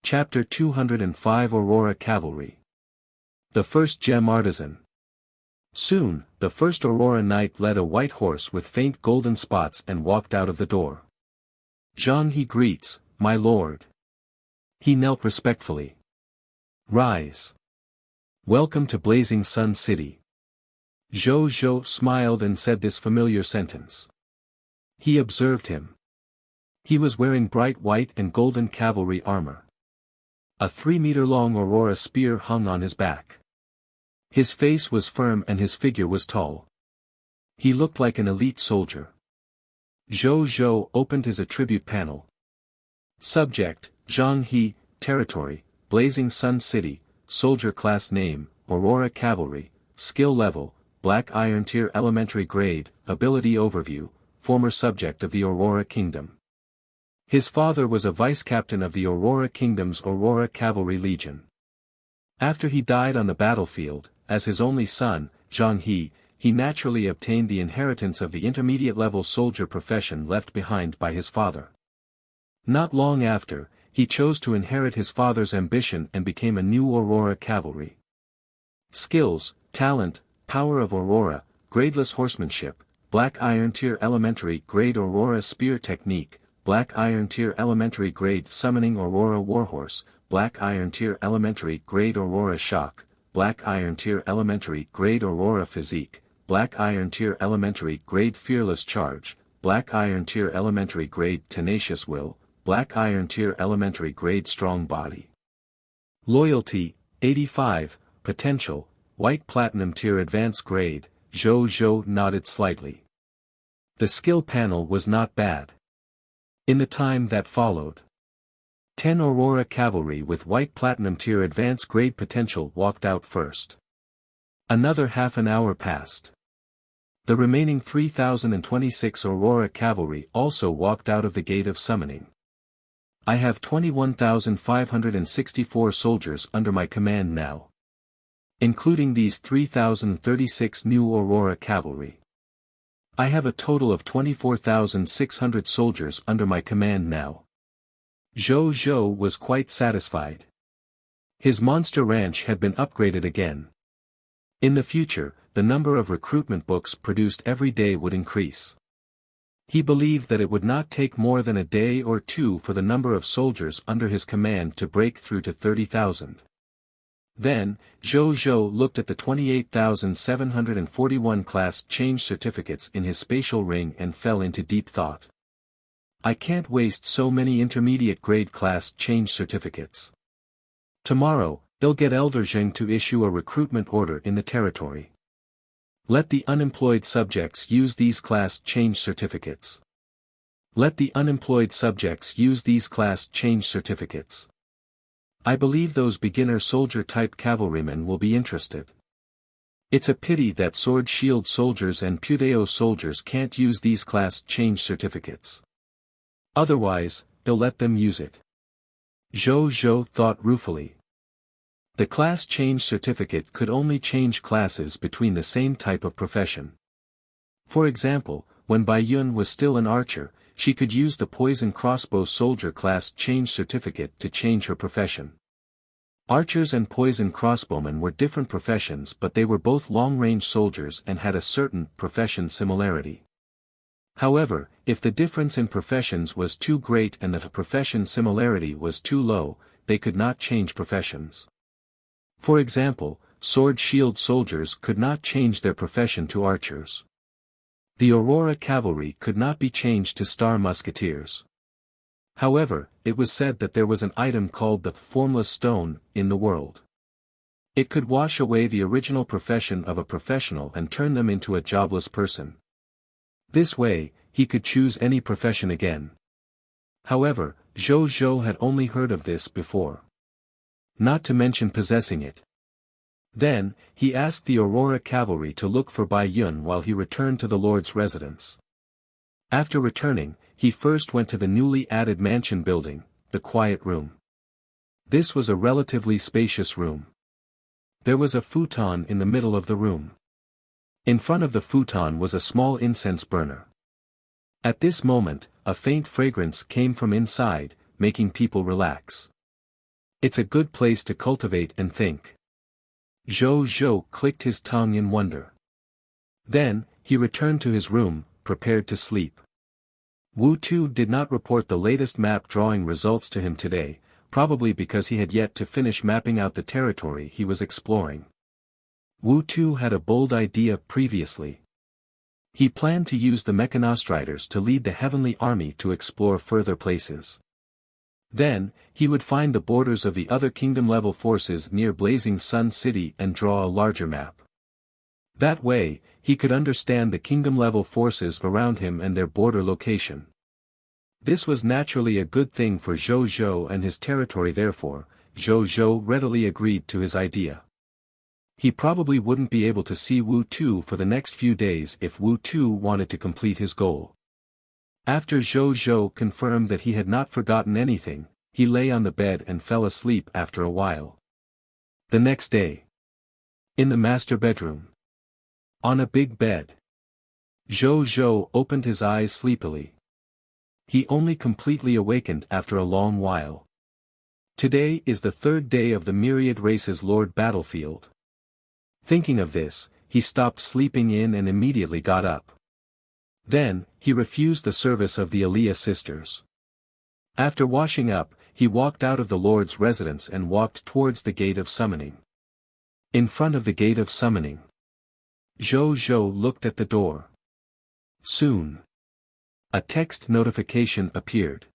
Chapter 205 Aurora Cavalry. The First Gem Artisan. Soon, the first Aurora Knight led a white horse with faint golden spots and walked out of the door. Zhang He greets, my lord. He knelt respectfully. Rise. Welcome to Blazing Sun City. Zhou Zhou smiled and said this familiar sentence. He observed him. He was wearing bright white and golden cavalry armor. A 3-meter-long aurora spear hung on his back. His face was firm and his figure was tall. He looked like an elite soldier. Zhou Zhou opened his attribute panel. Subject, Zhang He, Territory, Blazing Sun City, Soldier Class Name, Aurora Cavalry, Skill Level, Black Iron Tier Elementary Grade, Ability Overview, Former Subject of the Aurora Kingdom. His father was a vice-captain of the Aurora Kingdom's Aurora Cavalry Legion. After he died on the battlefield, as his only son, Zhang He naturally obtained the inheritance of the intermediate-level soldier profession left behind by his father. Not long after, he chose to inherit his father's ambition and became a new Aurora Cavalry. Skills, Talent, Power of Aurora, Gradeless Horsemanship, Black Iron Tier Elementary Grade Aurora Spear Technique, Black Iron Tier Elementary Grade Summoning Aurora Warhorse, Black Iron Tier Elementary Grade Aurora Shock, Black Iron Tier Elementary Grade Aurora Physique, Black Iron Tier Elementary Grade Fearless Charge, Black Iron Tier Elementary Grade Tenacious Will, Black Iron Tier Elementary Grade Strong Body. Loyalty, 85, Potential, White Platinum Tier Advanced Grade, Zhou Zhou nodded slightly. The skill panel was not bad. In the time that followed, 10 Aurora Cavalry with White Platinum Tier Advanced Grade Potential walked out first. Another half an hour passed. The remaining 3,026 Aurora Cavalry also walked out of the Gate of Summoning. I have 21,564 soldiers under my command now. Including these 3,036 new Aurora Cavalry. I have a total of 24,600 soldiers under my command now. Zhou Zhou was quite satisfied. His monster ranch had been upgraded again. In the future, the number of recruitment books produced every day would increase. He believed that it would not take more than a day or two for the number of soldiers under his command to break through to 30,000. Then, Zhou Zhou looked at the 28,741 class change certificates in his spatial ring and fell into deep thought. I can't waste so many intermediate grade class change certificates. Tomorrow, he'll get Elder Zheng to issue a recruitment order in the territory. Let the unemployed subjects use these class change certificates. Let the unemployed subjects use these class change certificates. I believe those beginner soldier-type cavalrymen will be interested. It's a pity that sword-shield soldiers and Pudeo soldiers can't use these class change certificates. Otherwise, he'll let them use it. Zhou Zhou thought ruefully. The class change certificate could only change classes between the same type of profession. For example, when Bai Yun was still an archer, she could use the poison crossbow soldier class change certificate to change her profession. Archers and poison crossbowmen were different professions, but they were both long-range soldiers and had a certain profession similarity. However, if the difference in professions was too great and the profession similarity was too low, they could not change professions. For example, sword-shield soldiers could not change their profession to archers. The Aurora Cavalry could not be changed to Star Musketeers. However, it was said that there was an item called the Formless Stone in the world. It could wash away the original profession of a professional and turn them into a jobless person. This way, he could choose any profession again. However, Zhou Zhou had only heard of this before. Not to mention possessing it. Then, he asked the Aurora Cavalry to look for Bai Yun while he returned to the Lord's residence. After returning, he first went to the newly added mansion building, the Quiet Room. This was a relatively spacious room. There was a futon in the middle of the room. In front of the futon was a small incense burner. At this moment, a faint fragrance came from inside, making people relax. It's a good place to cultivate and think. Zhou Zhou clicked his tongue in wonder. Then, he returned to his room, prepared to sleep. Wu Tu did not report the latest map drawing results to him today, probably because he had yet to finish mapping out the territory he was exploring. Wu Tu had a bold idea previously. He planned to use the Mechanostriders to lead the heavenly army to explore further places. Then, he would find the borders of the other kingdom-level forces near Blazing Sun City and draw a larger map. That way, he could understand the kingdom-level forces around him and their border location. This was naturally a good thing for Zhou Zhou and his territory, therefore, Zhou Zhou readily agreed to his idea. He probably wouldn't be able to see Wu Tu for the next few days if Wu Tu wanted to complete his goal. After Zhou Zhou confirmed that he had not forgotten anything, he lay on the bed and fell asleep after a while. The next day. In the master bedroom. On a big bed. Zhou Zhou opened his eyes sleepily. He only completely awakened after a long while. Today is the third day of the Myriad Races Lord battlefield. Thinking of this, he stopped sleeping in and immediately got up. Then, he refused the service of the Aliyah sisters. After washing up, he walked out of the Lord's residence and walked towards the Gate of Summoning. In front of the Gate of Summoning, Zhou Zhou looked at the door. Soon, a text notification appeared.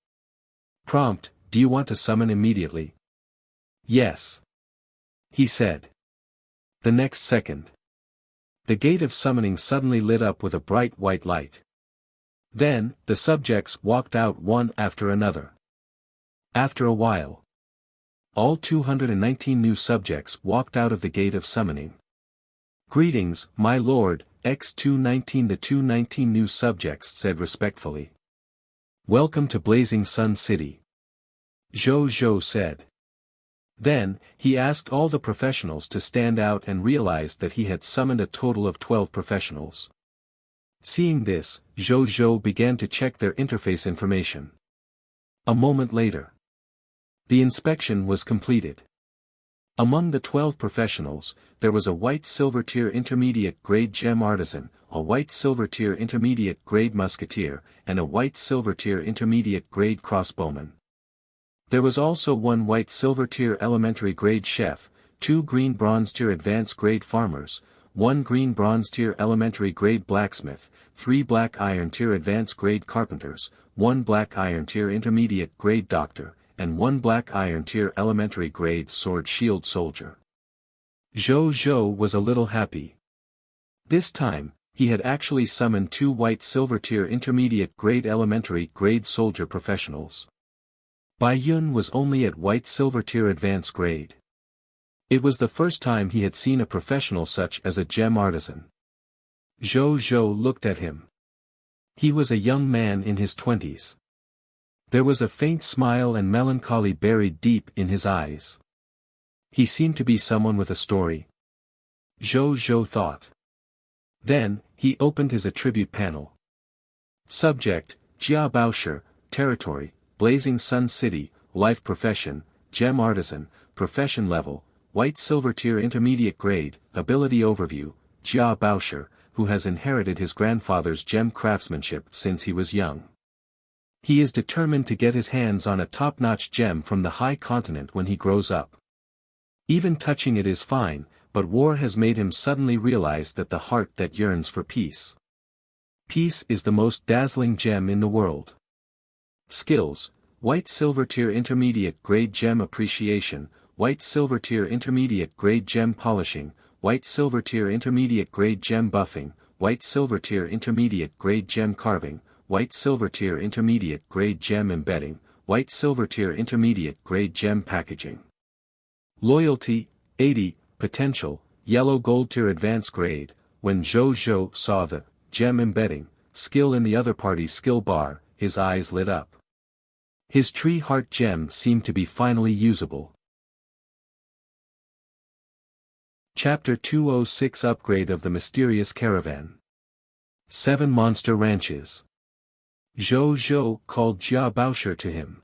Prompt: do you want to summon immediately? Yes, he said. The next second, the Gate of Summoning suddenly lit up with a bright white light. Then, the subjects walked out one after another. After a while, all 219 new subjects walked out of the Gate of Summoning. Greetings, my lord, X219. The 219 new subjects said respectfully. Welcome to Blazing Sun City, Zhou Zhou said. Then, he asked all the professionals to stand out and realized that he had summoned a total of 12 professionals. Seeing this, Zhou Zhou began to check their interface information. A moment later, the inspection was completed. Among the 12 professionals, there was a white silver tier intermediate grade gem artisan, a white silver tier intermediate grade musketeer, and a white silver tier intermediate grade crossbowman. There was also one white silver tier elementary grade chef, 2 green bronze tier advanced grade farmers, 1 green bronze tier elementary grade blacksmith, 3 black iron tier advanced grade carpenters, 1 black iron tier intermediate grade doctor, and 1 black iron tier elementary grade sword shield soldier. Zhou Zhou was a little happy. This time, he had actually summoned 2 white silver tier intermediate grade elementary grade soldier professionals. Bai Yun was only at white silver tier advanced grade. It was the first time he had seen a professional such as a gem artisan. Zhou Zhou looked at him. He was a young man in his 20s. There was a faint smile and melancholy buried deep in his eyes. He seemed to be someone with a story. Zhou Zhou thought. Then, he opened his attribute panel. Subject: Jia Baosher, Territory, Blazing Sun City, Life Profession, Gem Artisan, Profession Level, White Silver Tier Intermediate Grade, Ability Overview, Jia Baosher, who has inherited his grandfather's gem craftsmanship since he was young. He is determined to get his hands on a top-notch gem from the high continent when he grows up. Even touching it is fine, but war has made him suddenly realize that the heart that yearns for peace. Peace is the most dazzling gem in the world. Skills: White Silver Tier Intermediate Grade Gem Appreciation, White Silver Tier Intermediate Grade Gem Polishing, White Silver Tier Intermediate Grade Gem Buffing, White Silver Tier Intermediate Grade Gem Carving, White Silver Tier Intermediate Grade Gem Embedding, White Silver Tier Intermediate Grade Gem Packaging. Loyalty, 80, Potential, Yellow Gold Tier Advanced Grade. When Zhou Zhou saw the gem embedding skill in the other party's skill bar, his eyes lit up. His tree heart gem seemed to be finally usable. Chapter 206 Upgrade of the Mysterious Caravan. 7 Monster Ranches. Zhou Zhou called Jia Baosher to him.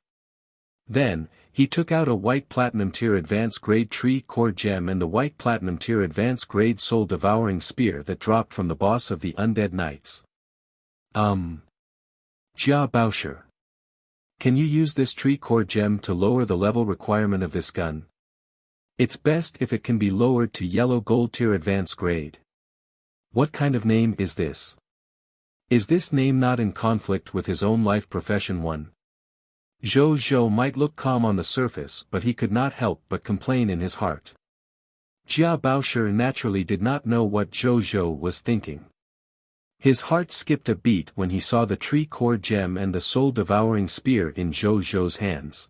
Then, He took out a white platinum tier advanced grade tree core gem and the white platinum tier advanced grade soul devouring spear that dropped from the boss of the undead knights. Jia Baosher. Can you use this tree core gem to lower the level requirement of this gun? It's best if it can be lowered to yellow gold tier advanced grade. What kind of name is this? Is this name not in conflict with his own life profession one? Zhou Zhou might look calm on the surface but he could not help but complain in his heart. Jia Baosher naturally did not know what Zhou Zhou was thinking. His heart skipped a beat when he saw the tree core gem and the soul-devouring spear in Zhou Zhou's hands.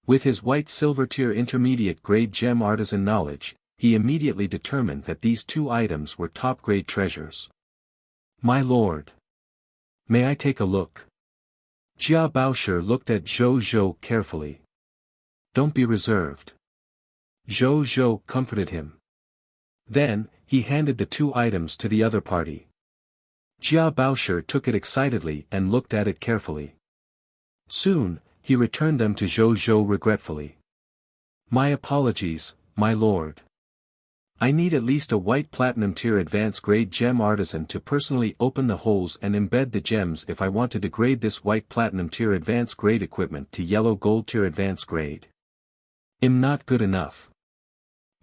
With his white silver tier intermediate grade gem artisan knowledge, he immediately determined that these two items were top-grade treasures. My lord. May I take a look? Jia Baosher looked at Zhou Zhou carefully. Don't be reserved. Zhou Zhou comforted him. Then, he handed the two items to the other party. Jia Baosher took it excitedly and looked at it carefully. Soon, he returned them to Zhou Zhou regretfully. My apologies, my lord. I need at least a white platinum tier advanced grade gem artisan to personally open the holes and embed the gems if I want to degrade this white platinum tier advanced grade equipment to yellow gold tier advanced grade. I'm not good enough.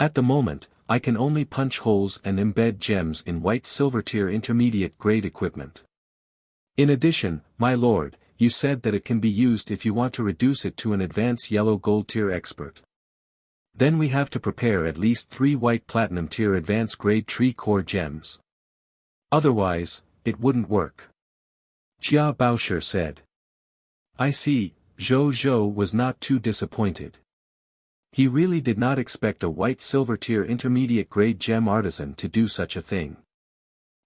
At the moment, I can only punch holes and embed gems in white silver tier intermediate grade equipment. In addition, my lord, you said that it can be used if you want to reduce it to an advanced yellow gold tier expert. Then we have to prepare at least 3 white platinum tier advanced grade tree core gems. Otherwise, it wouldn't work. Jia Baosher said. I see, Zhou Zhou was not too disappointed. He really did not expect a white silver tier intermediate grade gem artisan to do such a thing.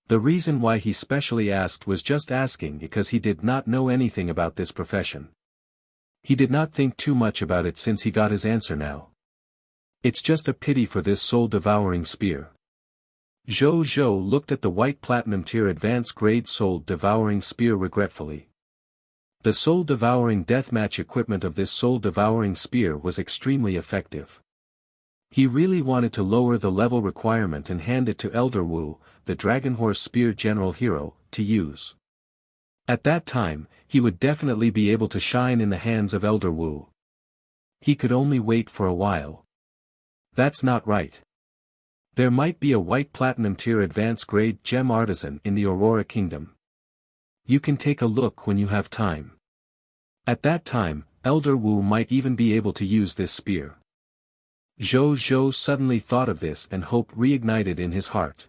The reason why he specially asked was just asking because he did not know anything about this profession. He did not think too much about it since he got his answer now. It's just a pity for this soul-devouring spear. Zhou Zhou looked at the white platinum tier advanced grade soul-devouring spear regretfully. The soul-devouring deathmatch equipment of this soul-devouring spear was extremely effective. He really wanted to lower the level requirement and hand it to Elder Wu, the Dragonhorse Spear General Hero, to use. At that time, he would definitely be able to shine in the hands of Elder Wu. He could only wait for a while. That's not right. There might be a white platinum tier advanced grade gem artisan in the Aurora Kingdom. You can take a look when you have time. At that time, Elder Wu might even be able to use this spear. Zhou Zhou suddenly thought of this and hope reignited in his heart.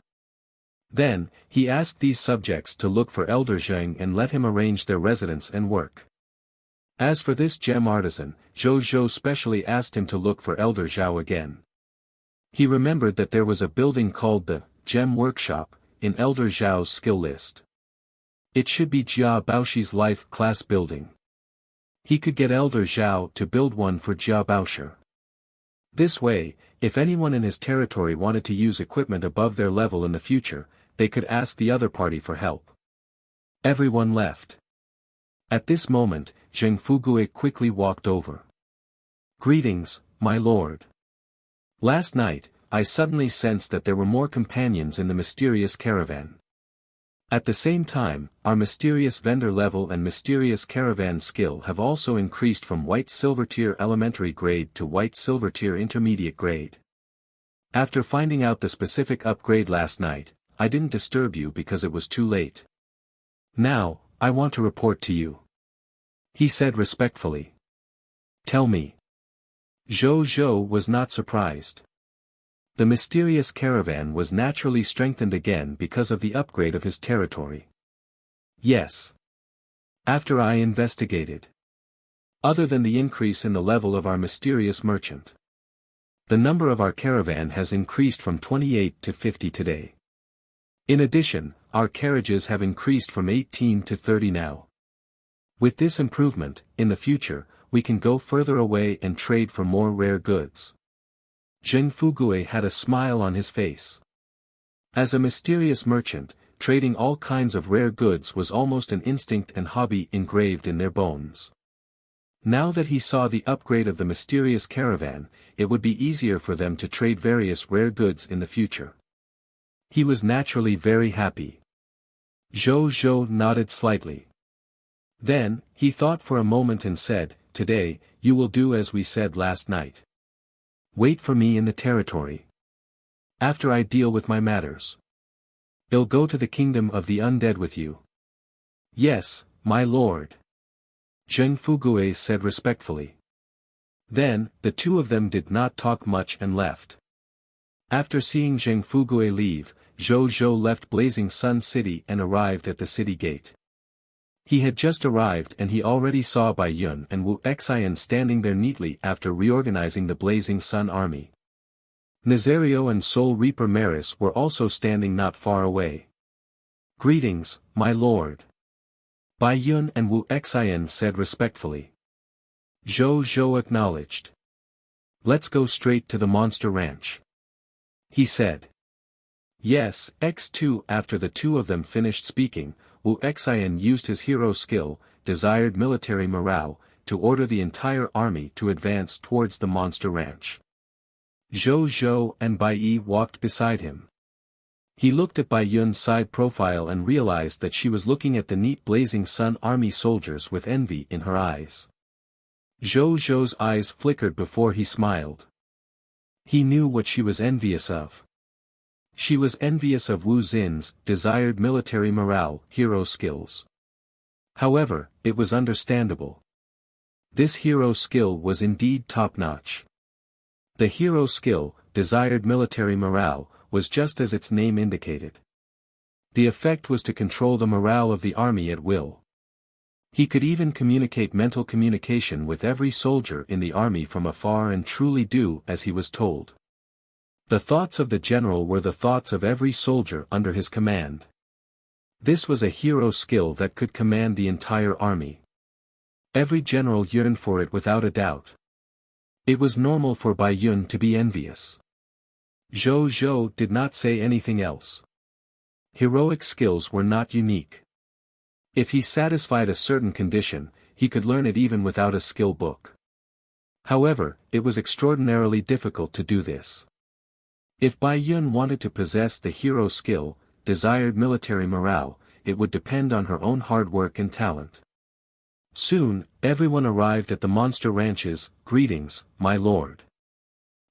Then, he asked these subjects to look for Elder Zheng and let him arrange their residence and work. As for this gem artisan, Zhou Zhou specially asked him to look for Elder Zhao again. He remembered that there was a building called the Gem Workshop in Elder Zhao's skill list. It should be Jia Baoshi's life class building. He could get Elder Zhao to build one for Jia Baosher. This way, if anyone in his territory wanted to use equipment above their level in the future, they could ask the other party for help. Everyone left. At this moment, Zheng Fugue quickly walked over. Greetings, my lord. Last night, I suddenly sensed that there were more companions in the mysterious caravan. At the same time, our mysterious vendor level and mysterious caravan skill have also increased from white silver tier elementary grade to white silver tier intermediate grade. After finding out the specific upgrade last night, I didn't disturb you because it was too late. Now, I want to report to you. He said respectfully. Tell me. Zhou Zhou was not surprised. The mysterious caravan was naturally strengthened again because of the upgrade of his territory. Yes. After I investigated. Other than the increase in the level of our mysterious merchant. The number of our caravan has increased from 28 to 50 today. In addition, our carriages have increased from 18 to 30 now. With this improvement, in the future, we can go further away and trade for more rare goods. Zheng Fugue had a smile on his face. As a mysterious merchant, trading all kinds of rare goods was almost an instinct and hobby engraved in their bones. Now that he saw the upgrade of the mysterious caravan, it would be easier for them to trade various rare goods in the future. He was naturally very happy. Zhou Zhou nodded slightly. Then, he thought for a moment and said, "Today, you will do as we said last night. Wait for me in the territory. After I deal with my matters, I'll go to the kingdom of the undead with you." "Yes, my lord," Zheng Fugue said respectfully. Then, the two of them did not talk much and left. After seeing Zheng Fugue leave, Zhou Zhou left Blazing Sun City and arrived at the city gate. He had just arrived and he already saw Bai Yun and Wu Xian standing there neatly after reorganizing the Blazing Sun army. Nazario and Soul Reaper Maris were also standing not far away. "Greetings, my lord," Bai Yun and Wu Xian said respectfully. Zhou Zhou acknowledged. "Let's go straight to the monster ranch," he said. "Yes, X2." After the two of them finished speaking, Wu Xian used his hero skill, Desired Military Morale, to order the entire army to advance towards the monster ranch. Zhou Zhou and Bai Yi walked beside him. He looked at Bai Yun's side profile and realized that she was looking at the neat Blazing Sun army soldiers with envy in her eyes. Zhou Zhou's eyes flickered before he smiled. He knew what she was envious of. She was envious of Wu Xin's desired military morale, hero skills. However, it was understandable. This hero skill was indeed top-notch. The hero skill, desired military morale, was just as its name indicated. The effect was to control the morale of the army at will. He could even communicate mental communication with every soldier in the army from afar and truly do as he was told. The thoughts of the general were the thoughts of every soldier under his command. This was a hero skill that could command the entire army. Every general yearned for it without a doubt. It was normal for Bai Yun to be envious. Zhou Zhou did not say anything else. Heroic skills were not unique. If he satisfied a certain condition, he could learn it even without a skill book. However, it was extraordinarily difficult to do this. If Bai Yun wanted to possess the hero skill, desired military morale, it would depend on her own hard work and talent. Soon, everyone arrived at the monster ranches. "Greetings, my lord."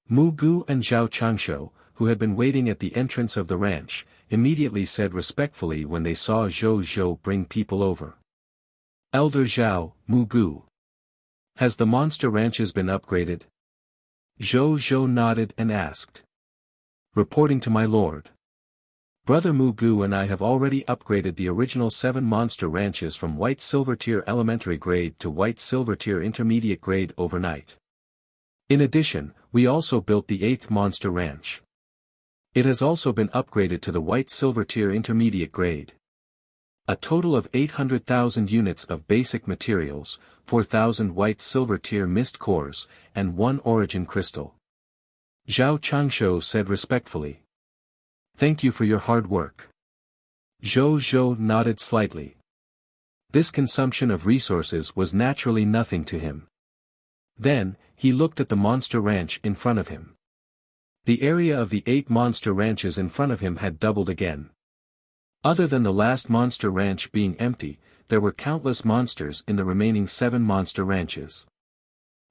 Mu Gu and Zhao Changshu, who had been waiting at the entrance of the ranch, immediately said respectfully when they saw Zhou Zhou bring people over. "Elder Zhao, Mu Gu. Has the monster ranches been upgraded?" Zhou Zhou nodded and asked. "Reporting to my lord. Brother Mu Gu and I have already upgraded the original 7 monster ranches from White Silver Tier Elementary Grade to White Silver Tier Intermediate Grade overnight. In addition, we also built the 8th monster ranch. It has also been upgraded to the White Silver Tier Intermediate Grade. A total of 800,000 units of basic materials, 4,000 White Silver Tier Mist Cores, and 1 Origin Crystal." Zhao Changshu said respectfully. "Thank you for your hard work." Zhou Zhou nodded slightly. This consumption of resources was naturally nothing to him. Then, he looked at the monster ranch in front of him. The area of the 8 monster ranches in front of him had doubled again. Other than the last monster ranch being empty, there were countless monsters in the remaining 7 monster ranches.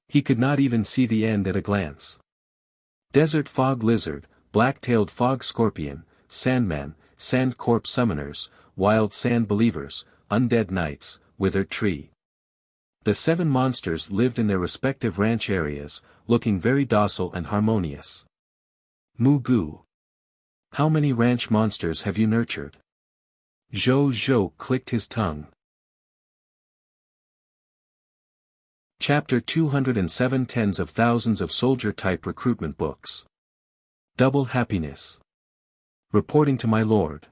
He could not even see the end at a glance. Desert Fog Lizard, Black-tailed Fog Scorpion, Sandman, Sand Corp Summoners, Wild Sand Believers, Undead Knights, Withered Tree. The 7 monsters lived in their respective ranch areas, looking very docile and harmonious. "Mu Gu. How many ranch monsters have you nurtured?" Zhou Zhou clicked his tongue. Chapter 207 Tens of thousands of soldier-type recruitment books. Double happiness. Reporting to my lord.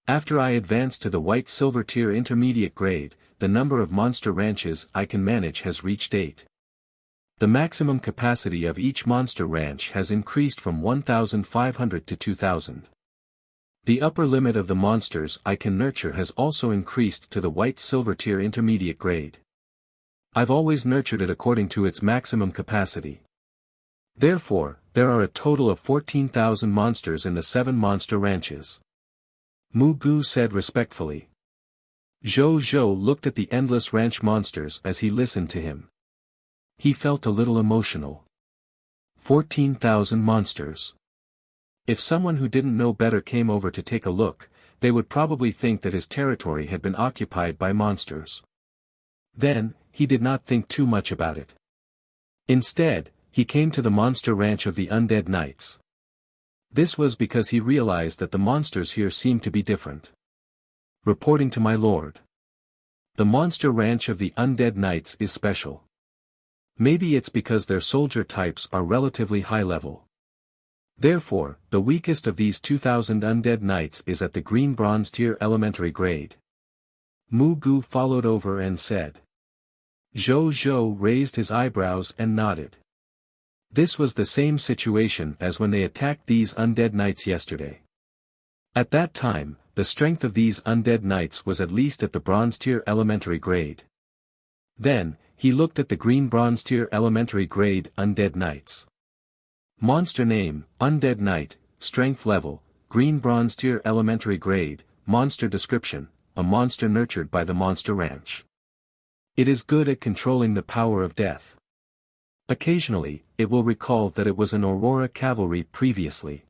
After I advance to the White Silver Tier Intermediate Grade, the number of monster ranches I can manage has reached 8. The maximum capacity of each monster ranch has increased from 1,500 to 2,000. The upper limit of the monsters I can nurture has also increased to the White Silver Tier Intermediate Grade. I've always nurtured it according to its maximum capacity. Therefore, there are a total of 14,000 monsters in the 7 monster ranches. Mu Gu said respectfully. Zhou Zhou looked at the endless ranch monsters as he listened to him. He felt a little emotional. 14,000 monsters. If someone who didn't know better came over to take a look, they would probably think that his territory had been occupied by monsters. Then, he did not think too much about it. Instead, he came to the monster ranch of the undead knights. This was because he realized that the monsters here seemed to be different. Reporting to my lord. The monster ranch of the undead knights is special. Maybe it's because their soldier types are relatively high level. Therefore, the weakest of these 2,000 undead knights is at the green bronze tier elementary grade. Mu Gu followed over and said. Zhou Zhou raised his eyebrows and nodded. This was the same situation as when they attacked these undead knights yesterday. At that time, the strength of these undead knights was at least at the bronze tier elementary grade. Then, he looked at the green bronze tier elementary grade undead knights. Monster name, Undead Knight, Strength Level, Green Bronze Tier Elementary Grade, Monster Description, a monster nurtured by the Monster Ranch. It is good at controlling the power of death. Occasionally, it will recall that it was an Aurora Cavalry previously.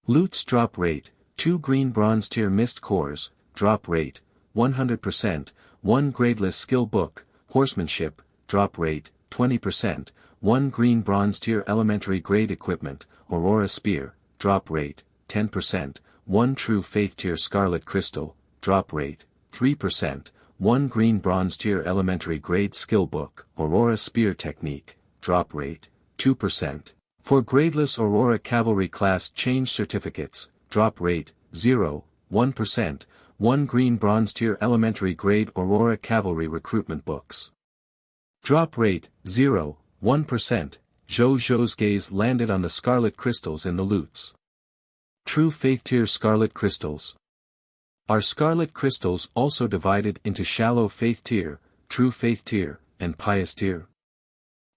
Loot's drop rate, 2 Green Bronze Tier Mist Cores, drop rate, 100%, 1 Gradeless Skill Book, Horsemanship, drop rate, 20%, 1 Green Bronze Tier Elementary Grade Equipment, Aurora Spear, drop rate, 10%, 1 True Faith Tier Scarlet Crystal, drop rate, 3%, 1 Green Bronze Tier Elementary Grade Skill Book, Aurora Spear Technique, drop rate, 2%, 4 Gradeless Aurora Cavalry Class Change Certificates, drop rate, 0, 1%, 1 Green Bronze Tier Elementary Grade Aurora Cavalry Recruitment Books. Drop rate, 0, 1%, Zhou Zhou's gaze landed on the scarlet crystals in the loots. True Faith Tier Scarlet Crystals. Are scarlet crystals also divided into Shallow Faith Tier, True Faith Tier, and Pious Tier?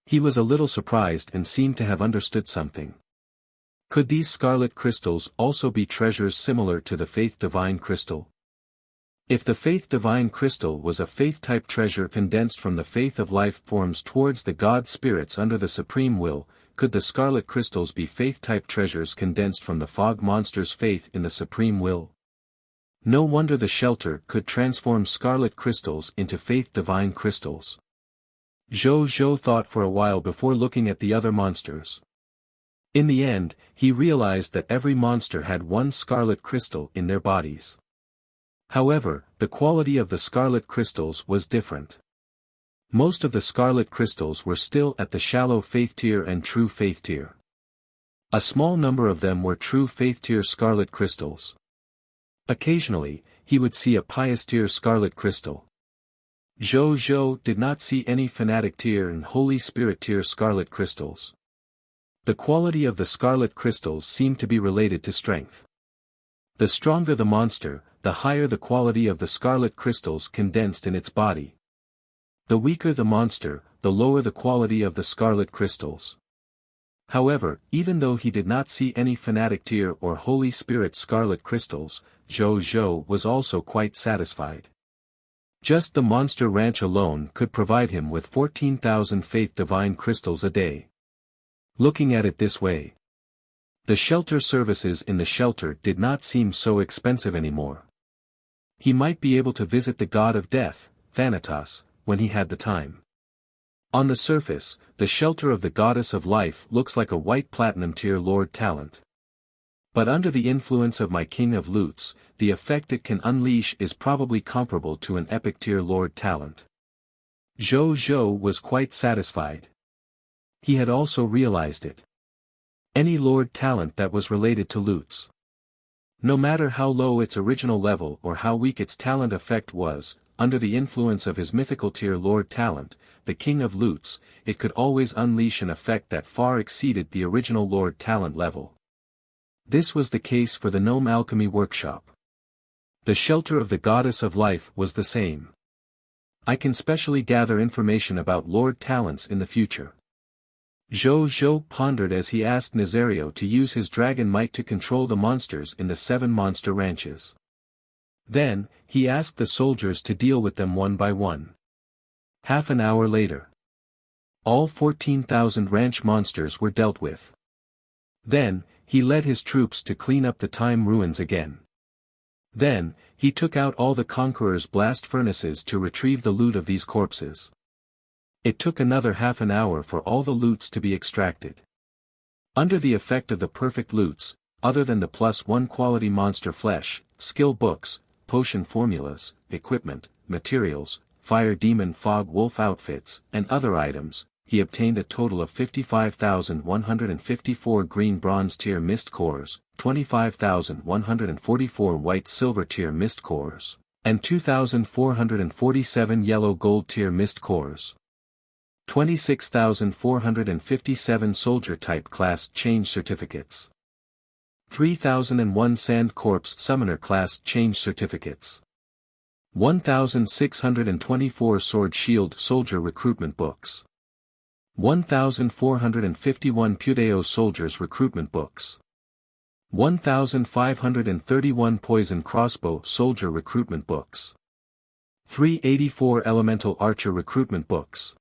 He was a little surprised and seemed to have understood something. Could these scarlet crystals also be treasures similar to the Faith Divine Crystal? If the Faith Divine Crystal was a faith-type treasure condensed from the faith of life forms towards the God spirits under the Supreme Will, could the scarlet crystals be faith-type treasures condensed from the fog monster's faith in the Supreme Will? No wonder the shelter could transform scarlet crystals into Faith Divine Crystals. Zhou Zhou thought for a while before looking at the other monsters. In the end, he realized that every monster had 1 scarlet crystal in their bodies. However, the quality of the scarlet crystals was different. Most of the scarlet crystals were still at the Shallow Faith Tier and True Faith Tier. A small number of them were True Faith Tier scarlet crystals. Occasionally, he would see a Pious Tier scarlet crystal. Zhou Zhou did not see any Fanatic Tier and Holy Spirit Tier scarlet crystals. The quality of the scarlet crystals seemed to be related to strength. The stronger the monster, the higher the quality of the scarlet crystals condensed in its body. The weaker the monster, the lower the quality of the scarlet crystals. However, even though he did not see any Fanatic Tier or Holy Spirit scarlet crystals, Zhou Zhou was also quite satisfied. Just the Monster Ranch alone could provide him with 14,000 Faith Divine Crystals a day. Looking at it this way, the shelter services in the shelter did not seem so expensive anymore. He might be able to visit the god of death, Thanatos, when he had the time. On the surface, the shelter of the goddess of life looks like a white platinum tier Lord Talent. But under the influence of my King of Loots, the effect it can unleash is probably comparable to an epic tier Lord Talent. Zhou Zhou was quite satisfied. He had also realized it. Any Lord Talent that was related to loots. No matter how low its original level or how weak its talent effect was, under the influence of his mythical tier Lord Talent, the King of Loots, it could always unleash an effect that far exceeded the original Lord Talent level. This was the case for the Gnome Alchemy Workshop. The shelter of the Goddess of Life was the same. I can specially gather information about Lord Talents in the future. Zhou pondered as he asked Nazario to use his dragon might to control the monsters in the 7 monster ranches. Then, he asked the soldiers to deal with them one by one. Half an hour later, all 14,000 ranch monsters were dealt with. Then, he led his troops to clean up the time ruins again. Then, he took out all the conquerors' blast furnaces to retrieve the loot of these corpses. It took another half an hour for all the loots to be extracted. Under the effect of the perfect loots, other than the +1 quality monster flesh, skill books, potion formulas, equipment, materials, fire demon fog wolf outfits, and other items, he obtained a total of 55,154 green bronze tier mist cores, 25,144 white silver tier mist cores, and 2,447 yellow gold tier mist cores. 26,457 soldier type class change certificates. 3,001 sand corpse summoner class change certificates. 1,624 sword shield soldier recruitment books. 1,451 Pudeo soldiers recruitment books. 1,531 poison crossbow soldier recruitment books. 384 elemental archer recruitment books.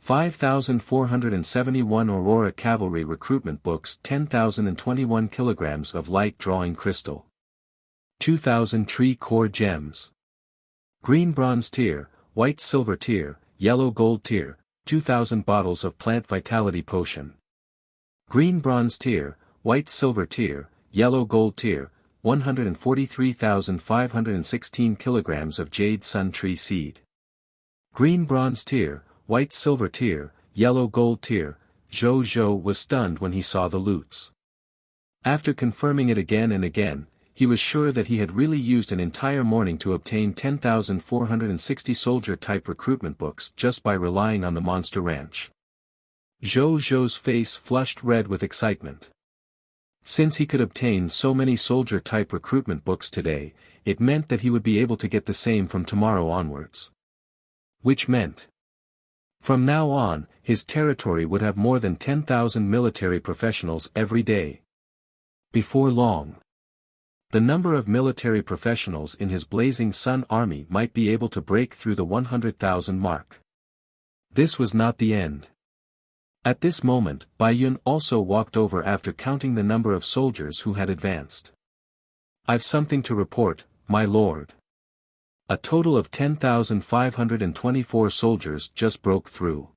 5,471 Aurora Cavalry recruitment books, 10,021 kilograms of light drawing crystal. 2,000 tree core gems. Green bronze tier, white silver tier, yellow gold tier, 2,000 bottles of plant vitality potion. Green bronze tier, white silver tier, yellow gold tier, 143,516 kilograms of jade sun tree seed. Green bronze tier, white silver tier, yellow gold tier. Zhou was stunned when he saw the loots. After confirming it again and again, he was sure that he had really used an entire morning to obtain 10,460 soldier-type recruitment books just by relying on the monster ranch. Zhou's face flushed red with excitement. Since he could obtain so many soldier-type recruitment books today, it meant that he would be able to get the same from tomorrow onwards. Which meant, from now on, his territory would have more than 10,000 military professionals every day. Before long, the number of military professionals in his Blazing Sun army might be able to break through the 100,000 mark. This was not the end. At this moment, Bai Yun also walked over after counting the number of soldiers who had advanced. "I've something to report, my lord. A total of 10,524 soldiers just broke through.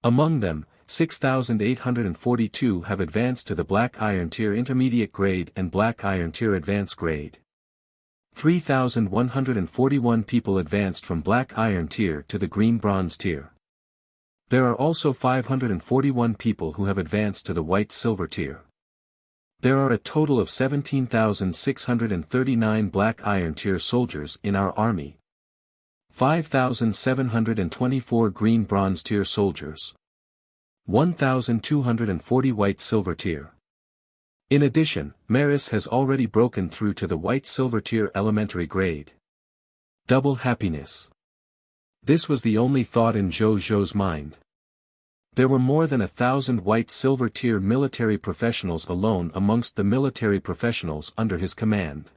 Among them, 6,842 have advanced to the Black Iron Tier Intermediate Grade and Black Iron Tier Advanced Grade. 3,141 people advanced from Black Iron Tier to the Green Bronze Tier. There are also 541 people who have advanced to the White Silver Tier. There are a total of 17,639 Black Iron Tier soldiers in our army. 5,724 Green Bronze Tier soldiers. 1,240 White Silver Tier. In addition, Maris has already broken through to the White Silver Tier Elementary Grade. Double happiness. This was the only thought in Zhou's mind. There were more than 1,000 White Silver Tier military professionals alone amongst the military professionals under his command.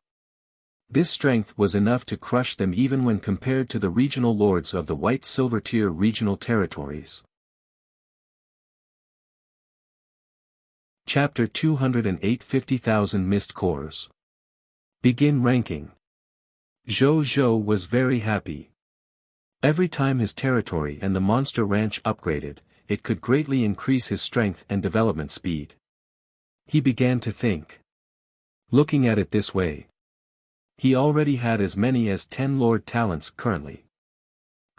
This strength was enough to crush them even when compared to the regional lords of the White Silver Tier regional territories. Chapter 208 50,000 Mist Cores. Begin ranking. Zhou was very happy. Every time his territory and the monster ranch upgraded, it could greatly increase his strength and development speed. He began to think. Looking at it this way, he already had as many as 10 Lord Talents currently.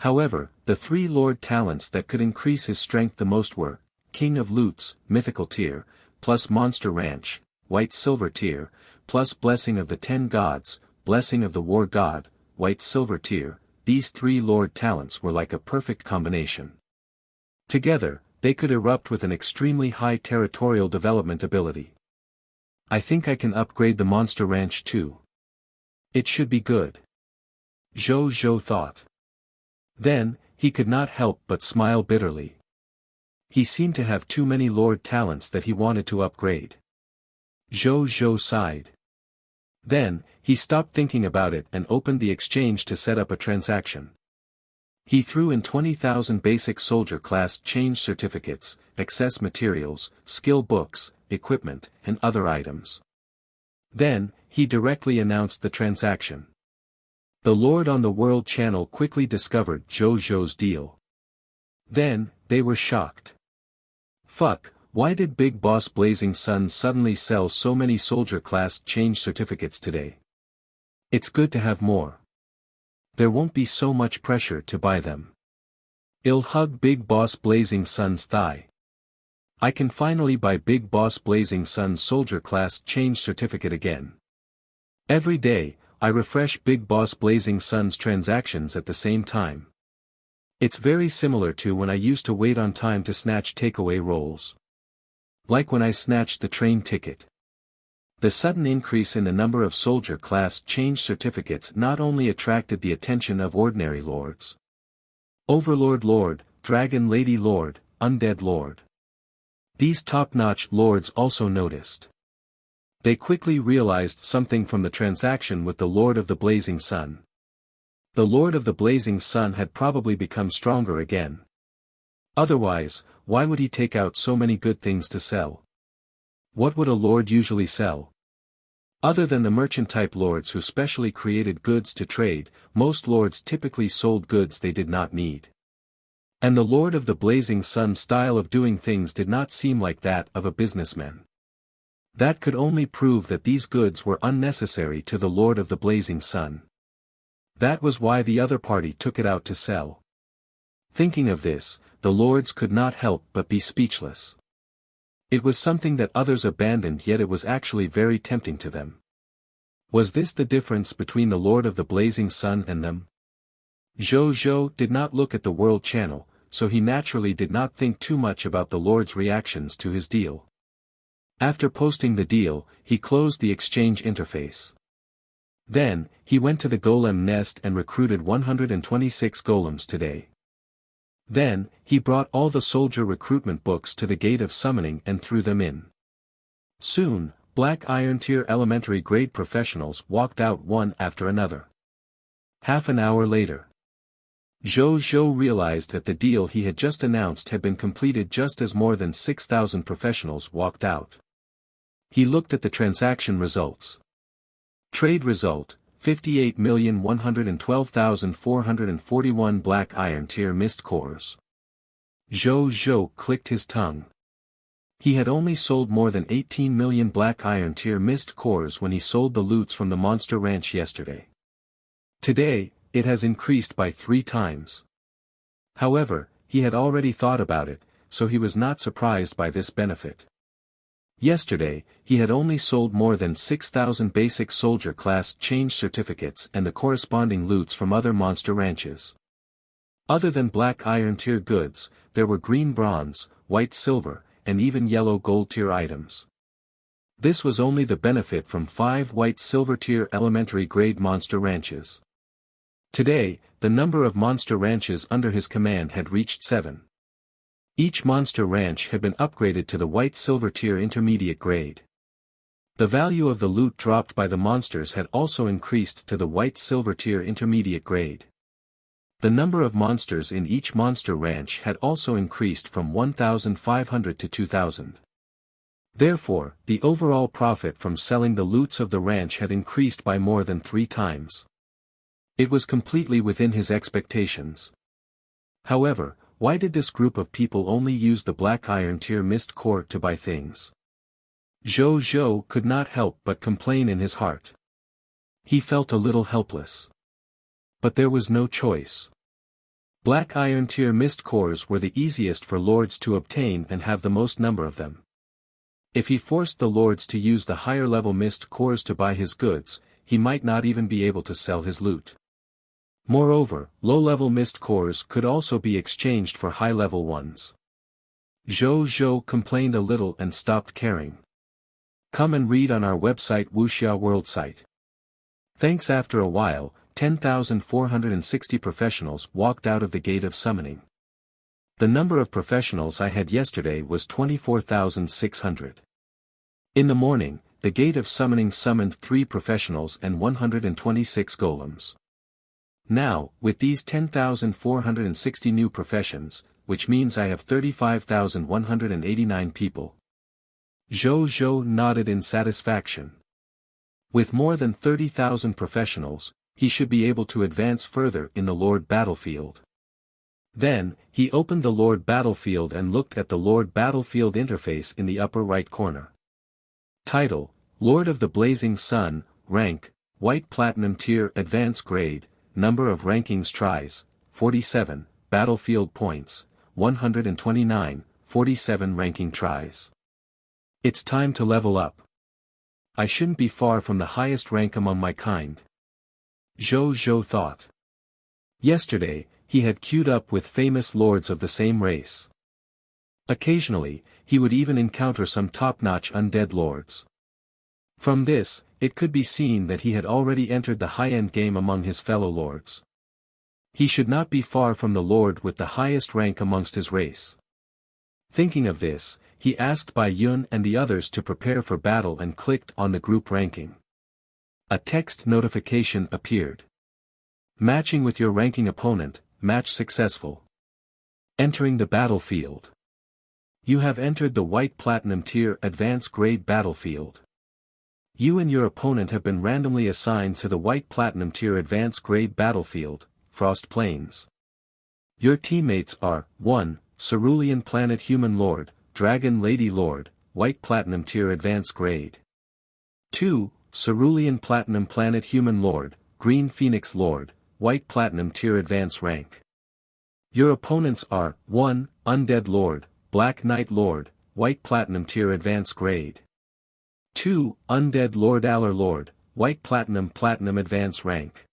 However, the 3 Lord Talents that could increase his strength the most were, King of Loots, Mythical Tier, plus Monster Ranch, White Silver Tier, plus Blessing of the 10 Gods, Blessing of the War God, White Silver Tier. These 3 Lord Talents were like a perfect combination. Together, they could erupt with an extremely high territorial development ability. I think I can upgrade the Monster Ranch too. It should be good. Zhou thought. Then, he could not help but smile bitterly. He seemed to have too many lord talents that he wanted to upgrade. Zhou sighed. Then, he stopped thinking about it and opened the exchange to set up a transaction. He threw in 20,000 basic soldier class change certificates, excess materials, skill books, equipment, and other items. Then, he directly announced the transaction. The Lord on the World Channel quickly discovered Zhou's deal. Then, they were shocked. Fuck, why did Big Boss Blazing Sun suddenly sell so many soldier class change certificates today? It's good to have more. There won't be so much pressure to buy them. I'll hug Big Boss Blazing Sun's thigh. I can finally buy Big Boss Blazing Sun's soldier class change certificate again. Every day, I refresh Big Boss Blazing Sun's transactions at the same time. It's very similar to when I used to wait on time to snatch takeaway rolls. Like when I snatched the train ticket. The sudden increase in the number of soldier class change certificates not only attracted the attention of ordinary lords. Overlord Lord, Dragon Lady Lord, Undead Lord. These top-notch lords also noticed. They quickly realized something from the transaction with the Lord of the Blazing Sun. The Lord of the Blazing Sun had probably become stronger again. Otherwise, why would he take out so many good things to sell? What would a lord usually sell? Other than the merchant-type lords who specially created goods to trade, most lords typically sold goods they did not need. And the Lord of the Blazing Sun's style of doing things did not seem like that of a businessman. That could only prove that these goods were unnecessary to the Lord of the Blazing Sun. That was why the other party took it out to sell. Thinking of this, the lords could not help but be speechless. It was something that others abandoned, yet it was actually very tempting to them. Was this the difference between the Lord of the Blazing Sun and them? Zhou did not look at the World Channel, so he naturally did not think too much about the Lord's reactions to his deal. After posting the deal, he closed the exchange interface. Then, he went to the golem nest and recruited 126 golems today. Then, he brought all the soldier recruitment books to the gate of summoning and threw them in. Soon, Black Iron Tier elementary grade professionals walked out one after another. Half an hour later, Zhou realized that the deal he had just announced had been completed just as more than 6,000 professionals walked out. He looked at the transaction results. Trade result, 58,112,441 Black Iron Tier Mist Cores. Zhou clicked his tongue. He had only sold more than 18 million Black Iron Tier Mist Cores when he sold the loots from the Monster Ranch yesterday. Today, it has increased by 3 times. However, he had already thought about it, so he was not surprised by this benefit. Yesterday, he had only sold more than 6,000 basic soldier class change certificates and the corresponding loots from other monster ranches. Other than Black Iron Tier goods, there were green bronze, white silver, and even yellow gold tier items. This was only the benefit from 5 white silver tier elementary grade monster ranches. Today, the number of monster ranches under his command had reached 7. Each monster ranch had been upgraded to the white silver tier intermediate grade. The value of the loot dropped by the monsters had also increased to the white silver tier intermediate grade. The number of monsters in each monster ranch had also increased from 1,500 to 2,000. Therefore, the overall profit from selling the loots of the ranch had increased by more than 3 times. It was completely within his expectations. However, why did this group of people only use the Black Iron Tier Mist Core to buy things? Zhou could not help but complain in his heart. He felt a little helpless. But there was no choice. Black Iron Tier Mist Cores were the easiest for lords to obtain and have the most number of them. If he forced the lords to use the higher level Mist Cores to buy his goods, he might not even be able to sell his loot. Moreover, low-level Mist Cores could also be exchanged for high-level ones. Zhou complained a little and stopped caring. Come and read on our website Wuxia World site. Thanks. After a while, 10,460 professionals walked out of the gate of summoning. The number of professionals I had yesterday was 24,600. In the morning, the gate of summoning summoned 3 professionals and 126 golems. Now, with these 10,460 new professions, which means I have 35,189 people. Zhou nodded in satisfaction. With more than 30,000 professionals, he should be able to advance further in the Lord Battlefield. Then, he opened the Lord Battlefield and looked at the Lord Battlefield interface in the upper right corner. Title: Lord of the Blazing Sun, Rank, White Platinum Tier Advance Grade, Number of Rankings Tries, 47, Battlefield Points, 129, 47 Ranking Tries. It's time to level up. I shouldn't be far from the highest rank among my kind. Zhou thought. Yesterday, he had queued up with famous lords of the same race. Occasionally, he would even encounter some top-notch undead lords. From this, it could be seen that he had already entered the high-end game among his fellow lords. He should not be far from the lord with the highest rank amongst his race. Thinking of this, he asked Bai Yun and the others to prepare for battle and clicked on the group ranking. A text notification appeared. Matching with your ranking opponent, match successful. Entering the battlefield. You have entered the White Platinum Tier Advance Grade Battlefield. You and your opponent have been randomly assigned to the White Platinum Tier Advance Grade Battlefield, Frost Plains. Your teammates are 1. Cerulean Planet Human Lord, Dragon Lady Lord, White Platinum Tier Advance Grade. 2. Cerulean Platinum Planet Human Lord, Green Phoenix Lord, White Platinum Tier Advance Rank. Your opponents are 1. Undead Lord, Black Knight Lord, White Platinum Tier Advance Grade. 2. Undead Lord Aller Lord, White Platinum Advance Rank.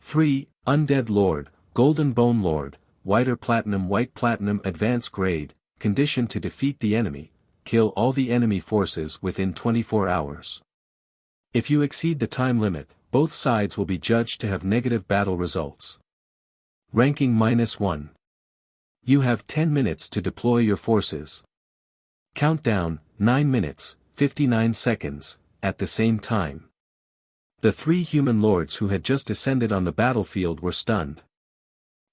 3. Undead Lord, Golden Bone Lord, White Platinum Advance Grade, condition to defeat the enemy, kill all the enemy forces within 24 hours. If you exceed the time limit, both sides will be judged to have negative battle results. Ranking -1. You have 10 minutes to deploy your forces. Countdown, 9 minutes, 59 seconds, at the same time. The 3 human lords who had just descended on the battlefield were stunned.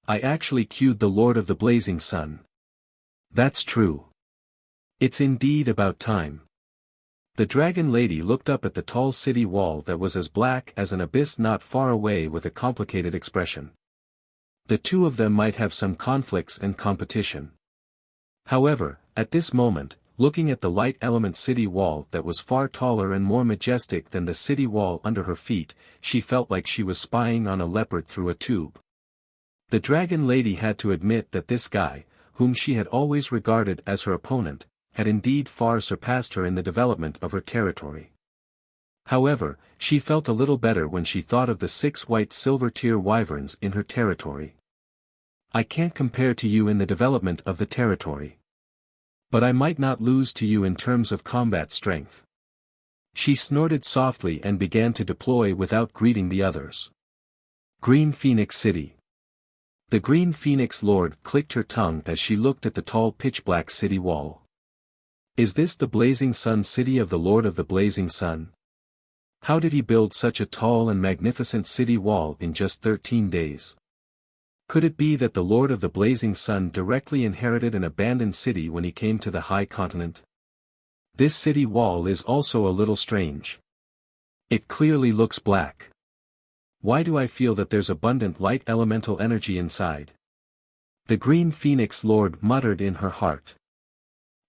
I actually queued the Lord of the Blazing Sun. That's true. It's indeed about time. The Dragon Lady looked up at the tall city wall that was as black as an abyss not far away with a complicated expression. The two of them might have some conflicts and competition. However, at this moment, looking at the light element city wall that was far taller and more majestic than the city wall under her feet, she felt like she was spying on a leopard through a tube. The Dragon Lady had to admit that this guy, whom she had always regarded as her opponent, had indeed far surpassed her in the development of her territory. However, she felt a little better when she thought of the 6 white silver tier wyverns in her territory. I can't compare to you in the development of the territory. But I might not lose to you in terms of combat strength. She snorted softly and began to deploy without greeting the others. Green Phoenix City. The Green Phoenix Lord clicked her tongue as she looked at the tall pitch-black city wall. Is this the Blazing Sun city of the Lord of the Blazing Sun? How did he build such a tall and magnificent city wall in just 13 days? Could it be that the Lord of the Blazing Sun directly inherited an abandoned city when he came to the high continent? This city wall is also a little strange. It clearly looks black. Why do I feel that there's abundant light elemental energy inside? The Green Phoenix Lord muttered in her heart.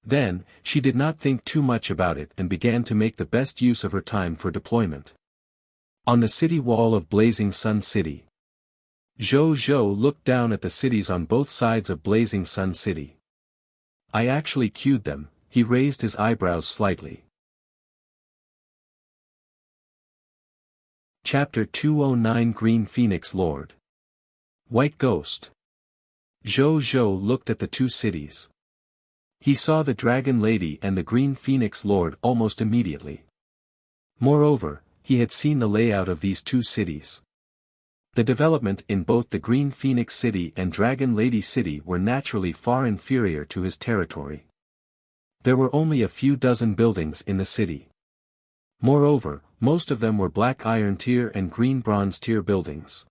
Then, she did not think too much about it and began to make the best use of her time for deployment. On the city wall of Blazing Sun City. Zhou looked down at the cities on both sides of Blazing Sun City. I actually queued them, he raised his eyebrows slightly. Chapter 209 Green Phoenix Lord. White Ghost. Zhou looked at the two cities. He saw the Dragon Lady and the Green Phoenix Lord almost immediately. Moreover, he had seen the layout of these two cities. The development in both the Green Phoenix City and Dragon Lady City were naturally far inferior to his territory. There were only a few dozen buildings in the city. Moreover, most of them were black iron tier and green bronze tier buildings.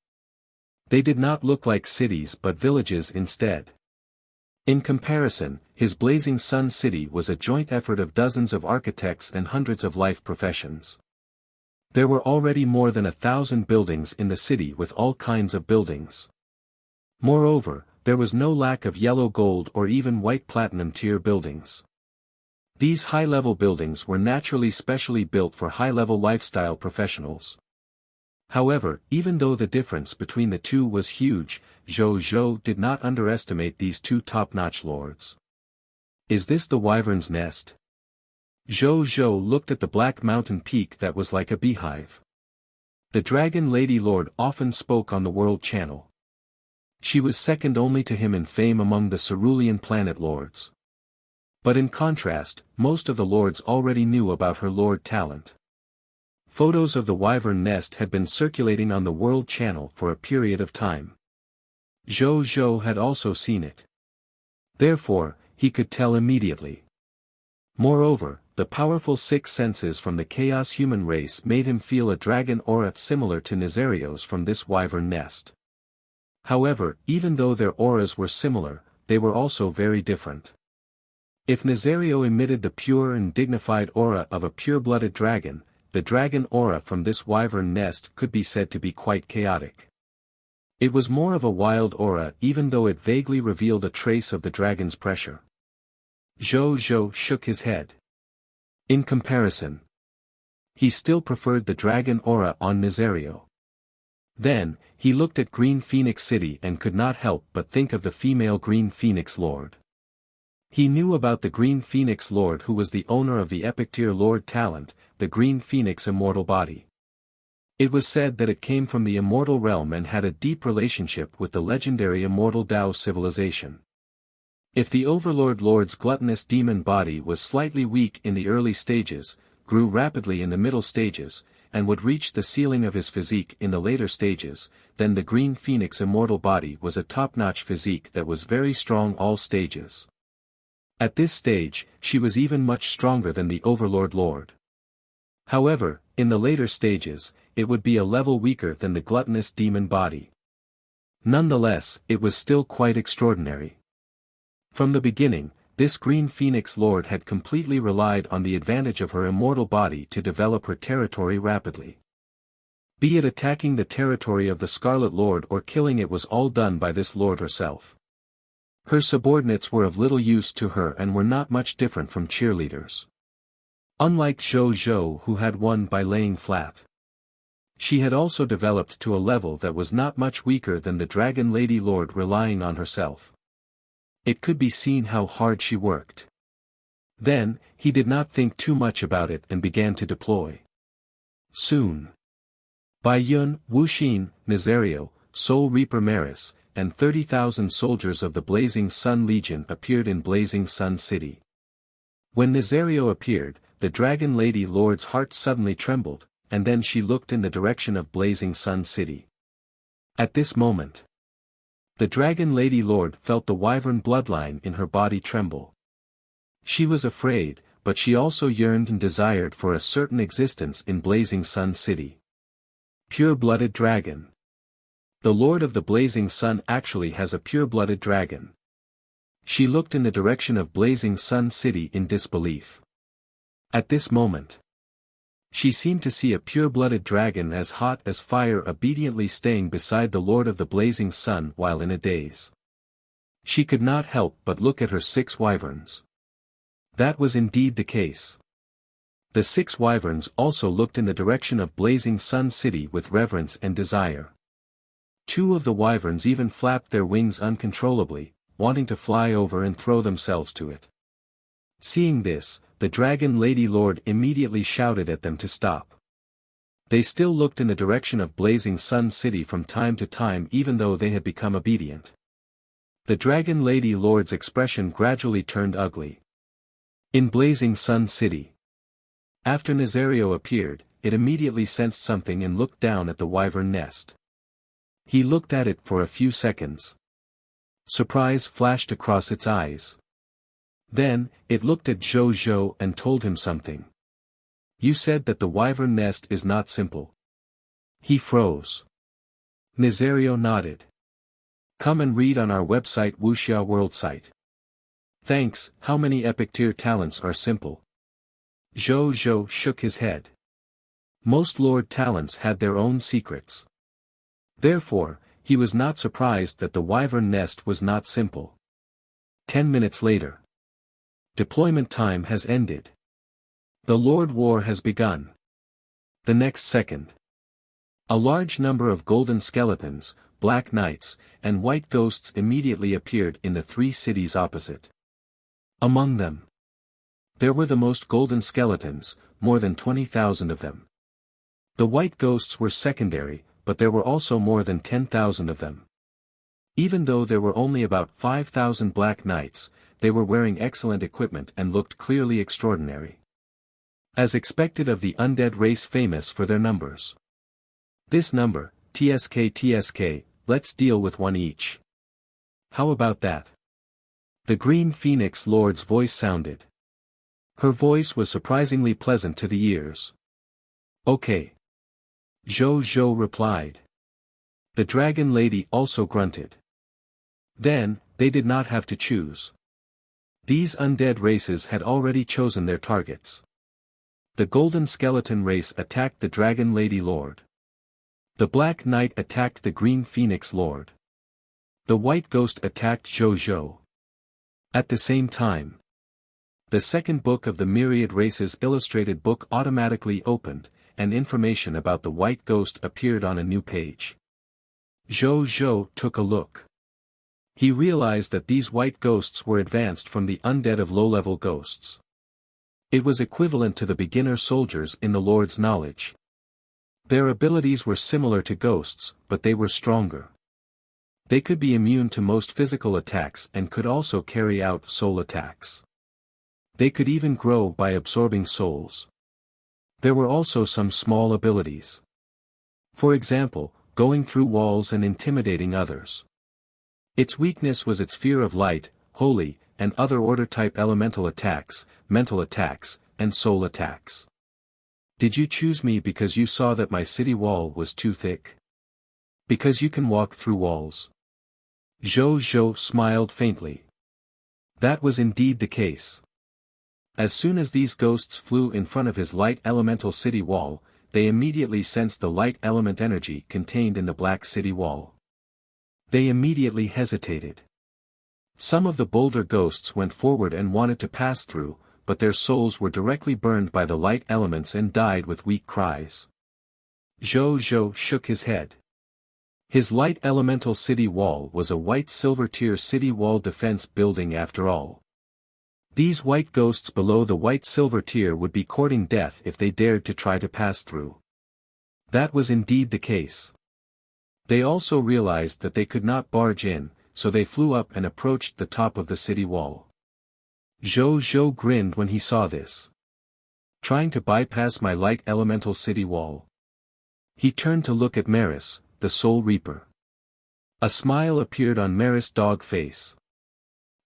They did not look like cities but villages instead. In comparison, his Blazing Sun City was a joint effort of dozens of architects and hundreds of life professions. There were already more than 1,000 buildings in the city with all kinds of buildings. Moreover, there was no lack of yellow gold or even white platinum tier buildings. These high-level buildings were naturally specially built for high-level lifestyle professionals. However, even though the difference between the two was huge, Zhou did not underestimate these two top-notch lords. Is this the Wyvern's Nest? Zhou looked at the black mountain peak that was like a beehive. The Dragon Lady Lord often spoke on the World Channel. She was second only to him in fame among the Cerulean planet lords. But in contrast, most of the lords already knew about her lord talent. Photos of the Wyvern Nest had been circulating on the World Channel for a period of time. Zhou had also seen it. Therefore, he could tell immediately. Moreover, the powerful six senses from the Chaos human race made him feel a dragon aura similar to Nazario's from this Wyvern Nest. However, even though their auras were similar, they were also very different. If Nazario emitted the pure and dignified aura of a pure-blooded dragon, the dragon aura from this Wyvern Nest could be said to be quite chaotic. It was more of a wild aura even though it vaguely revealed a trace of the dragon's pressure. Zhou shook his head. In comparison, he still preferred the dragon aura on Nazario. Then, he looked at Green Phoenix City and could not help but think of the female Green Phoenix Lord. He knew about the Green Phoenix Lord who was the owner of the epic tier Lord talent, the Green Phoenix Immortal Body. It was said that it came from the immortal realm and had a deep relationship with the legendary immortal Dao civilization. If the Overlord Lord's gluttonous demon body was slightly weak in the early stages, grew rapidly in the middle stages, and would reach the ceiling of his physique in the later stages, then the Green Phoenix Immortal Body was a top-notch physique that was very strong all stages. At this stage, she was even much stronger than the Overlord Lord. However, in the later stages, it would be a level weaker than the gluttonous demon body. Nonetheless, it was still quite extraordinary. From the beginning, this Green Phoenix Lord had completely relied on the advantage of her immortal body to develop her territory rapidly. Be it attacking the territory of the Scarlet Lord or killing it was all done by this Lord herself. Her subordinates were of little use to her and were not much different from cheerleaders. Unlike Zhou who had won by laying flat. She had also developed to a level that was not much weaker than the Dragon Lady Lord relying on herself. It could be seen how hard she worked. Then, he did not think too much about it and began to deploy. Soon. Bai Yun, Wu Xin, Nazario, Soul Reaper Maris, and 30,000 soldiers of the Blazing Sun Legion appeared in Blazing Sun City. When Nazario appeared, the Dragon Lady Lord's heart suddenly trembled, and then she looked in the direction of Blazing Sun City. At this moment, the Dragon Lady Lord felt the wyvern bloodline in her body tremble. She was afraid, but she also yearned and desired for a certain existence in Blazing Sun City. Pure-blooded dragon. The Lord of the Blazing Sun actually has a pure-blooded dragon. She looked in the direction of Blazing Sun City in disbelief. At this moment, she seemed to see a pure-blooded dragon as hot as fire obediently staying beside the Lord of the Blazing Sun while in a daze. She could not help but look at her 6 wyverns. That was indeed the case. The 6 wyverns also looked in the direction of Blazing Sun City with reverence and desire. 2 of the wyverns even flapped their wings uncontrollably, wanting to fly over and throw themselves to it. Seeing this, the Dragon Lady Lord immediately shouted at them to stop. They still looked in the direction of Blazing Sun City from time to time even though they had become obedient. The Dragon Lady Lord's expression gradually turned ugly. In Blazing Sun City. After Nazario appeared, it immediately sensed something and looked down at the wyvern nest. He looked at it for a few seconds. Surprise flashed across its eyes. Then, it looked at Zhou Zhou and told him something. You said that the wyvern nest is not simple. He froze. Nazario nodded. Come and read on our website Wuxia World site. Thanks. How many epic tier talents are simple? Zhou Zhou shook his head. Most lord talents had their own secrets. Therefore, he was not surprised that the wyvern nest was not simple. 10 minutes later. Deployment time has ended. The Lord War has begun. The next second. A large number of golden skeletons, black knights, and white ghosts immediately appeared in the 3 cities opposite. Among them, there were the most golden skeletons, more than 20,000 of them. The white ghosts were secondary, but there were also more than 10,000 of them. Even though there were only about 5,000 black knights, they were wearing excellent equipment and looked clearly extraordinary. As expected of the undead race famous for their numbers. This number, TSK, let's deal with one each. How about that? The Green Phoenix Lord's voice sounded. Her voice was surprisingly pleasant to the ears. Okay. Zhou Zhou replied. The Dragon Lady also grunted. Then, they did not have to choose. These undead races had already chosen their targets. The Golden Skeleton race attacked the Dragon Lady Lord. The Black Knight attacked the Green Phoenix Lord. The White Ghost attacked Zhou Zhou. At the same time, the second book of the Myriad Races illustrated book automatically opened, and information about the White Ghost appeared on a new page. Zhou Zhou took a look. He realized that these white ghosts were advanced from the undead of low-level ghosts. It was equivalent to the beginner soldiers in the Lord's knowledge. Their abilities were similar to ghosts, but they were stronger. They could be immune to most physical attacks and could also carry out soul attacks. They could even grow by absorbing souls. There were also some small abilities. For example, going through walls and intimidating others. Its weakness was its fear of light, holy, and other order-type elemental attacks, mental attacks, and soul attacks. Did you choose me because you saw that my city wall was too thick? Because you can walk through walls? Zhou Zhou smiled faintly. That was indeed the case. As soon as these ghosts flew in front of his light elemental city wall, they immediately sensed the light element energy contained in the black city wall. They immediately hesitated. Some of the bolder ghosts went forward and wanted to pass through, but their souls were directly burned by the light elements and died with weak cries. Zhou Zhou shook his head. His light elemental city wall was a white silver tier city wall defense building after all. These white ghosts below the white silver tier would be courting death if they dared to try to pass through. That was indeed the case. They also realized that they could not barge in, so they flew up and approached the top of the city wall. Zhou Zhou grinned when he saw this. Trying to bypass my light elemental city wall. He turned to look at Maris, the Soul Reaper. A smile appeared on Maris' dog face.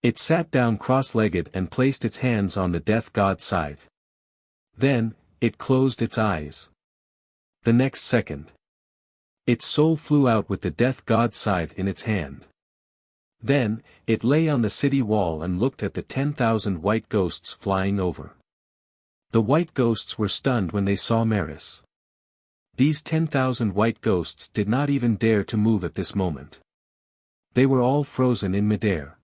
It sat down cross-legged and placed its hands on the death god scythe. Then, it closed its eyes. The next second, its soul flew out with the death god scythe in its hand. Then, it lay on the city wall and looked at the 10,000 white ghosts flying over. The white ghosts were stunned when they saw Maris. These 10,000 white ghosts did not even dare to move at this moment. They were all frozen in midair.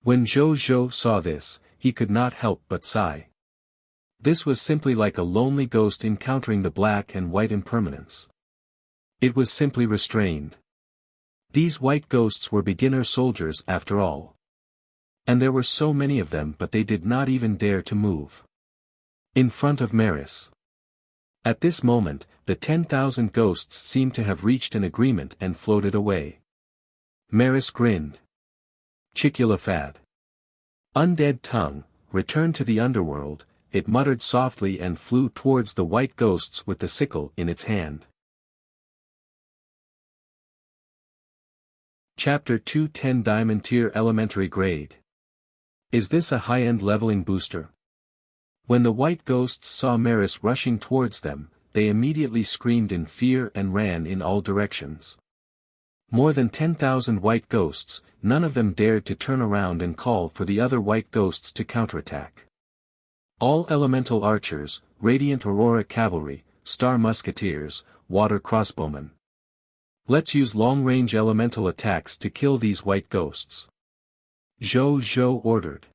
When Zhou Zhou saw this, he could not help but sigh. This was simply like a lonely ghost encountering the black and white impermanence. It was simply restrained. These white ghosts were beginner soldiers after all. And there were so many of them, but they did not even dare to move. In front of Maris. At this moment, the 10,000 ghosts seemed to have reached an agreement and floated away. Maris grinned. Chikulafad. Undead tongue, return to the underworld, it muttered softly and flew towards the white ghosts with the sickle in its hand. Chapter 210 Diamond Tier Elementary Grade. Is this a high-end leveling booster? When the white ghosts saw Maris rushing towards them, they immediately screamed in fear and ran in all directions. More than 10,000 white ghosts, none of them dared to turn around and call for the other white ghosts to counterattack. All elemental archers, radiant aurora cavalry, star musketeers, water crossbowmen. Let's use long-range elemental attacks to kill these white ghosts. Zhou ordered.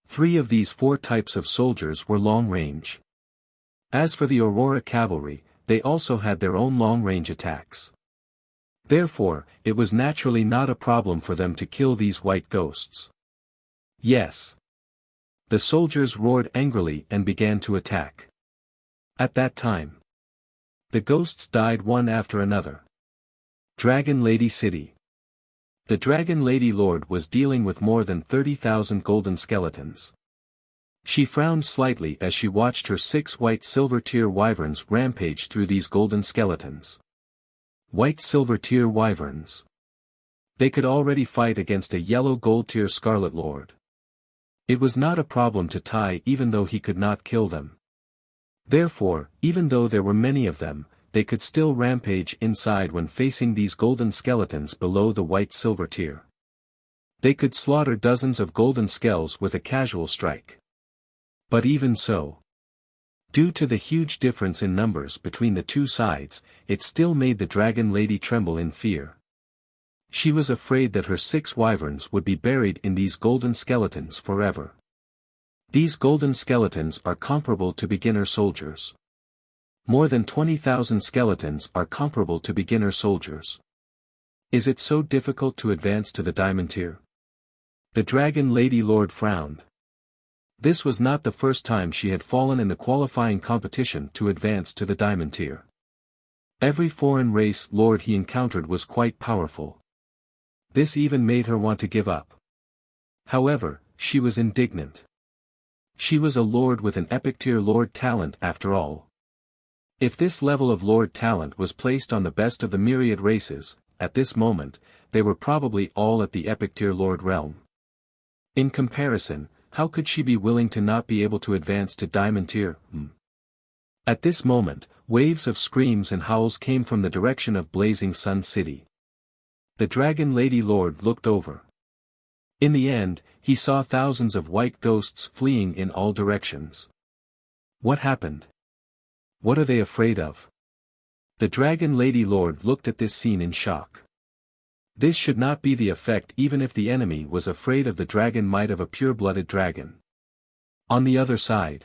3 of these 4 types of soldiers were long-range. As for the aurora cavalry, they also had their own long-range attacks. Therefore, it was naturally not a problem for them to kill these white ghosts. Yes. The soldiers roared angrily and began to attack. At that time, the ghosts died one after another. Dragon Lady City. The Dragon Lady Lord was dealing with more than 30,000 golden skeletons. She frowned slightly as she watched her 6 white silver tier wyverns rampage through these golden skeletons. White silver tier wyverns. They could already fight against a yellow gold tier Scarlet Lord. It was not a problem to tie even though he could not kill them. Therefore, even though there were many of them, they could still rampage inside when facing these golden skeletons below the white silver tier. They could slaughter dozens of golden skells with a casual strike. But even so, due to the huge difference in numbers between the two sides, it still made the Dragon Lady tremble in fear. She was afraid that her 6 wyverns would be buried in these golden skeletons forever. These golden skeletons are comparable to beginner soldiers. More than 20,000 skeletons are comparable to beginner soldiers. Is it so difficult to advance to the diamond tier? The Dragon Lady Lord frowned. This was not the first time she had fallen in the qualifying competition to advance to the diamond tier. Every foreign race lord he encountered was quite powerful. This even made her want to give up. However, she was indignant. She was a lord with an epic tier lord talent after all. If this level of lord talent was placed on the best of the myriad races, at this moment, they were probably all at the epic tier lord realm. In comparison, how could she be willing to not be able to advance to diamond tier? At this moment, waves of screams and howls came from the direction of Blazing Sun City. The Dragon Lady Lord looked over. In the end, he saw thousands of white ghosts fleeing in all directions. What happened? What are they afraid of? The Dragon Lady Lord looked at this scene in shock. This should not be the effect even if the enemy was afraid of the dragon might of a pure-blooded dragon. On the other side,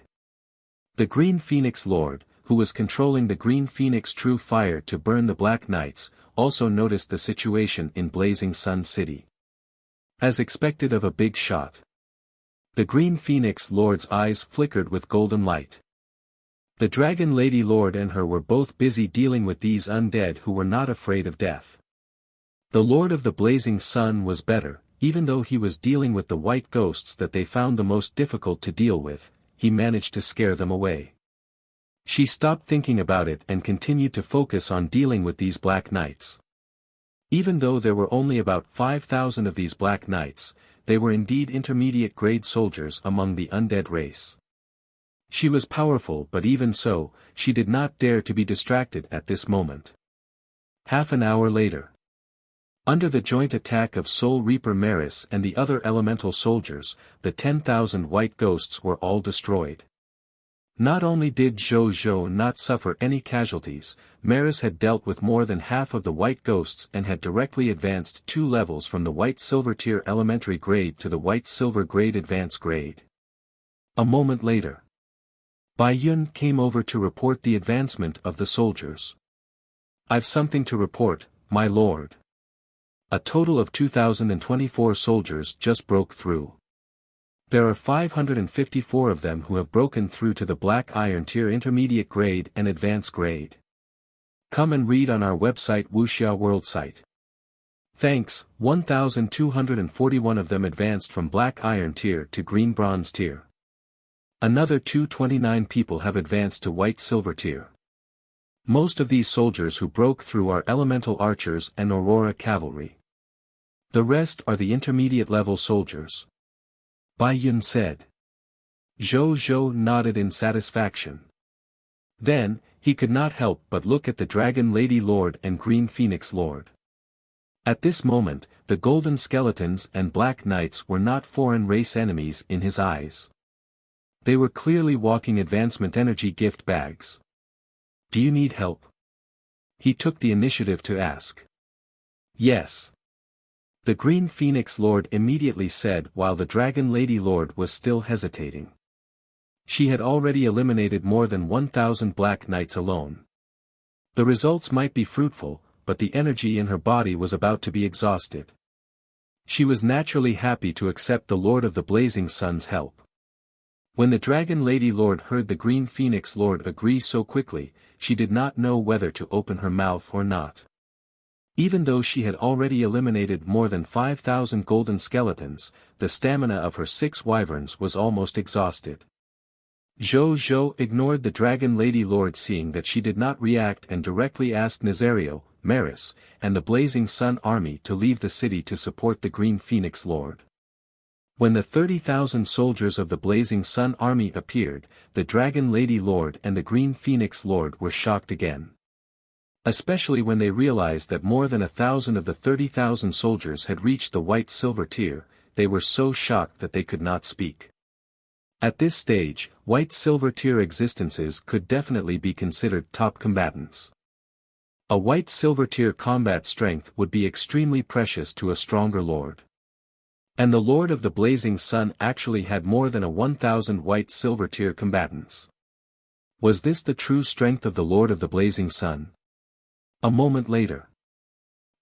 the Green Phoenix Lord, who was controlling the Green Phoenix True Fire to burn the Black Knights, also noticed the situation in Blazing Sun City. As expected of a big shot, the Green Phoenix Lord's eyes flickered with golden light. The Dragon Lady Lord and her were both busy dealing with these undead who were not afraid of death. The Lord of the Blazing Sun was better, even though he was dealing with the white ghosts that they found the most difficult to deal with, he managed to scare them away. She stopped thinking about it and continued to focus on dealing with these Black Knights. Even though there were only about 5,000 of these Black Knights, they were indeed intermediate grade soldiers among the undead race. She was powerful, but even so, she did not dare to be distracted at this moment. Half an hour later, under the joint attack of Soul Reaper Maris and the other elemental soldiers, the 10,000 white ghosts were all destroyed. Not only did Zhou not suffer any casualties, Maris had dealt with more than half of the white ghosts and had directly advanced 2 levels from the white silver tier elementary grade to the white silver grade advanced grade. A moment later, Bai Yun came over to report the advancement of the soldiers. I've something to report, my lord. A total of 2,024 soldiers just broke through. There are 554 of them who have broken through to the Black Iron Tier Intermediate Grade and Advanced Grade. Come and read on our website Wuxia World site. Thanks, 1,241 of them advanced from Black Iron Tier to Green Bronze Tier. Another 229 people have advanced to White Silver Tier. Most of these soldiers who broke through are elemental archers and aurora cavalry. The rest are the intermediate level soldiers. Bai Yun said. Zhou Zhou nodded in satisfaction. Then, he could not help but look at the Dragon Lady Lord and Green Phoenix Lord. At this moment, the Golden Skeletons and Black Knights were not foreign race enemies in his eyes. They were clearly walking advancement energy gift bags. Do you need help? He took the initiative to ask. Yes. The Green Phoenix Lord immediately said while the Dragon Lady Lord was still hesitating. She had already eliminated more than 1,000 Black Knights alone. The results might be fruitful, but the energy in her body was about to be exhausted. She was naturally happy to accept the Lord of the Blazing Sun's help. When the Dragon Lady Lord heard the Green Phoenix Lord agree so quickly, she did not know whether to open her mouth or not. Even though she had already eliminated more than 5,000 golden skeletons, the stamina of her 6 wyverns was almost exhausted. Zhou Zhou ignored the Dragon Lady Lord seeing that she did not react and directly asked Nazario, Maris, and the Blazing Sun army to leave the city to support the Green Phoenix Lord. When the 30,000 soldiers of the Blazing Sun army appeared, the Dragon Lady Lord and the Green Phoenix Lord were shocked again. Especially when they realized that more than 1,000 of the 30,000 soldiers had reached the white silver tier, they were so shocked that they could not speak. At this stage, white silver tier existences could definitely be considered top combatants. A white silver tier combat strength would be extremely precious to a stronger lord. And the Lord of the Blazing Sun actually had more than 1,000 white silver tier combatants. Was this the true strength of the Lord of the Blazing Sun? A moment later.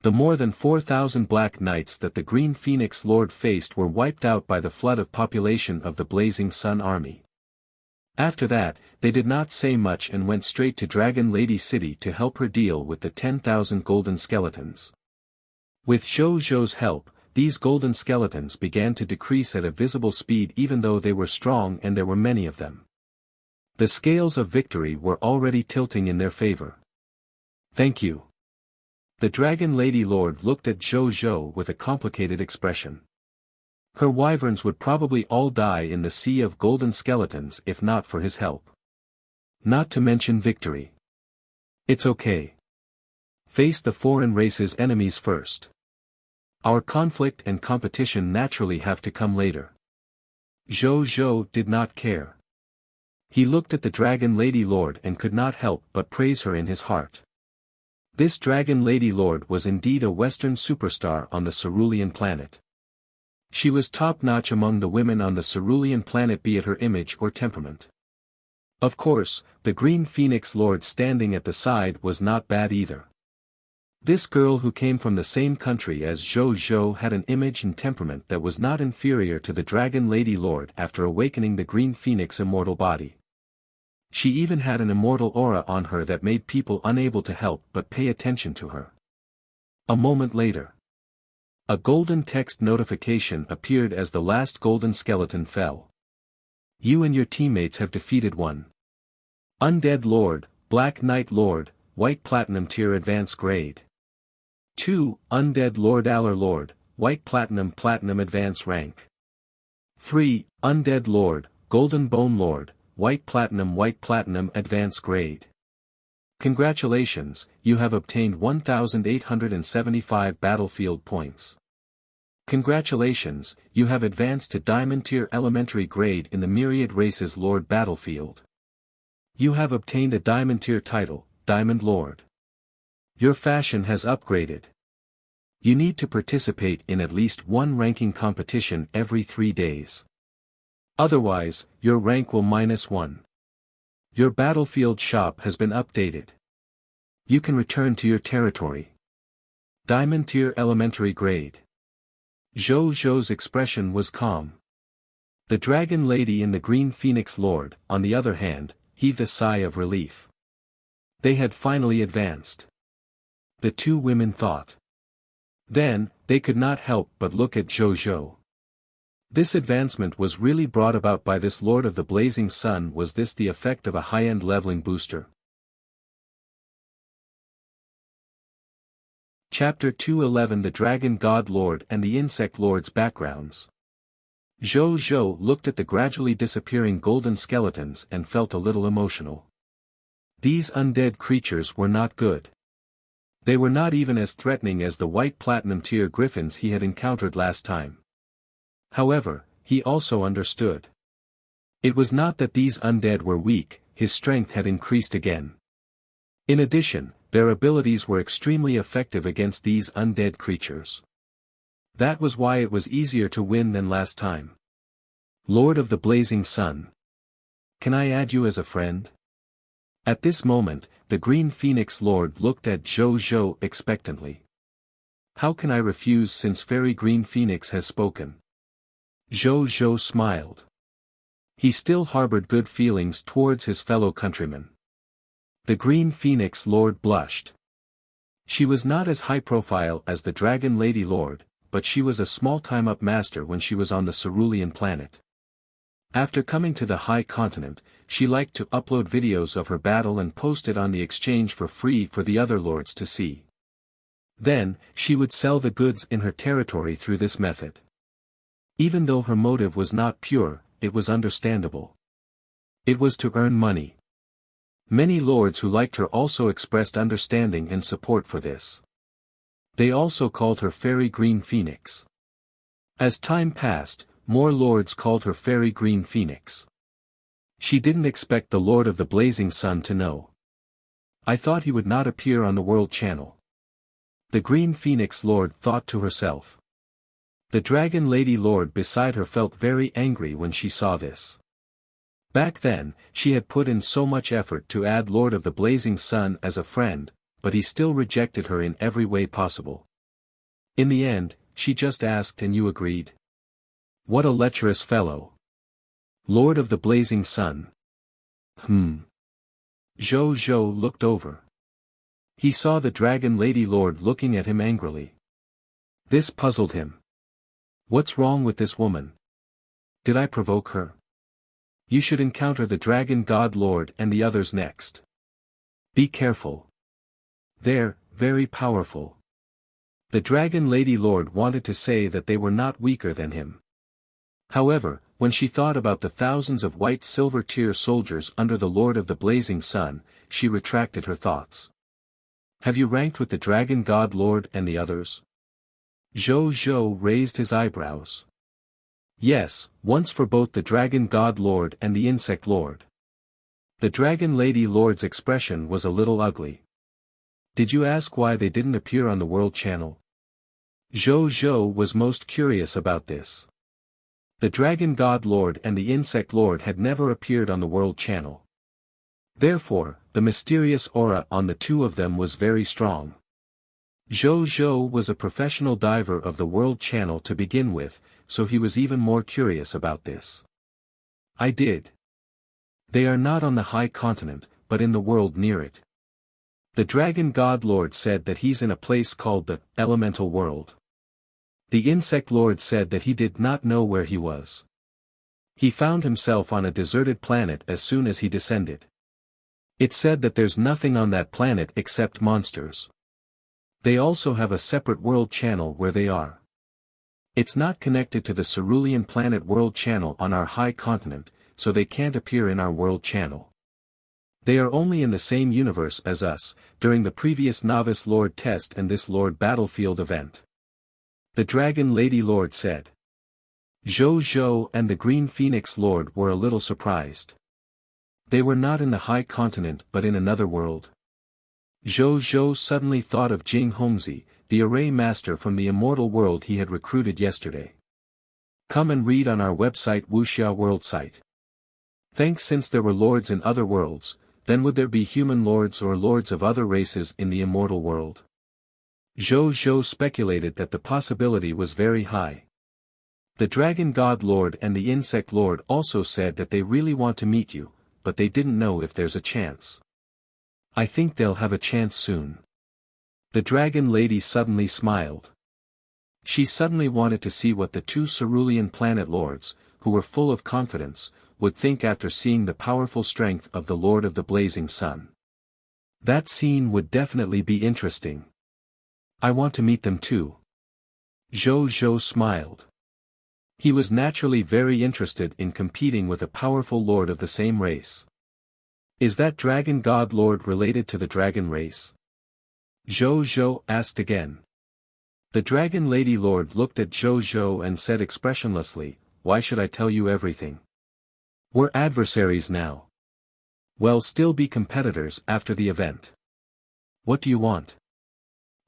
The more than 4,000 Black Knights that the Green Phoenix Lord faced were wiped out by the flood of population of the Blazing Sun army. After that, they did not say much and went straight to Dragon Lady City to help her deal with the 10,000 golden skeletons. With Zhou Zhou's help, these golden skeletons began to decrease at a visible speed even though they were strong and there were many of them. The scales of victory were already tilting in their favor. Thank you. The Dragon Lady Lord looked at Zhou Zhou with a complicated expression. Her wyverns would probably all die in the sea of golden skeletons if not for his help. Not to mention victory. It's okay. Face the foreign race's enemies first. Our conflict and competition naturally have to come later. Zhou Zhou did not care. He looked at the Dragon Lady Lord and could not help but praise her in his heart. This Dragon Lady Lord was indeed a Western superstar on the Cerulean planet. She was top-notch among the women on the Cerulean planet, be it her image or temperament. Of course, the Green Phoenix Lord standing at the side was not bad either. This girl who came from the same country as Zhou Zhou had an image and temperament that was not inferior to the Dragon Lady Lord after awakening the Green Phoenix immortal body. She even had an immortal aura on her that made people unable to help but pay attention to her. A moment later. A golden text notification appeared as the last golden skeleton fell. You and your teammates have defeated 1 Undead Lord, Black Knight Lord, White Platinum Tier Advance Grade. 2 Undead Lord Aller Lord, White Platinum Platinum Advance Rank. 3 Undead Lord, Golden Bone Lord, White Platinum Advance Grade. Congratulations, you have obtained 1,875 battlefield points. Congratulations, you have advanced to Diamond Tier Elementary Grade in the Myriad Races Lord Battlefield. You have obtained a Diamond Tier title, Diamond Lord. Your fashion has upgraded. You need to participate in at least 1 ranking competition every 3 days. Otherwise, your rank will -1. Your battlefield shop has been updated. You can return to your territory. Diamond Tier Elementary Grade. Zhou Zhou's expression was calm. The Dragon Lady and the Green Phoenix Lord, on the other hand, heaved a sigh of relief. They had finally advanced. The 2 women thought. Then, they could not help but look at Zhou Zhou. This advancement was really brought about by this Lord of the Blazing Sun. Was this the effect of a high-end leveling booster? Chapter 211 The Dragon God Lord and the Insect Lord's Backgrounds. Zhou looked at the gradually disappearing golden skeletons and felt a little emotional. These undead creatures were not good. They were not even as threatening as the white platinum tier griffins he had encountered last time. However, he also understood. It was not that these undead were weak, his strength had increased again. In addition, their abilities were extremely effective against these undead creatures. That was why it was easier to win than last time. Lord of the Blazing Sun. Can I add you as a friend? At this moment, the Green Phoenix Lord looked at Zhou expectantly. How can I refuse since Fairy Green Phoenix has spoken? Zhou smiled. He still harbored good feelings towards his fellow countrymen. The Green Phoenix Lord blushed. She was not as high profile as the Dragon Lady Lord, but she was a small time-up master when she was on the Cerulean planet. After coming to the High Continent, she liked to upload videos of her battle and post it on the exchange for free for the other lords to see. Then, she would sell the goods in her territory through this method. Even though her motive was not pure, it was understandable. It was to earn money. Many lords who liked her also expressed understanding and support for this. They also called her Fairy Green Phoenix. As time passed, more lords called her Fairy Green Phoenix. She didn't expect the Lord of the Blazing Sun to know. I thought he would not appear on the World Channel. The Green Phoenix Lord thought to herself. The Dragon Lady Lord beside her felt very angry when she saw this. Back then, she had put in so much effort to add Lord of the Blazing Sun as a friend, but he still rejected her in every way possible. In the end, she just asked and you agreed. What a lecherous fellow. Lord of the Blazing Sun. Zhou looked over. He saw the Dragon Lady Lord looking at him angrily. This puzzled him. What's wrong with this woman? Did I provoke her? You should encounter the Dragon God Lord and the others next. Be careful. They're very powerful. The Dragon Lady Lord wanted to say that they were not weaker than him. However, when she thought about the thousands of white silver tier soldiers under the Lord of the Blazing Sun, she retracted her thoughts. Have you ranked with the Dragon God Lord and the others? Zhou raised his eyebrows. Yes, once for both the Dragon God Lord and the Insect Lord. The Dragon Lady Lord's expression was a little ugly. Did you ask why they didn't appear on the World Channel? Zhou was most curious about this. The Dragon God Lord and the Insect Lord had never appeared on the World Channel. Therefore, the mysterious aura on the two of them was very strong. Zhou was a professional diver of the World Channel to begin with, so he was even more curious about this. I did. They are not on the High Continent, but in the world near it. The Dragon God Lord said that he's in a place called the Elemental World. The Insect Lord said that he did not know where he was. He found himself on a deserted planet as soon as he descended. It said that there's nothing on that planet except monsters. They also have a separate world channel where they are. It's not connected to the Cerulean Planet World Channel on our High Continent, so they can't appear in our World Channel. They are only in the same universe as us, during the previous Novice Lord test and this Lord Battlefield event. The Dragon Lady Lord said. Zhou and the Green Phoenix Lord were a little surprised. They were not in the High Continent but in another world. Zhou suddenly thought of Jing Hongzi, the array master from the immortal world he had recruited yesterday. Come and read on our website Wuxia World site. Thanks. Since there were lords in other worlds, then would there be human lords or lords of other races in the immortal world? Zhou speculated that the possibility was very high. The Dragon God Lord and the Insect Lord also said that they really want to meet you, but they didn't know if there's a chance. I think they'll have a chance soon. The Dragon Lady suddenly smiled. She suddenly wanted to see what the two Cerulean Planet Lords, who were full of confidence, would think after seeing the powerful strength of the Lord of the Blazing Sun. That scene would definitely be interesting. I want to meet them too. Zhou Zhou smiled. He was naturally very interested in competing with a powerful lord of the same race. Is that dragon god lord related to the dragon race? Zhou Zhou asked again. The dragon lady lord looked at Zhou Zhou and said expressionlessly, why should I tell you everything? We're adversaries now. We'll still be competitors after the event. What do you want?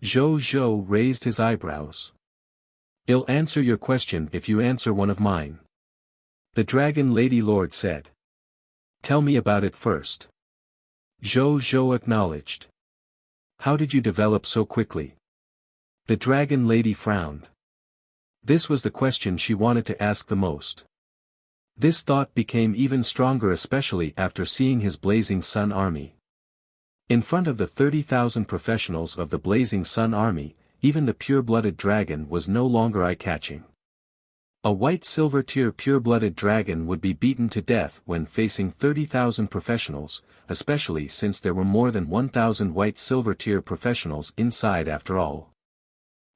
Zhou Zhou raised his eyebrows. I'll answer your question if you answer one of mine. The dragon lady lord said. Tell me about it first. Zhou Zhou acknowledged. How did you develop so quickly? The dragon lady frowned. This was the question she wanted to ask the most. This thought became even stronger, especially after seeing his Blazing Sun army. In front of the 30,000 professionals of the Blazing Sun army, even the pure-blooded dragon was no longer eye-catching. A white silver tier pure-blooded dragon would be beaten to death when facing 30,000 professionals, especially since there were more than 1,000 white silver tier professionals inside after all.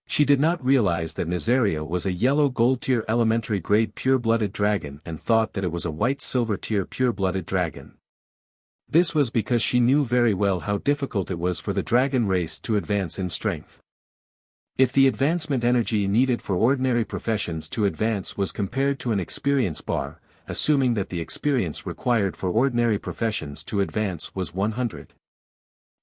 She did not realize that Nazario was a yellow gold tier elementary grade pure-blooded dragon and thought that it was a white silver tier pure-blooded dragon. This was because she knew very well how difficult it was for the dragon race to advance in strength. If the advancement energy needed for ordinary professions to advance was compared to an experience bar, assuming that the experience required for ordinary professions to advance was 100.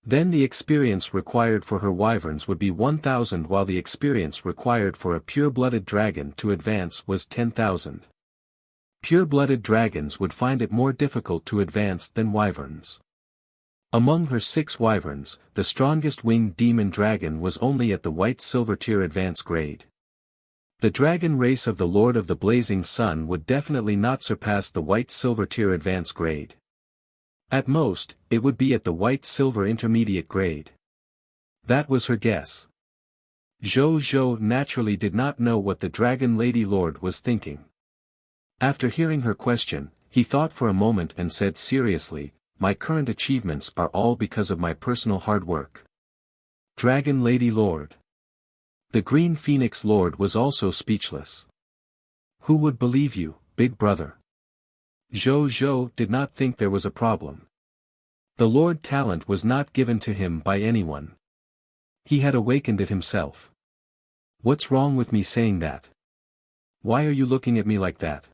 Then the experience required for her wyverns would be 1,000, while the experience required for a pure-blooded dragon to advance was 10,000. Pure-blooded dragons would find it more difficult to advance than wyverns. Among her 6 wyverns, the strongest winged demon dragon was only at the white silver tier advance grade. The dragon race of the Lord of the Blazing Sun would definitely not surpass the white silver tier advance grade. At most, it would be at the white silver intermediate grade. That was her guess. Zhou Zhou naturally did not know what the dragon lady lord was thinking. After hearing her question, he thought for a moment and said seriously, my current achievements are all because of my personal hard work. Dragon Lady Lord. The Green Phoenix Lord was also speechless. Who would believe you, big brother? Zhou Zhou did not think there was a problem. The Lord talent was not given to him by anyone. He had awakened it himself. What's wrong with me saying that? Why are you looking at me like that?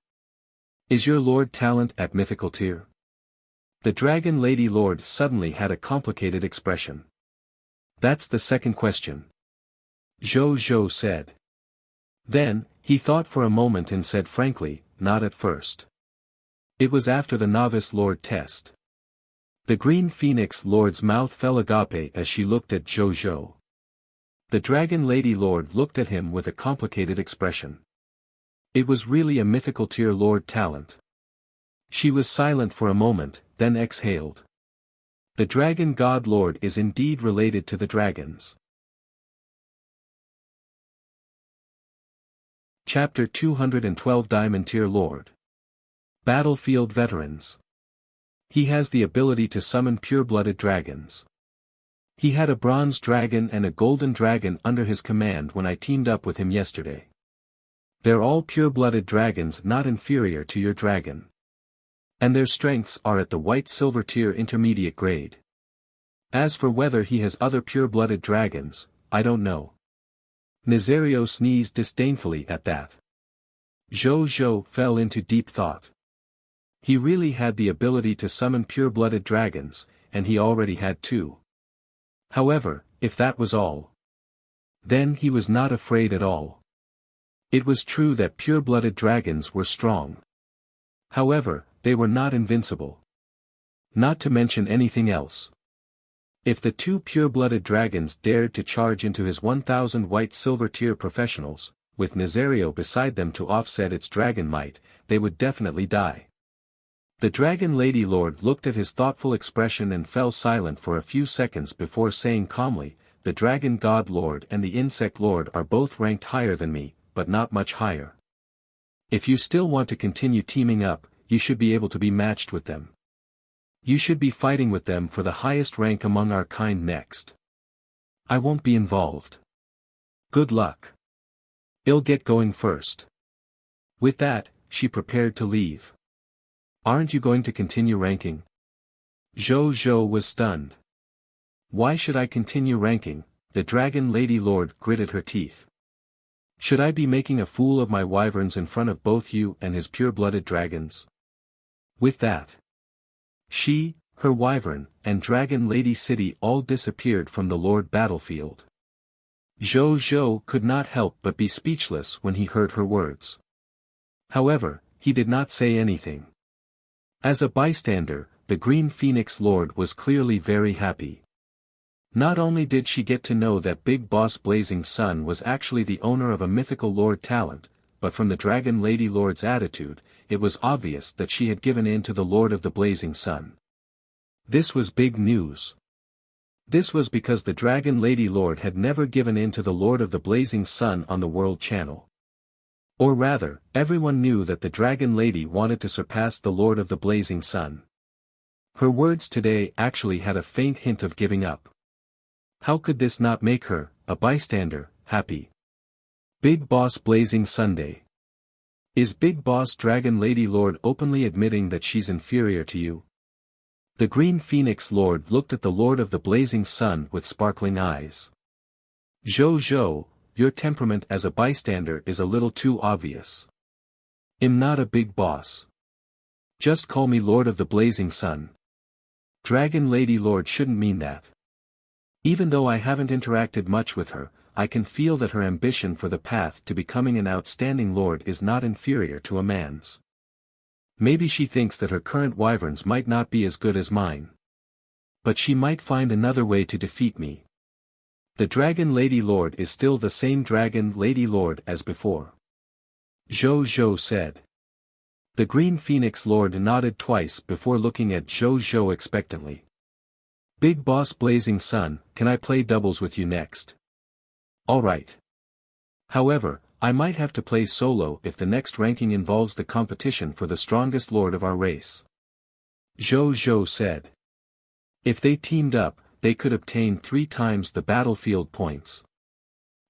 Is your Lord talent at mythical tier? The Dragon Lady Lord suddenly had a complicated expression. That's the second question. Zhou Zhou said. Then, he thought for a moment and said frankly, not at first. It was after the Novice Lord test. The Green Phoenix Lord's mouth fell agape as she looked at Zhou Zhou. The Dragon Lady Lord looked at him with a complicated expression. It was really a mythical tier Lord talent. She was silent for a moment, then exhaled. The Dragon God Lord is indeed related to the dragons. Chapter 212 Diamond Tier Lord. Battlefield Veterans. He has the ability to summon pure-blooded dragons. He had a bronze dragon and a golden dragon under his command when I teamed up with him yesterday. They're all pure-blooded dragons not inferior to your dragon. And their strengths are at the white silver tier intermediate grade. As for whether he has other pure-blooded dragons, I don't know. Nazario sneezed disdainfully at that. Zhou Zhou fell into deep thought. He really had the ability to summon pure-blooded dragons, and he already had 2. However, if that was all, then he was not afraid at all. It was true that pure-blooded dragons were strong. However, they were not invincible. Not to mention anything else. If the 2 pure-blooded dragons dared to charge into his 1,000 white silver tier professionals, with Nazario beside them to offset its dragon might, they would definitely die. The Dragon Lady Lord looked at his thoughtful expression and fell silent for a few seconds before saying calmly, the Dragon God Lord and the Insect Lord are both ranked higher than me, but not much higher. If you still want to continue teaming up, you should be able to be matched with them. You should be fighting with them for the highest rank among our kind next. I won't be involved. Good luck. I'll get going first. With that, she prepared to leave. Aren't you going to continue ranking? Zhou was stunned. Why should I continue ranking? The Dragon Lady Lord gritted her teeth. Should I be making a fool of my wyverns in front of both you and his pure-blooded dragons? With that, she, her wyvern, and Dragon Lady City all disappeared from the Lord battlefield. Zhou could not help but be speechless when he heard her words. However, he did not say anything. As a bystander, the Green Phoenix Lord was clearly very happy. Not only did she get to know that Big Boss Blazing Sun was actually the owner of a mythical Lord talent, but from the Dragon Lady Lord's attitude, it was obvious that she had given in to the Lord of the Blazing Sun. This was big news. This was because the Dragon Lady Lord had never given in to the Lord of the Blazing Sun on the World Channel. Or rather, everyone knew that the Dragon Lady wanted to surpass the Lord of the Blazing Sun. Her words today actually had a faint hint of giving up. How could this not make her, a bystander, happy? Big Boss Blazing Sunday. Is Big Boss Dragon Lady Lord openly admitting that she's inferior to you? The Green Phoenix Lord looked at the Lord of the Blazing Sun with sparkling eyes. Zhou, your temperament as a bystander is a little too obvious. I'm not a big boss. Just call me Lord of the Blazing Sun. Dragon Lady Lord shouldn't mean that. Even though I haven't interacted much with her, I can feel that her ambition for the path to becoming an outstanding lord is not inferior to a man's. Maybe she thinks that her current wyverns might not be as good as mine. But she might find another way to defeat me. The Dragon Lady Lord is still the same Dragon Lady Lord as before. Zhou said. The Green Phoenix Lord nodded twice before looking at Zhou expectantly. Big Boss Blazing Sun, can I play doubles with you next? Alright. However, I might have to play solo if the next ranking involves the competition for the strongest lord of our race. Zhou said. If they teamed up, they could obtain 3 times the battlefield points.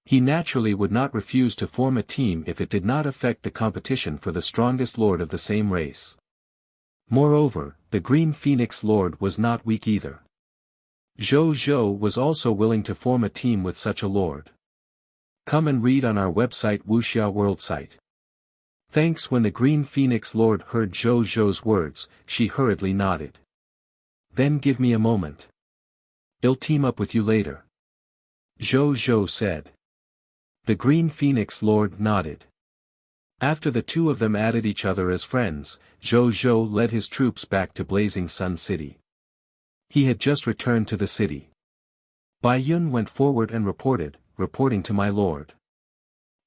He naturally would not refuse to form a team if it did not affect the competition for the strongest lord of the same race. Moreover, the Green Phoenix Lord was not weak either. Zhou was also willing to form a team with such a lord. Come and read on our website Wuxia World site. Thanks. When the Green Phoenix Lord heard Zhou's words, she hurriedly nodded. Then give me a moment. I'll team up with you later. Zhou said. The Green Phoenix Lord nodded. After the two of them added each other as friends, Zhou led his troops back to Blazing Sun City. He had just returned to the city. Bai Yun went forward and reporting to my lord.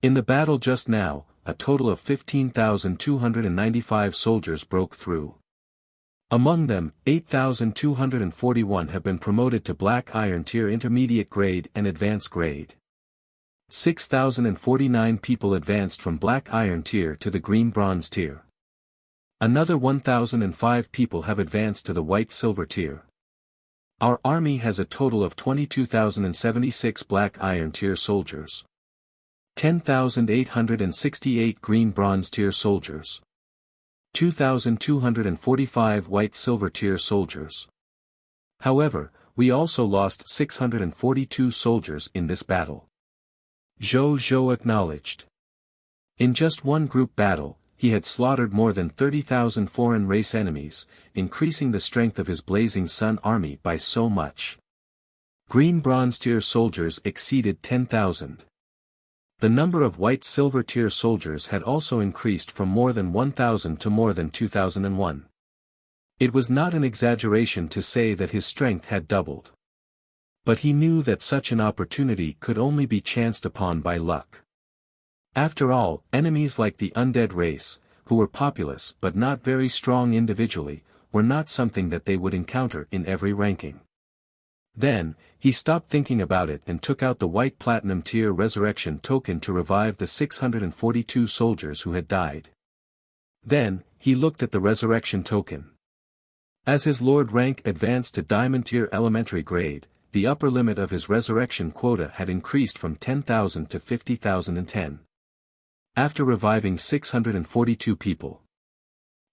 In the battle just now, a total of 15,295 soldiers broke through. Among them, 8,241 have been promoted to Black Iron Tier Intermediate Grade and Advanced Grade. 6,049 people advanced from Black Iron Tier to the Green Bronze Tier. Another 1,005 people have advanced to the White Silver Tier. Our army has a total of 22,076 Black Iron Tier soldiers. 10,868 Green Bronze Tier soldiers. 2,245 White Silver Tier soldiers. However, we also lost 642 soldiers in this battle. Zhou acknowledged. In just one group battle, he had slaughtered more than 30,000 foreign race enemies, increasing the strength of his Blazing Sun army by so much. Green Bronze Tier soldiers exceeded 10,000. The number of White Silver Tier soldiers had also increased from more than 1,000 to more than 2,001. It was not an exaggeration to say that his strength had doubled. But he knew that such an opportunity could only be chanced upon by luck. After all, enemies like the undead race, who were populous but not very strong individually, were not something that they would encounter in every ranking. Then, he stopped thinking about it and took out the White Platinum Tier Resurrection token to revive the 642 soldiers who had died. Then, he looked at the Resurrection token. As his Lord rank advanced to Diamond Tier Elementary Grade, the upper limit of his resurrection quota had increased from 10,000 to 50,010. After reviving 642 people,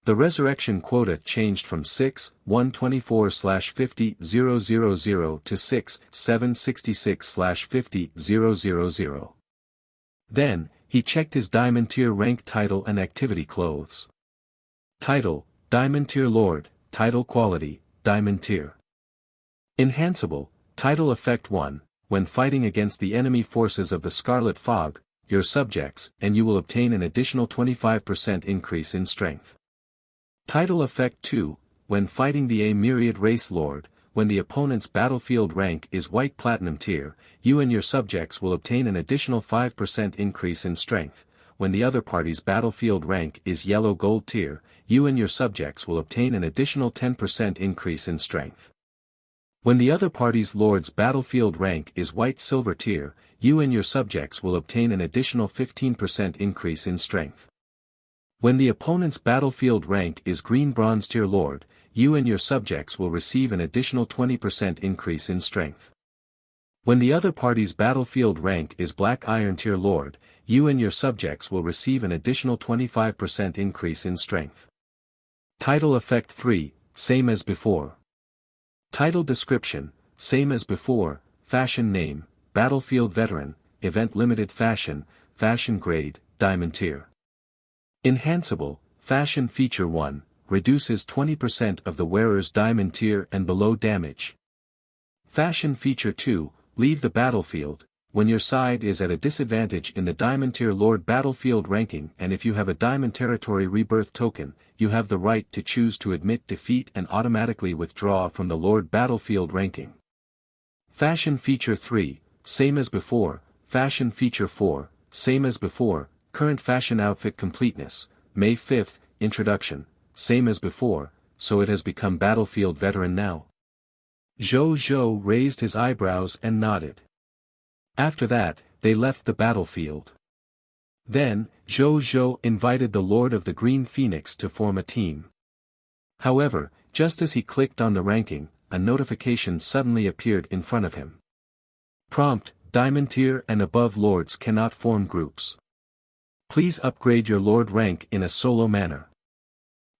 the resurrection quota changed from 6,124/50,000 to 6,766/50,000. Then, he checked his Diamond Tier rank, title and activity clothes. Title, Diamond Tier Lord, Title Quality, Diamond Tier. Enhanceable, Title Effect 1, when fighting against the enemy forces of the Scarlet Fog, your subjects, and you will obtain an additional 25% increase in strength. Title Effect 2, when fighting the A Myriad Race Lord, when the opponent's battlefield rank is White Platinum Tier, you and your subjects will obtain an additional 5% increase in strength. When the other party's battlefield rank is Yellow Gold Tier, you and your subjects will obtain an additional 10% increase in strength. When the other party's lord's battlefield rank is White Silver Tier, you and your subjects will obtain an additional 15% increase in strength. When the opponent's battlefield rank is Green Bronze Tier Lord, you and your subjects will receive an additional 20% increase in strength. When the other party's battlefield rank is Black Iron Tier Lord, you and your subjects will receive an additional 25% increase in strength. Title Effect 3, same as before. Title Description, same as before, Fashion Name, Battlefield Veteran, Event Limited Fashion, Fashion Grade, Diamond Tier. Enhanceable, Fashion Feature 1, reduces 20% of the wearer's Diamond Tier and below damage. Fashion Feature 2, leave the battlefield, when your side is at a disadvantage in the Diamond Tier Lord battlefield ranking, and if you have a Diamond Territory Rebirth token, you have the right to choose to admit defeat and automatically withdraw from the Lord battlefield ranking. Fashion Feature 3, same as before. Fashion Feature 4, same as before, current fashion outfit completeness, May 5th, introduction, same as before, so it has become battlefield veteran now. Zhou raised his eyebrows and nodded. After that, they left the battlefield. Then, Zhou invited the Lord of the Green Phoenix to form a team. However, just as he clicked on the ranking, a notification suddenly appeared in front of him. Prompt, Diamond Tier and above lords cannot form groups. Please upgrade your lord rank in a solo manner.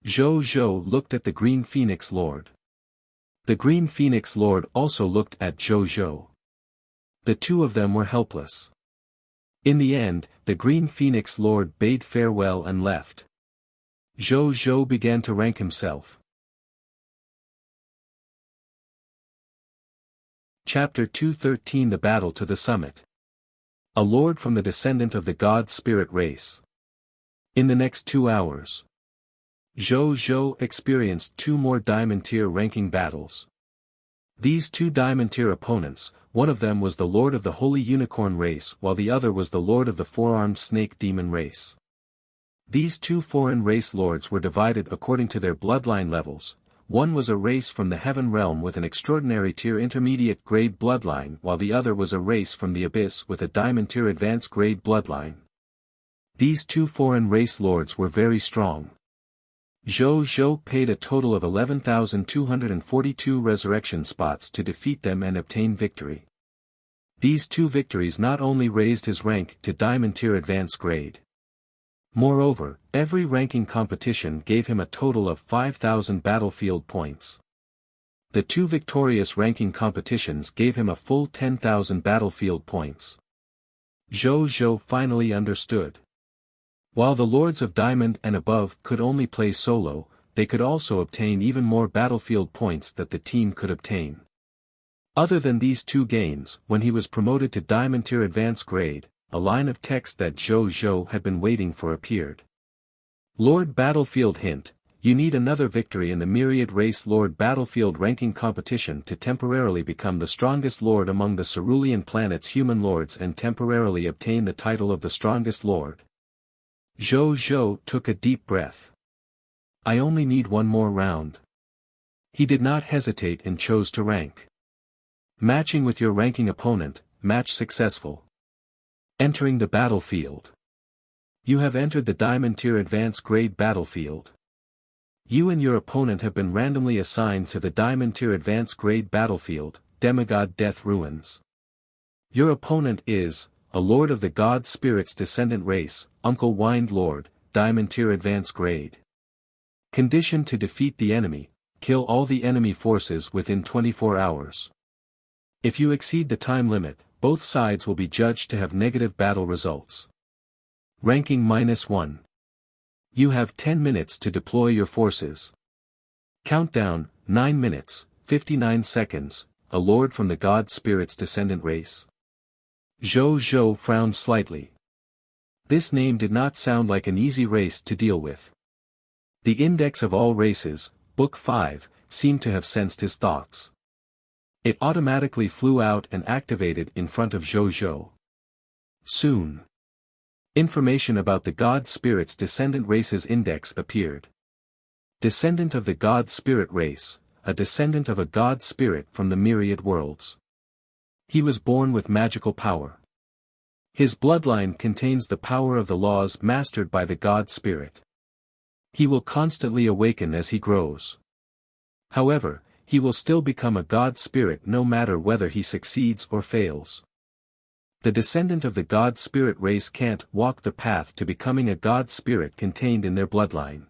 Zhou looked at the Green Phoenix Lord. The Green Phoenix Lord also looked at Zhou. The two of them were helpless. In the end, the Green Phoenix Lord bade farewell and left. Zhou began to rank himself. Chapter 213 The Battle to the Summit. A Lord from the descendant of the God Spirit race. In the next 2 hours, Zhou experienced 2 more Diamond Tier ranking battles. These 2 Diamond Tier opponents, one of them was the Lord of the Holy Unicorn race while the other was the Lord of the Four-Armed Snake Demon race. These 2 foreign race lords were divided according to their bloodline levels. One was a race from the Heaven Realm with an extraordinary tier intermediate grade bloodline while the other was a race from the Abyss with a Diamond Tier advanced grade bloodline. These 2 foreign race lords were very strong. Zhou paid a total of 11,242 resurrection spots to defeat them and obtain victory. These 2 victories not only raised his rank to Diamond Tier advanced grade. Moreover, every ranking competition gave him a total of 5,000 battlefield points. The 2 victorious ranking competitions gave him a full 10,000 battlefield points. Zhou finally understood. While the Lords of Diamond and above could only play solo, they could also obtain even more battlefield points that the team could obtain. Other than these 2 gains, when he was promoted to Diamond Tier advanced grade, a line of text that Zhou had been waiting for appeared. Lord Battlefield Hint, you need another victory in the Myriad Race Lord Battlefield ranking competition to temporarily become the strongest lord among the Cerulean planet's human lords and temporarily obtain the title of the strongest lord. Zhou took a deep breath. I only need 1 more round. He did not hesitate and chose to rank. Matching with your ranking opponent, match successful. Entering the battlefield. You have entered the Diamond Tier advanced grade battlefield. You and your opponent have been randomly assigned to the Diamond Tier advanced grade battlefield. Demigod Death Ruins. Your opponent is, a lord of the god spirit's descendant race, Uncle Wind Lord, Diamond Tier Advance Grade. Condition to defeat the enemy, kill all the enemy forces within 24 hours. If you exceed the time limit, both sides will be judged to have negative battle results. Ranking -1. You have 10 minutes to deploy your forces. Countdown, 9 minutes, 59 seconds, a lord from the god spirit's descendant race. Zhou Zhou frowned slightly. This name did not sound like an easy race to deal with. The Index of All Races, Book 5, seemed to have sensed his thoughts. It automatically flew out and activated in front of Zhou Zhou. Soon, information about the God Spirit's descendant race's index appeared. Descendant of the God Spirit race, a descendant of a God Spirit from the myriad worlds. He was born with magical power. His bloodline contains the power of the laws mastered by the God Spirit. He will constantly awaken as he grows. However, he will still become a God Spirit no matter whether he succeeds or fails. The descendant of the God Spirit race can't walk the path to becoming a God Spirit contained in their bloodline.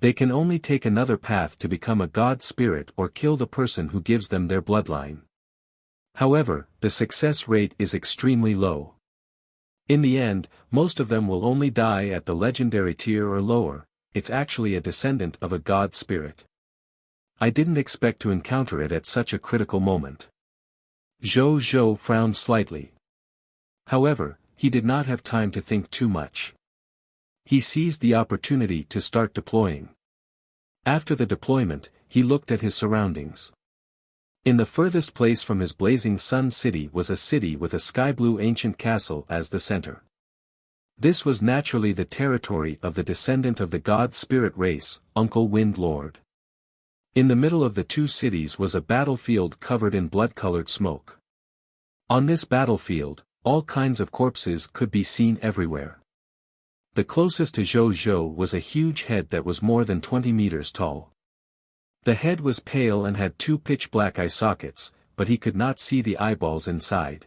They can only take another path to become a God Spirit or kill the person who gives them their bloodline. However, the success rate is extremely low. In the end, most of them will only die at the legendary tier or lower. It's actually a descendant of a God Spirit. I didn't expect to encounter it at such a critical moment. Zhou Zhou frowned slightly. However, he did not have time to think too much. He seized the opportunity to start deploying. After the deployment, he looked at his surroundings. In the furthest place from his blazing sun city was a city with a sky-blue ancient castle as the center. This was naturally the territory of the descendant of the God Spirit race, Uncle Wind Lord. In the middle of the two cities was a battlefield covered in blood-colored smoke. On this battlefield, all kinds of corpses could be seen everywhere. The closest to Zhou Zhou was a huge head that was more than 20 meters tall. The head was pale and had two pitch-black eye sockets, but he could not see the eyeballs inside.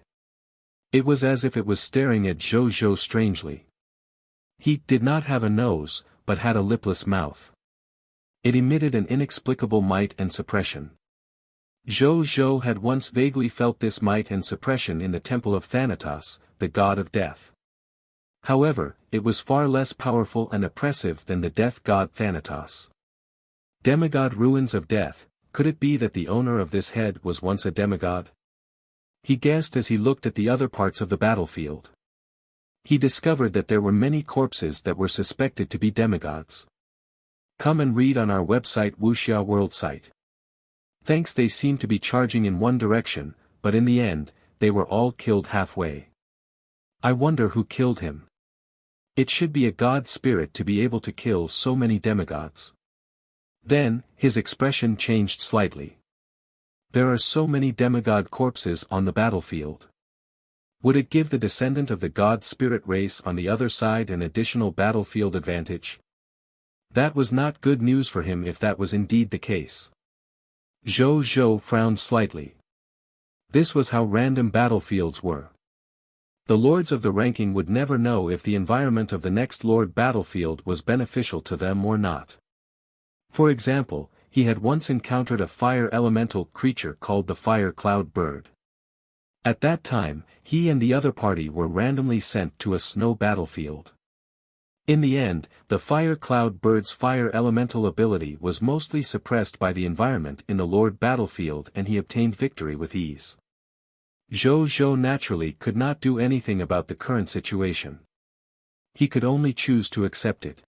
It was as if it was staring at Zhou Zhou strangely. He did not have a nose, but had a lipless mouth. It emitted an inexplicable might and suppression. Zhou Zhou had once vaguely felt this might and suppression in the temple of Thanatos, the god of death. However, it was far less powerful and oppressive than the death god Thanatos. Demigod Ruins of Death, could it be that the owner of this head was once a demigod? He guessed as he looked at the other parts of the battlefield. He discovered that there were many corpses that were suspected to be demigods. Come and read on our website Wuxia World Site. Thanks, they seemed to be charging in one direction, but in the end, they were all killed halfway. I wonder who killed him. It should be a god spirit to be able to kill so many demigods. Then, his expression changed slightly. There are so many demigod corpses on the battlefield. Would it give the descendant of the god spirit race on the other side an additional battlefield advantage? That was not good news for him if that was indeed the case. Zhou Zhou frowned slightly. This was how random battlefields were. The lords of the ranking would never know if the environment of the next lord battlefield was beneficial to them or not. For example, he had once encountered a fire elemental creature called the Fire Cloud Bird. At that time, he and the other party were randomly sent to a snow battlefield. In the end, the Fire Cloud Bird's fire elemental ability was mostly suppressed by the environment in the Lord battlefield and he obtained victory with ease. Zhou Zhou naturally could not do anything about the current situation. He could only choose to accept it.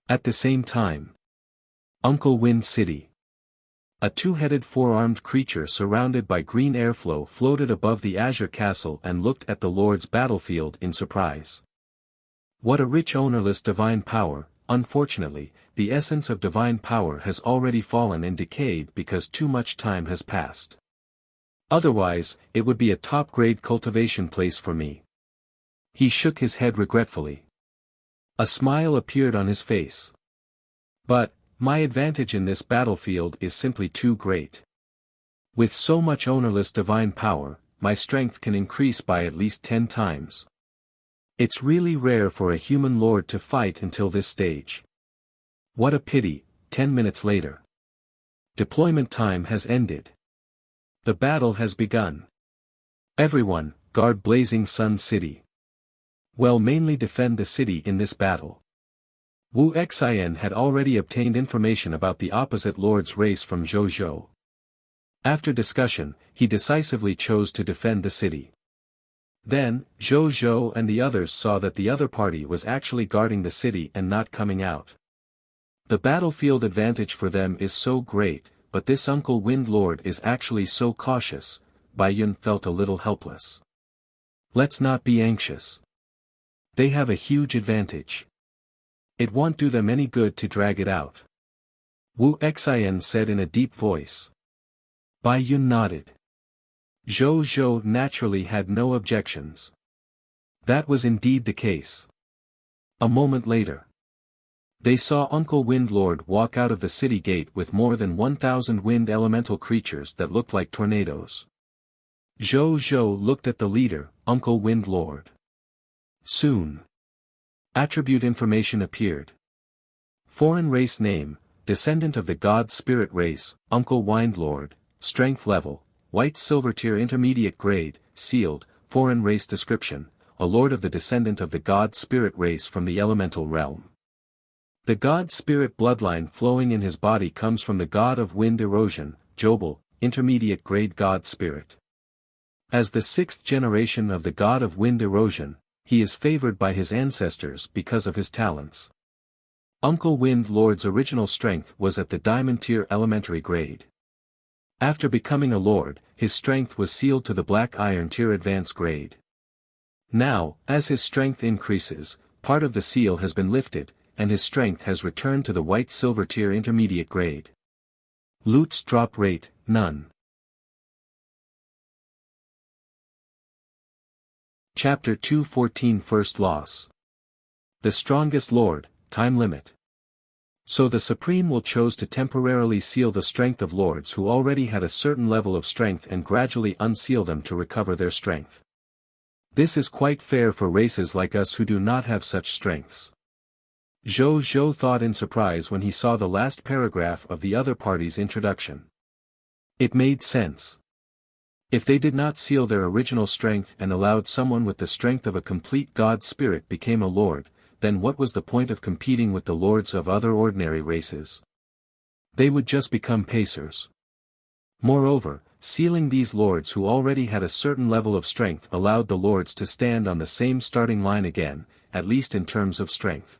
At the same time, Uncle Wind City. A two-headed four-armed creature surrounded by green airflow floated above the Azure Castle and looked at the Lord's battlefield in surprise. What a rich ownerless divine power. Unfortunately, the essence of divine power has already fallen and decayed because too much time has passed. Otherwise, it would be a top-grade cultivation place for me. He shook his head regretfully. A smile appeared on his face. But, my advantage in this battlefield is simply too great. With so much ownerless divine power, my strength can increase by at least 10 times. It's really rare for a human lord to fight until this stage. What a pity. 10 minutes later. Deployment time has ended. The battle has begun. Everyone, guard Blazing Sun City. Well, mainly defend the city in this battle. Wuxia had already obtained information about the opposite lord's race from Zhou. After discussion, he decisively chose to defend the city. Then, Zhou and the others saw that the other party was actually guarding the city and not coming out. The battlefield advantage for them is so great, but this Uncle Wind Lord is actually so cautious. Baiyun felt a little helpless. Let's not be anxious. They have a huge advantage. It won't do them any good to drag it out. Wuxia said in a deep voice. Baiyun nodded. Zhou naturally had no objections. That was indeed the case. A moment later. They saw Uncle Wind Lord walk out of the city gate with more than 1,000 wind elemental creatures that looked like tornadoes. Zhou looked at the leader, Uncle Wind Lord. Soon. Attribute information appeared. Foreign race name, descendant of the God Spirit race, Uncle Wind Lord, strength level, white silver tier intermediate grade, sealed, foreign race description, a lord of the descendant of the God Spirit race from the elemental realm. The God Spirit bloodline flowing in his body comes from the God of Wind Erosion, Jobel, intermediate grade God Spirit. As the 6th generation of the God of Wind Erosion, he is favored by his ancestors because of his talents. Uncle Wind Lord's original strength was at the Diamond tier elementary grade. After becoming a lord, his strength was sealed to the Black Iron tier advanced grade. Now, as his strength increases, part of the seal has been lifted, and his strength has returned to the white silver tier intermediate grade. Loot's drop rate, none. Chapter 214 First Loss. The strongest lord, time limit. So the Supreme will chose to temporarily seal the strength of lords who already had a certain level of strength and gradually unseal them to recover their strength. This is quite fair for races like us who do not have such strengths. Zhou thought in surprise when he saw the last paragraph of the other party's introduction. It made sense. If they did not seal their original strength and allowed someone with the strength of a complete God Spirit became a lord, then what was the point of competing with the lords of other ordinary races? They would just become pacers. Moreover, sealing these lords who already had a certain level of strength allowed the lords to stand on the same starting line again, at least in terms of strength.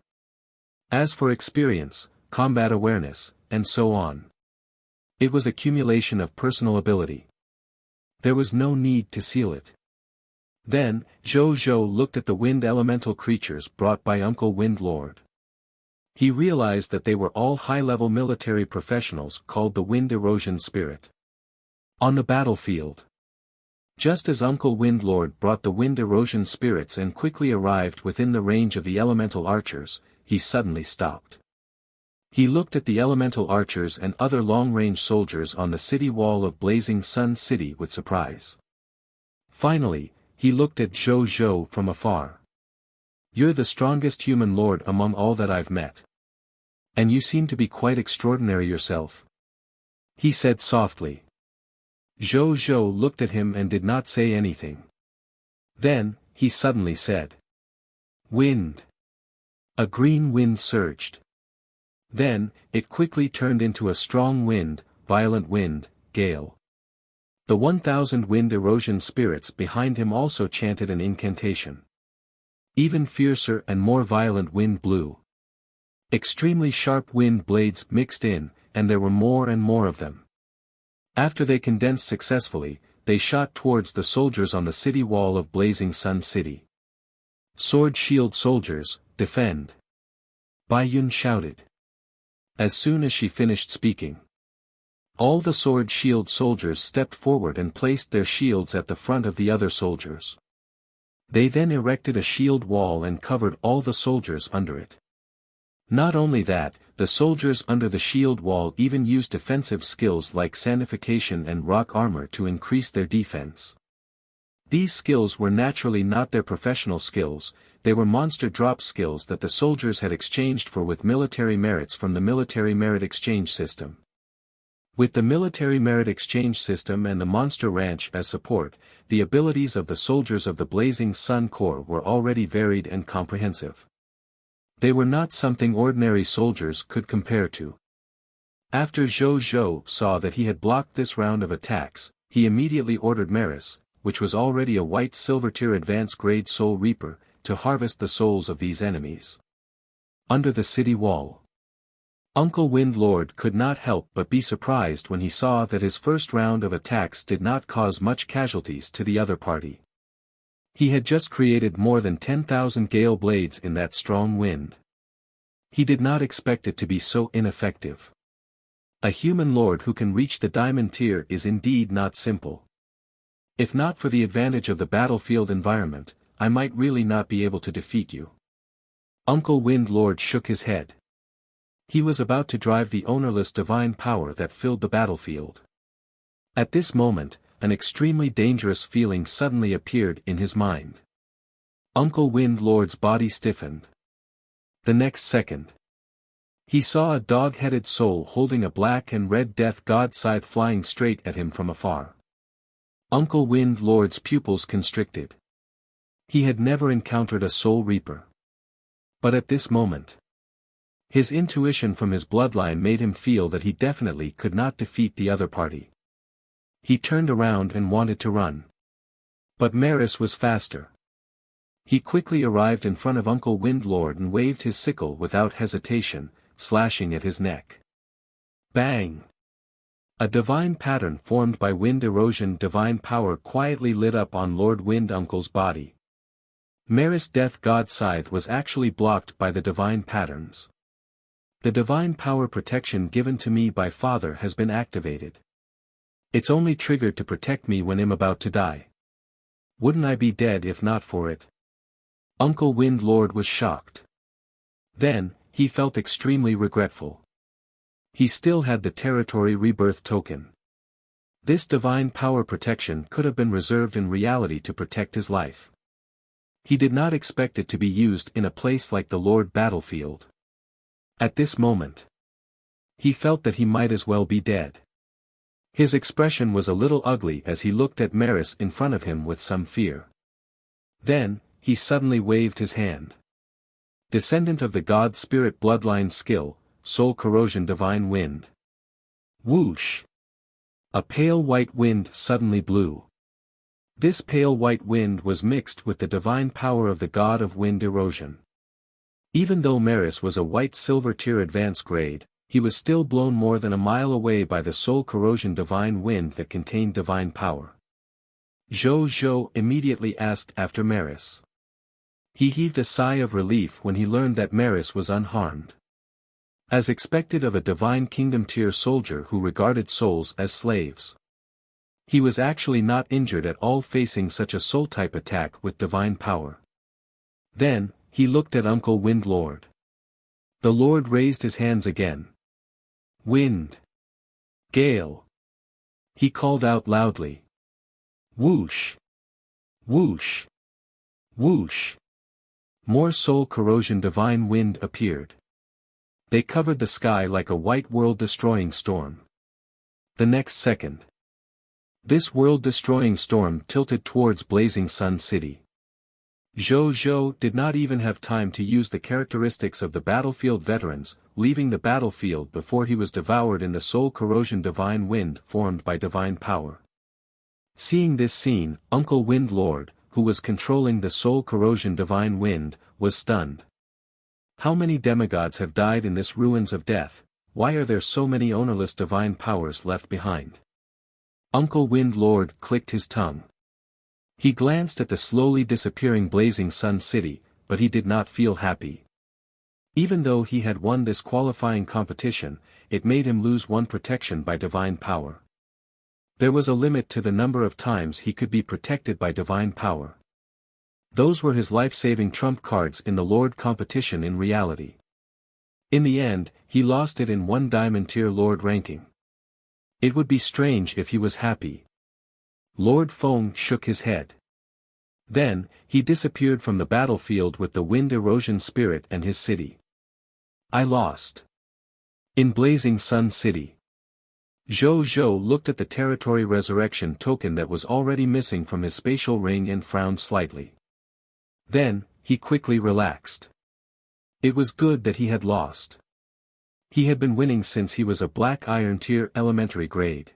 As for experience, combat awareness, and so on. It was accumulation of personal ability. There was no need to seal it. Then, Zhou looked at the wind elemental creatures brought by Uncle Wind Lord. He realized that they were all high-level military professionals called the Wind Erosion Spirit. On the battlefield. Just as Uncle Wind Lord brought the Wind Erosion Spirits and quickly arrived within the range of the elemental archers, he suddenly stopped. He looked at the elemental archers and other long-range soldiers on the city wall of Blazing Sun City with surprise. Finally, he looked at Zhou from afar. You're the strongest human lord among all that I've met. And you seem to be quite extraordinary yourself. He said softly. Zhou looked at him and did not say anything. Then, he suddenly said. Wind. A green wind surged. Then, it quickly turned into a strong wind, violent wind, gale. The 1,000 wind erosion spirits behind him also chanted an incantation. Even fiercer and more violent wind blew. Extremely sharp wind blades mixed in, and there were more and more of them. After they condensed successfully, they shot towards the soldiers on the city wall of Blazing Sun City. Sword shield soldiers, defend! Baiyun shouted. As soon as she finished speaking. All the sword shield soldiers stepped forward and placed their shields at the front of the other soldiers. They then erected a shield wall and covered all the soldiers under it. Not only that, the soldiers under the shield wall even used defensive skills like sandification and rock armor to increase their defense. These skills were naturally not their professional skills, they were monster drop skills that the soldiers had exchanged for with military merits from the military merit exchange system. With the military merit exchange system and the monster ranch as support, the abilities of the soldiers of the Blazing Sun Corps were already varied and comprehensive. They were not something ordinary soldiers could compare to. After Zhou Zhou saw that he had blocked this round of attacks, he immediately ordered Maris, which was already a white silver tier advanced grade soul reaper, to harvest the souls of these enemies. Under the city wall. Uncle Wind Lord could not help but be surprised when he saw that his first round of attacks did not cause much casualties to the other party. He had just created more than 10,000 gale blades in that strong wind. He did not expect it to be so ineffective. A human lord who can reach the diamond tier is indeed not simple. If not for the advantage of the battlefield environment, I might really not be able to defeat you. Uncle Wind Lord shook his head. He was about to drive the ownerless divine power that filled the battlefield. At this moment, an extremely dangerous feeling suddenly appeared in his mind. Uncle Wind Lord's body stiffened. The next second, he saw a dog-headed soul holding a black and red death god scythe flying straight at him from afar. Uncle Wind Lord's pupils constricted. He had never encountered a soul reaper. But at this moment, his intuition from his bloodline made him feel that he definitely could not defeat the other party. He turned around and wanted to run. But Maris was faster. He quickly arrived in front of Uncle Wind Lord and waved his sickle without hesitation, slashing at his neck. Bang! A divine pattern formed by wind erosion divine power quietly lit up on Lord Wind Uncle's body. Maris' death god scythe was actually blocked by the divine patterns. The divine power protection given to me by Father has been activated. It's only triggered to protect me when I'm about to die. Wouldn't I be dead if not for it? Uncle Wind Lord was shocked. Then, he felt extremely regretful. He still had the territory rebirth token. This divine power protection could have been reserved in reality to protect his life. He did not expect it to be used in a place like the Lord battlefield. At this moment, he felt that he might as well be dead. His expression was a little ugly as he looked at Maris in front of him with some fear. Then, he suddenly waved his hand. Descendant of the God Spirit bloodline skill, Soul Corrosion Divine Wind. Whoosh! A pale white wind suddenly blew. This pale white wind was mixed with the divine power of the God of Wind Erosion. Even though Maris was a white silver tier advanced grade, he was still blown more than a mile away by the Soul Corrosion Divine Wind that contained divine power. Zhou Zhou immediately asked after Maris. He heaved a sigh of relief when he learned that Maris was unharmed. As expected of a Divine Kingdom tier soldier who regarded souls as slaves. He was actually not injured at all facing such a soul-type attack with divine power. Then, he looked at Uncle Wind Lord. The Lord raised his hands again. Wind. Gale. He called out loudly. Whoosh. Whoosh. Whoosh. More soul corrosion divine wind appeared. They covered the sky like a white world-destroying storm. The next second, this world-destroying storm tilted towards Blazing Sun City. Zhou Zhou did not even have time to use the characteristics of the battlefield veterans, leaving the battlefield before he was devoured in the soul corrosion divine wind formed by divine power. Seeing this scene, Uncle Wind Lord, who was controlling the soul corrosion divine wind, was stunned. How many demigods have died in this ruins of death? Why are there so many ownerless divine powers left behind? Uncle Wind Lord clicked his tongue. He glanced at the slowly disappearing Blazing Sun City, but he did not feel happy. Even though he had won this qualifying competition, it made him lose one protection by divine power. There was a limit to the number of times he could be protected by divine power. Those were his life-saving trump cards in the Lord competition in reality. In the end, he lost it in one Diamond Tier Lord ranking. It would be strange if he was happy. Lord Feng shook his head. Then, he disappeared from the battlefield with the Wind Erosion Spirit and his city. I lost. In Blazing Sun City. Zhou Zhou looked at the territory resurrection token that was already missing from his spatial ring and frowned slightly. Then, he quickly relaxed. It was good that he had lost. He had been winning since he was a Black Iron Tier elementary grade.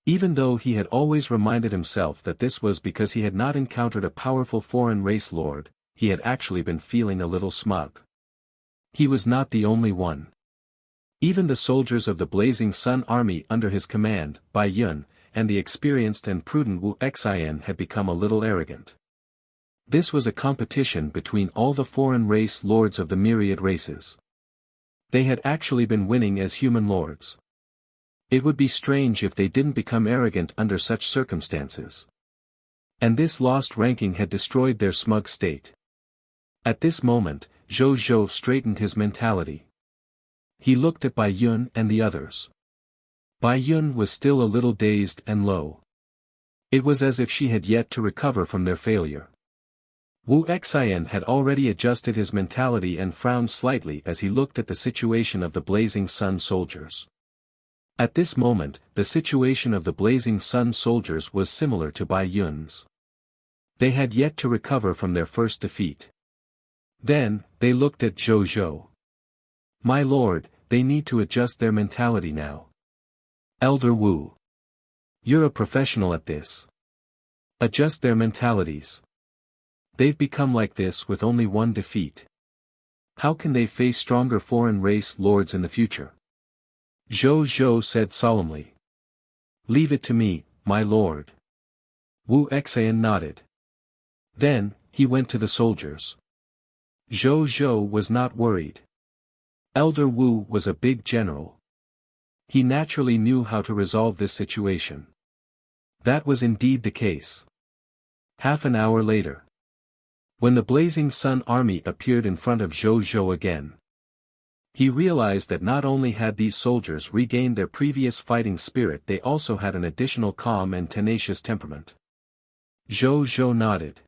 Even though he had always reminded himself that this was because he had not encountered a powerful foreign race lord, he had actually been feeling a little smug. He was not the only one. Even the soldiers of the Blazing Sun army under his command, Bai Yun, and the experienced and prudent Wuxia had become a little arrogant. This was a competition between all the foreign race lords of the myriad races. They had actually been winning as human lords. It would be strange if they didn't become arrogant under such circumstances. And this lost ranking had destroyed their smug state. At this moment, Zhou Zhou straightened his mentality. He looked at Bai Yun and the others. Bai Yun was still a little dazed and low. It was as if she had yet to recover from their failure. Wu Xian had already adjusted his mentality and frowned slightly as he looked at the situation of the Blazing Sun soldiers. At this moment, the situation of the Blazing Sun soldiers was similar to Bai Yun's. They had yet to recover from their first defeat. Then, they looked at Zhou Zhou. My lord, they need to adjust their mentality now. Elder Wu. You're a professional at this. Adjust their mentalities. They've become like this with only one defeat. How can they face stronger foreign race lords in the future? Zhou Zhou said solemnly. Leave it to me, my lord. Wu Xian nodded. Then, he went to the soldiers. Zhou Zhou was not worried. Elder Wu was a big general. He naturally knew how to resolve this situation. That was indeed the case. Half an hour later. When the Blazing Sun army appeared in front of Zhou Zhou again. He realized that not only had these soldiers regained their previous fighting spirit, they also had an additional calm and tenacious temperament. Zhou Zhou nodded.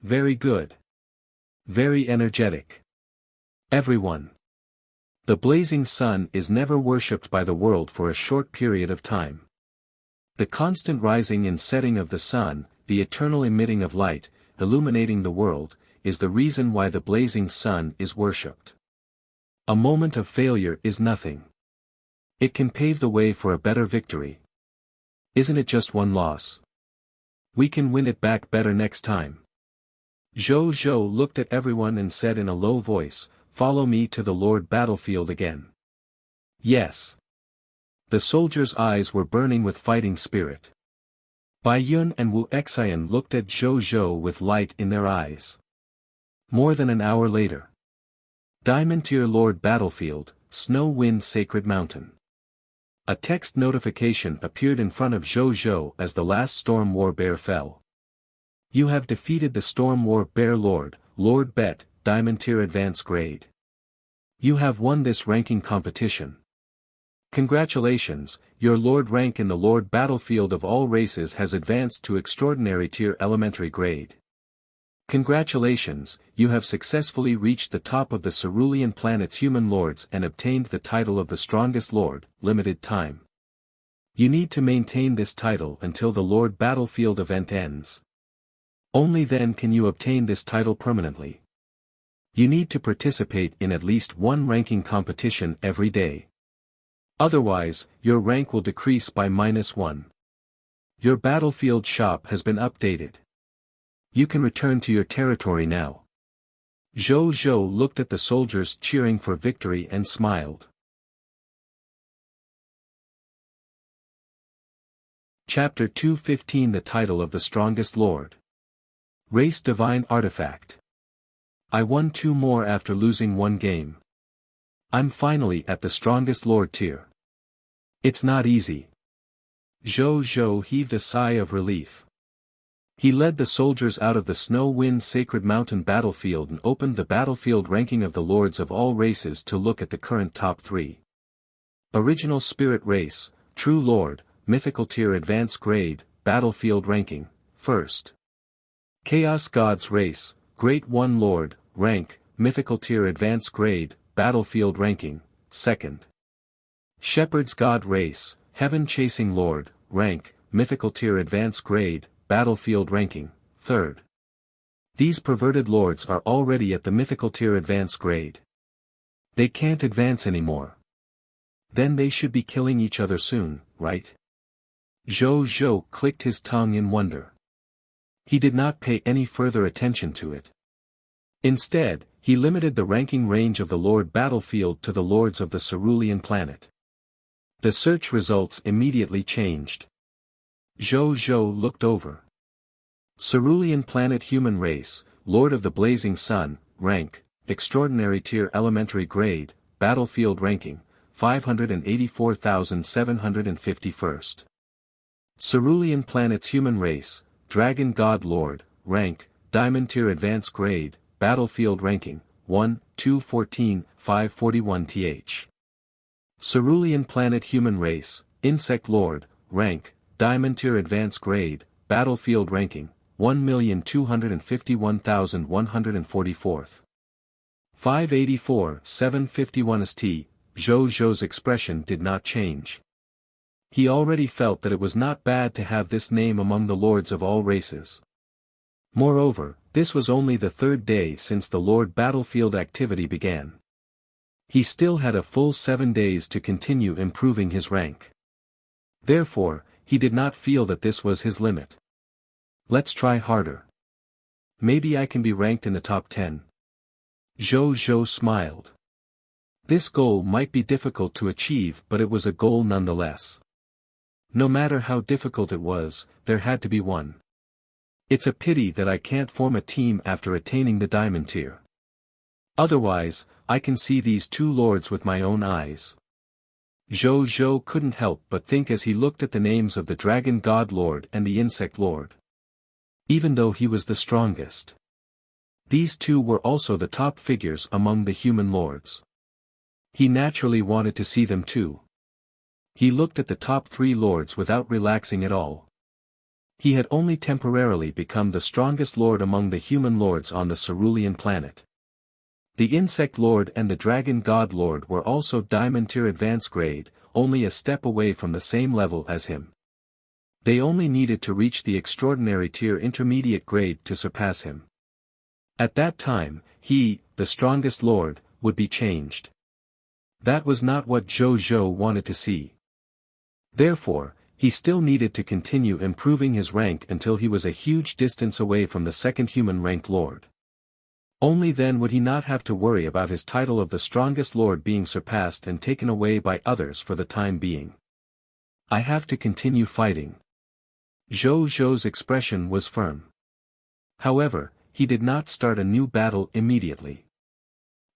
Very good. Very energetic. Everyone. The Blazing Sun is never worshipped by the world for a short period of time. The constant rising and setting of the sun, the eternal emitting of light, illuminating the world, is the reason why the Blazing Sun is worshipped. A moment of failure is nothing. It can pave the way for a better victory. Isn't it just one loss? We can win it back better next time. Zhou Zhou looked at everyone and said in a low voice, follow me to the Lord battlefield again. Yes. The soldiers' eyes were burning with fighting spirit. Bai Yun and Wu Xian looked at Zhou Zhou with light in their eyes. More than an hour later. Diamond Tier Lord Battlefield, Snow Wind Sacred Mountain. A text notification appeared in front of Zhou Zhou as the last Storm War Bear fell. You have defeated the Storm War Bear Lord, Lord Bet, Diamond Tier Advanced Grade. You have won this ranking competition. Congratulations, your Lord rank in the Lord Battlefield of all races has advanced to Extraordinary Tier Elementary Grade. Congratulations, you have successfully reached the top of the Cerulean Planet's human lords and obtained the title of the Strongest Lord, limited time. You need to maintain this title until the Lord Battlefield event ends. Only then can you obtain this title permanently. You need to participate in at least one ranking competition every day. Otherwise, your rank will decrease by -1. Your battlefield shop has been updated. You can return to your territory now. Zhou Zhou looked at the soldiers cheering for victory and smiled. Chapter 215 The Title of the Strongest Lord. Race Divine Artifact. I won 2 more after losing 1 game. I'm finally at the Strongest Lord tier. It's not easy. Zhou Zhou heaved a sigh of relief. He led the soldiers out of the snow-wind sacred mountain battlefield and opened the battlefield ranking of the lords of all races to look at the current top 3. Original Spirit Race, True Lord, Mythical Tier Advance Grade, Battlefield Ranking, 1st. Chaos Gods Race, Great One Lord, Rank, Mythical Tier Advance Grade, Battlefield Ranking, 2nd. Shepherd's God Race, Heaven Chasing Lord, Rank, Mythical Tier Advance Grade, Battlefield Ranking, 3rd. These perverted lords are already at the Mythical Tier Advance Grade. They can't advance anymore. Then they should be killing each other soon, right? Zhou clicked his tongue in wonder. He did not pay any further attention to it. Instead, he limited the ranking range of the Lord battlefield to the lords of the cerulean planet. The search results immediately changed. Zhou looked over. Cerulean planet human race, Lord of the Blazing Sun, rank, extraordinary tier elementary grade, battlefield ranking, 584,751st. Cerulean planet's human race, Dragon God Lord, rank, diamond tier advance grade, battlefield ranking, 1, 214, 541th. Cerulean planet human race, Insect Lord, rank, diamond tier advance grade, battlefield ranking, 1,251,144th. 584, 751st. Zhou's expression did not change. He already felt that it was not bad to have this name among the lords of all races. Moreover, this was only the 3rd day since the Lord battlefield activity began. He still had a full 7 days to continue improving his rank. Therefore, he did not feel that this was his limit. Let's try harder. Maybe I can be ranked in the top 10. Zhou smiled. This goal might be difficult to achieve, but it was a goal nonetheless. No matter how difficult it was, there had to be one. It's a pity that I can't form a team after attaining the diamond tier. Otherwise, I can see these 2 lords with my own eyes. Zhou couldn't help but think as he looked at the names of the Dragon God Lord and the Insect Lord. Even though he was the strongest, these 2 were also the top figures among the human lords. He naturally wanted to see them too. He looked at the top 3 lords without relaxing at all. He had only temporarily become the strongest lord among the human lords on the cerulean planet. The Insect Lord and the Dragon God Lord were also diamond tier advance grade, only a step away from the same level as him. They only needed to reach the extraordinary tier intermediate grade to surpass him. At that time, he, the strongest lord, would be changed. That was not what Zhou wanted to see. Therefore, he still needed to continue improving his rank until he was a huge distance away from the 2nd human rank lord. Only then would he not have to worry about his title of the strongest lord being surpassed and taken away by others for the time being. I have to continue fighting. Zhou's expression was firm. However, he did not start a new battle immediately.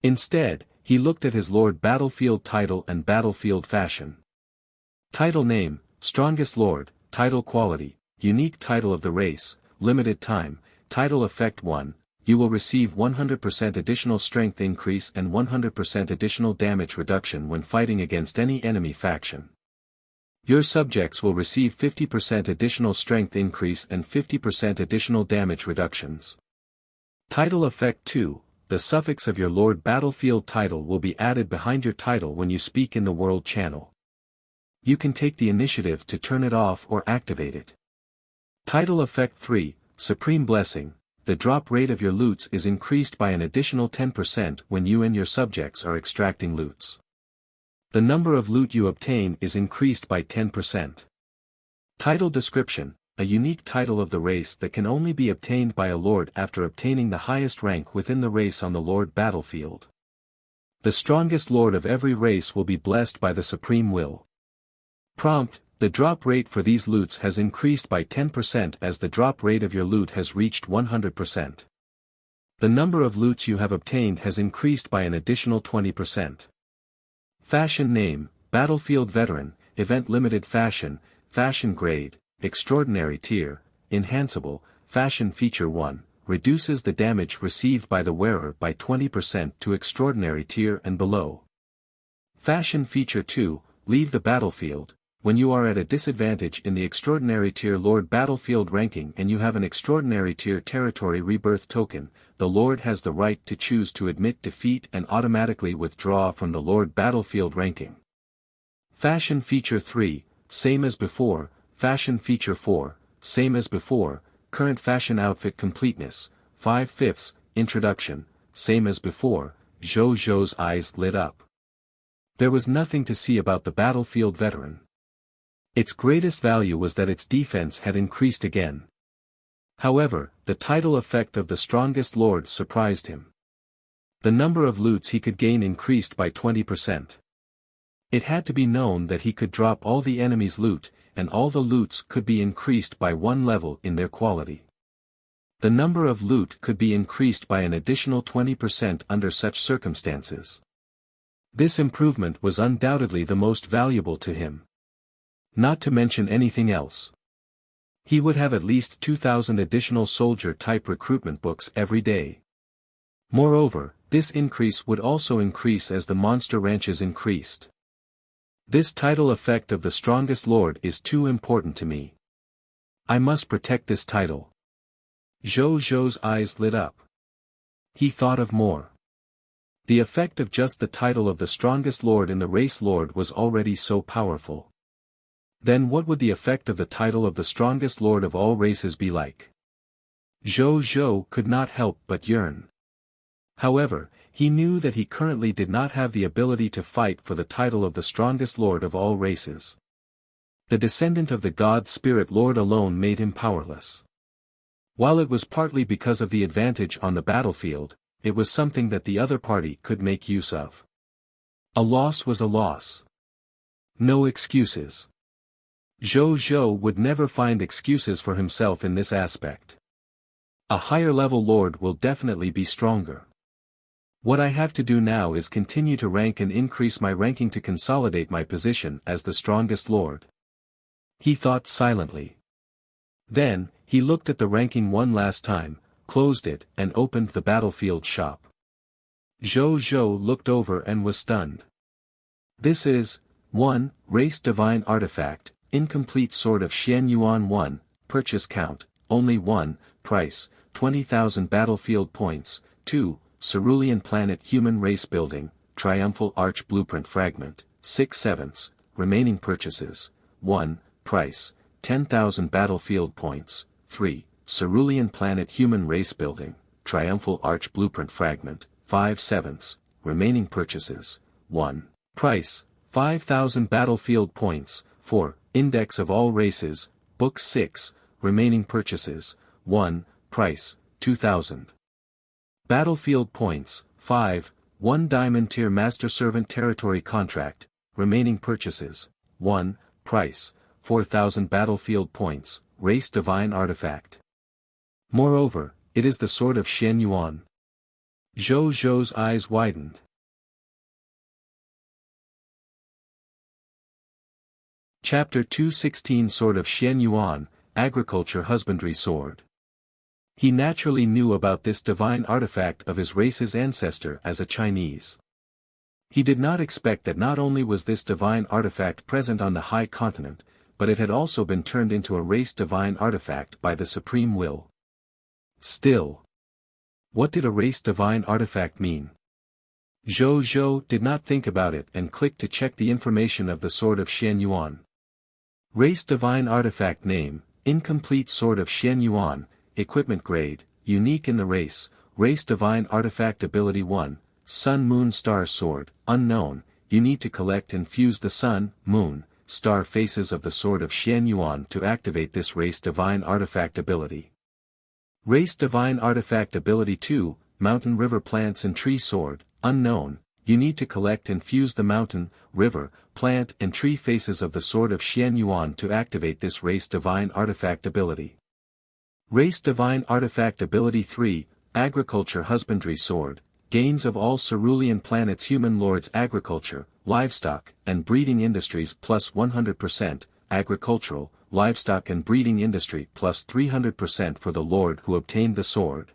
Instead, he looked at his Lord battlefield title and battlefield fashion. Title name, Strongest Lord, title quality, unique title of the race, limited time, title effect 1, you will receive 100% additional strength increase and 100% additional damage reduction when fighting against any enemy faction. Your subjects will receive 50% additional strength increase and 50% additional damage reductions. Title effect 2, the suffix of your Lord battlefield title will be added behind your title when you speak in the World Channel. You can take the initiative to turn it off or activate it. Title effect 3, Supreme Blessing, the drop rate of your loots is increased by an additional 10% when you and your subjects are extracting loots. The number of loot you obtain is increased by 10%. Title description, a unique title of the race that can only be obtained by a lord after obtaining the highest rank within the race on the Lord battlefield. The strongest lord of every race will be blessed by the supreme will. Prompt, the drop rate for these loots has increased by 10% as the drop rate of your loot has reached 100%. The number of loots you have obtained has increased by an additional 20%. Fashion name, Battlefield Veteran, Event Limited Fashion, Fashion Grade, Extraordinary Tier, Enhanceable, Fashion Feature 1, reduces the damage received by the wearer by 20% to Extraordinary tier and below. Fashion Feature 2, leave the battlefield. When you are at a disadvantage in the Extraordinary tier Lord battlefield ranking and you have an Extraordinary tier territory rebirth token, the Lord has the right to choose to admit defeat and automatically withdraw from the Lord battlefield ranking. Fashion Feature 3, same as before. Fashion Feature 4, same as before. Current Fashion Outfit Completeness, 5/5, Introduction, same as before. Zhou's eyes lit up. There was nothing to see about the battlefield veteran. Its greatest value was that its defense had increased again. However, the title effect of the Strongest Lord surprised him. The number of loots he could gain increased by 20%. It had to be known that he could drop all the enemy's loot, and all the loots could be increased by 1 level in their quality. The number of loot could be increased by an additional 20% under such circumstances. This improvement was undoubtedly the most valuable to him. Not to mention anything else. He would have at least 2,000 additional soldier-type recruitment books every day. Moreover, this increase would also increase as the monster ranches increased. This title effect of the Strongest Lord is too important to me. I must protect this title. Zhou's eyes lit up. He thought of more. The effect of just the title of the Strongest Lord in the Race Lord was already so powerful. Then what would the effect of the title of the Strongest Lord of all races be like? Zhou could not help but yearn. However, he knew that he currently did not have the ability to fight for the title of the Strongest Lord of all races. The descendant of the God Spirit Lord alone made him powerless. While it was partly because of the advantage on the battlefield, it was something that the other party could make use of. A loss was a loss. No excuses. Zhou would never find excuses for himself in this aspect. A higher level lord will definitely be stronger. What I have to do now is continue to rank and increase my ranking to consolidate my position as the Strongest Lord. He thought silently. Then, he looked at the ranking one last time, closed it, and opened the battlefield shop. Zhou looked over and was stunned. This is 1. Race Divine Artifact, Incomplete Sword of Xian Yuan 1, Purchase Count, only 1, Price, 20,000 Battlefield Points, 2, Cerulean Planet Human Race Building, Triumphal Arch Blueprint Fragment, 6/7, Remaining Purchases, 1, Price, 10,000 Battlefield Points, 3, Cerulean Planet Human Race Building, Triumphal Arch Blueprint Fragment, 5/7, Remaining Purchases, 1, Price, 5,000 Battlefield Points, 4, Index of All Races, Book 6, Remaining Purchases, 1, Price, 2,000. Battlefield Points, 5, 1 Diamond Tier Master Servant Territory Contract, Remaining Purchases, 1, Price, 4,000 Battlefield Points, Race Divine Artifact. Moreover, it is the Sword of Xian Yuan. Zhou's eyes widened. Chapter 216 Sword of Xian Yuan, Agriculture Husbandry Sword. He naturally knew about this divine artifact of his race's ancestor as a Chinese. He did not expect that not only was this divine artifact present on the High Continent, but it had also been turned into a race divine artifact by the Supreme Will. Still, what did a race divine artifact mean? Zhou did not think about it and clicked to check the information of the Sword of Xian Yuan. Race Divine Artifact Name, Incomplete Sword of Xian Yuan, Equipment Grade, Unique in the Race, Race Divine Artifact Ability 1, Sun Moon Star Sword, Unknown, you need to collect and fuse the Sun, Moon, Star faces of the Sword of Xian Yuan to activate this Race Divine Artifact ability. Race Divine Artifact Ability 2, Mountain River Plants and Tree Sword, Unknown, you need to collect and fuse the mountain, river, plant and tree faces of the Sword of Xian Yuan to activate this Race Divine Artifact ability. Race Divine Artifact Ability 3, Agriculture Husbandry Sword, gains of all Cerulean Planet's human lords agriculture, livestock, and breeding industries plus 100%, agricultural, livestock and breeding industry plus 300% for the lord who obtained the sword.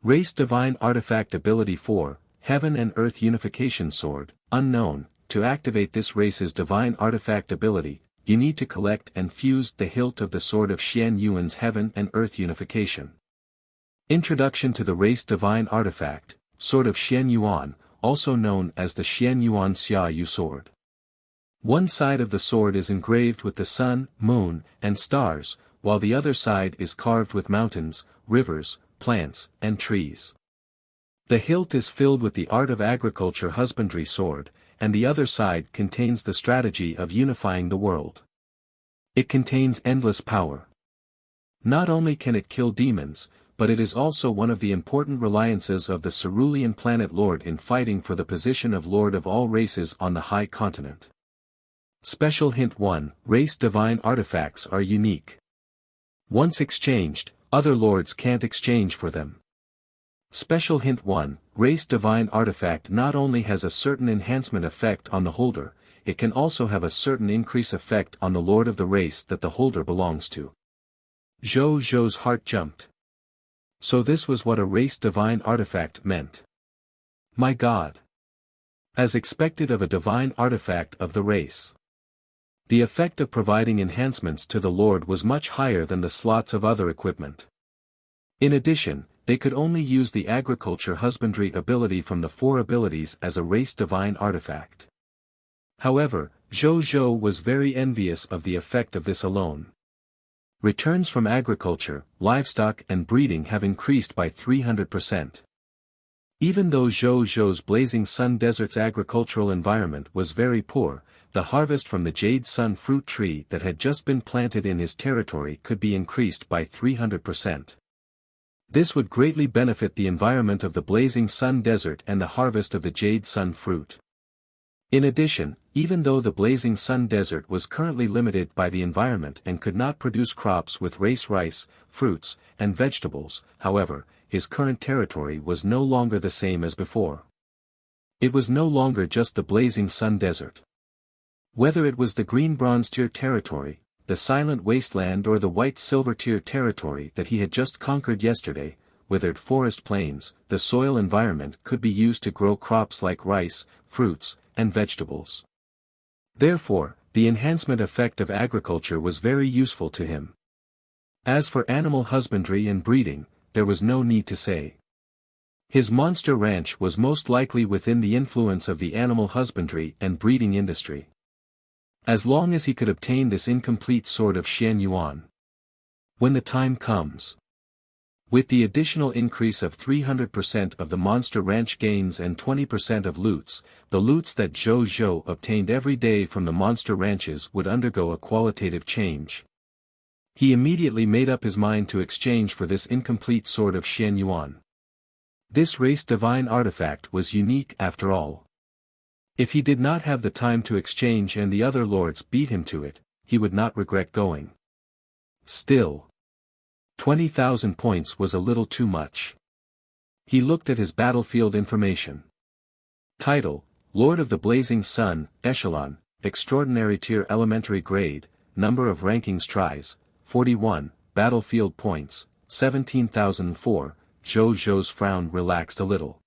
Race Divine Artifact Ability 4, Heaven and Earth Unification Sword, unknown. To activate this race's divine artifact ability, you need to collect and fuse the hilt of the sword of Xian Yuan's Heaven and Earth Unification. Introduction to the race divine artifact, Sword of Xian Yuan, also known as the Xian Yuan Xia Yu sword. One side of the sword is engraved with the sun, moon, and stars, while the other side is carved with mountains, rivers, plants, and trees. The hilt is filled with the art of agriculture husbandry sword, and the other side contains the strategy of unifying the world. It contains endless power. Not only can it kill demons, but it is also one of the important reliances of the Cerulean Planet Lord in fighting for the position of Lord of all races on the High Continent. Special Hint 1, Race Divine Artifacts are unique. Once exchanged, other lords can't exchange for them. Special Hint 1, Race Divine Artifact not only has a certain enhancement effect on the holder, it can also have a certain increase effect on the lord of the race that the holder belongs to. Zhou Zhou's heart jumped. So this was what a Race Divine Artifact meant. My God! As expected of a divine artifact of the race. The effect of providing enhancements to the lord was much higher than the slots of other equipment. In addition, they could only use the agriculture husbandry ability from the 4 abilities as a race divine artifact. However, Zhou Zhou was very envious of the effect of this alone. Returns from agriculture, livestock and breeding have increased by 300%. Even though Zhou Zhou's Blazing Sun Desert's agricultural environment was very poor, the harvest from the Jade Sun fruit tree that had just been planted in his territory could be increased by 300%. This would greatly benefit the environment of the Blazing Sun Desert and the harvest of the Jade Sun fruit. In addition, even though the Blazing Sun Desert was currently limited by the environment and could not produce crops with rice, fruits, and vegetables, however, his current territory was no longer the same as before. It was no longer just the Blazing Sun Desert. Whether it was the Green Bronze Tier territory, the Silent Wasteland or the White Silver Tier territory that he had just conquered yesterday, withered forest plains, the soil environment could be used to grow crops like rice, fruits, and vegetables. Therefore, the enhancement effect of agriculture was very useful to him. As for animal husbandry and breeding, there was no need to say. His monster ranch was most likely within the influence of the animal husbandry and breeding industry. As long as he could obtain this incomplete sword of Xian Yuan. When the time comes. With the additional increase of 300% of the monster ranch gains and 20% of loots, the loots that Zhou Zhou obtained every day from the monster ranches would undergo a qualitative change. He immediately made up his mind to exchange for this incomplete sword of Xian Yuan. This race divine artifact was unique after all. If he did not have the time to exchange and the other lords beat him to it, he would not regret going. Still, 20,000 points was a little too much. He looked at his battlefield information. Title, Lord of the Blazing Sun, Echelon, Extraordinary Tier Elementary Grade, Number of Rankings Tries, 41, Battlefield Points, 17,004, Zhou Zhou's frown relaxed a little.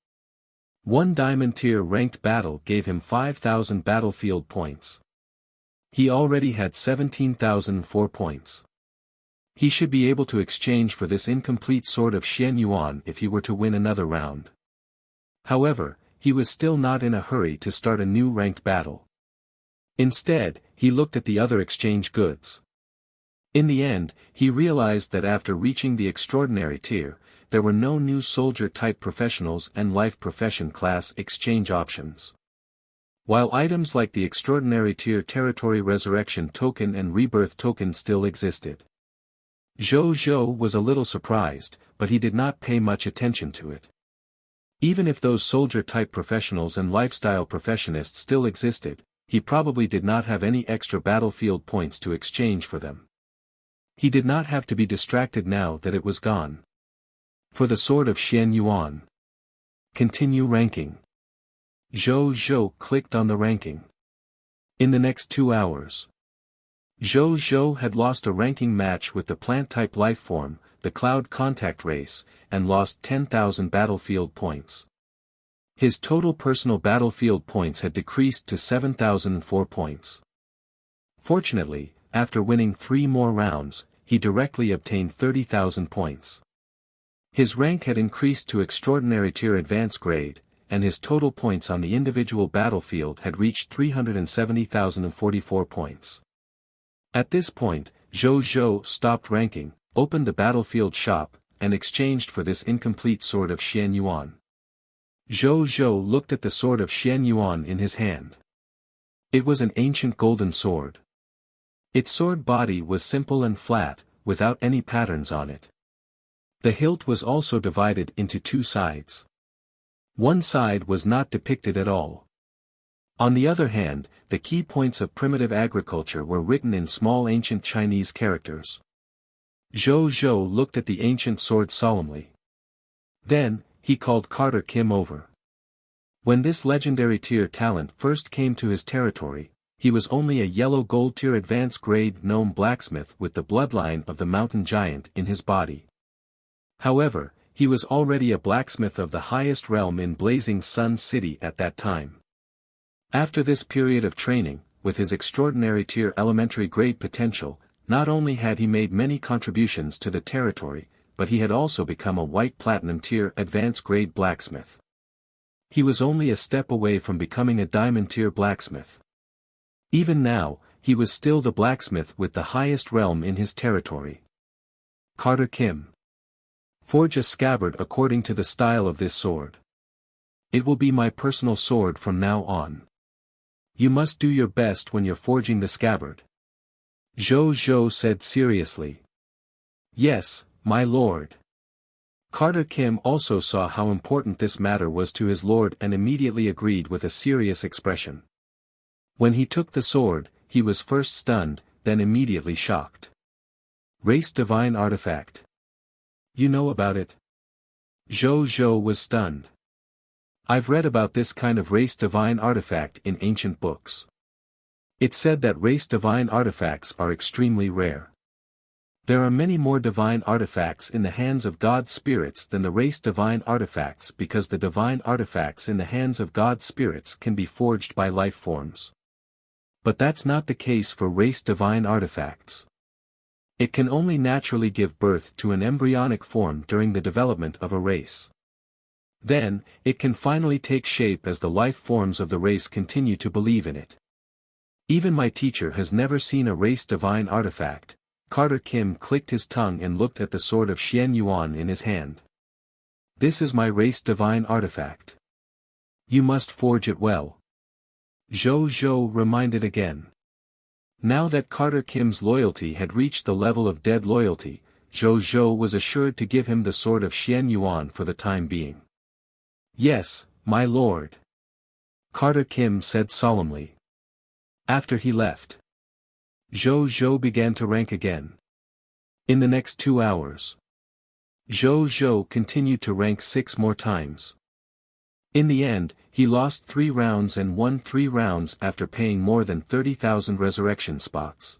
One Diamond Tier ranked battle gave him 5,000 battlefield points. He already had 17,004 points. He should be able to exchange for this incomplete sword of Xian Yuan if he were to win another round. However, he was still not in a hurry to start a new ranked battle. Instead, he looked at the other exchange goods. In the end, he realized that after reaching the extraordinary tier, there were no new soldier-type professionals and life profession class exchange options. While items like the extraordinary tier territory resurrection token and rebirth token still existed. Zhou Zhou was a little surprised, but he did not pay much attention to it. Even if those soldier-type professionals and lifestyle professionists still existed, he probably did not have any extra battlefield points to exchange for them. He did not have to be distracted now that it was gone. For the sword of Xian Yuan. Continue ranking. Zhou Zhou clicked on the ranking. In the next 2 hours. Zhou Zhou had lost a ranking match with the plant-type lifeform, the Cloud Contact race, and lost 10,000 battlefield points. His total personal battlefield points had decreased to 7,004 points. Fortunately, after winning 3 more rounds, he directly obtained 30,000 points. His rank had increased to Extraordinary Tier Advance grade, and his total points on the individual battlefield had reached 370,044 points. At this point, Zhou Zhou stopped ranking, opened the battlefield shop, and exchanged for this incomplete sword of Xian Yuan. Zhou Zhou looked at the sword of Xian Yuan in his hand. It was an ancient golden sword. Its sword body was simple and flat, without any patterns on it. The hilt was also divided into 2 sides. One side was not depicted at all. On the other hand, the key points of primitive agriculture were written in small ancient Chinese characters. Zhou Zhou looked at the ancient sword solemnly. Then, he called Carter Kim over. When this legendary tier talent first came to his territory, he was only a yellow gold tier advance grade gnome blacksmith with the bloodline of the mountain giant in his body. However, he was already a blacksmith of the highest realm in Blazing Sun City at that time. After this period of training, with his extraordinary tier elementary grade potential, not only had he made many contributions to the territory, but he had also become a white platinum tier advance grade blacksmith. He was only a step away from becoming a diamond tier blacksmith. Even now, he was still the blacksmith with the highest realm in his territory. Carter Kim. Forge a scabbard according to the style of this sword. It will be my personal sword from now on. You must do your best when you're forging the scabbard. Zhou Zhou said seriously. Yes, my lord. Carter Kim also saw how important this matter was to his lord and immediately agreed with a serious expression. When he took the sword, he was first stunned, then immediately shocked. Race Divine Artifact. You know about it? Zhou Zhou was stunned. I've read about this kind of race divine artifact in ancient books. It said that race divine artifacts are extremely rare. There are many more divine artifacts in the hands of God's spirits than the race divine artifacts because the divine artifacts in the hands of God's spirits can be forged by life forms. But that's not the case for race divine artifacts. It can only naturally give birth to an embryonic form during the development of a race. Then, it can finally take shape as the life forms of the race continue to believe in it. Even my teacher has never seen a race divine artifact. Carter Kim clicked his tongue and looked at the sword of Xian Yuan in his hand. This is my race divine artifact. You must forge it well. Zhou Zhou reminded again. Now that Carter Kim's loyalty had reached the level of dead loyalty, Zhou Zhou was assured to give him the sword of Xian Yuan for the time being. Yes, my lord. Carter Kim said solemnly. After he left, Zhou Zhou began to rank again. In the next 2 hours, Zhou Zhou continued to rank 6 more times. In the end, he lost 3 rounds and won 3 rounds after paying more than 30,000 resurrection spots.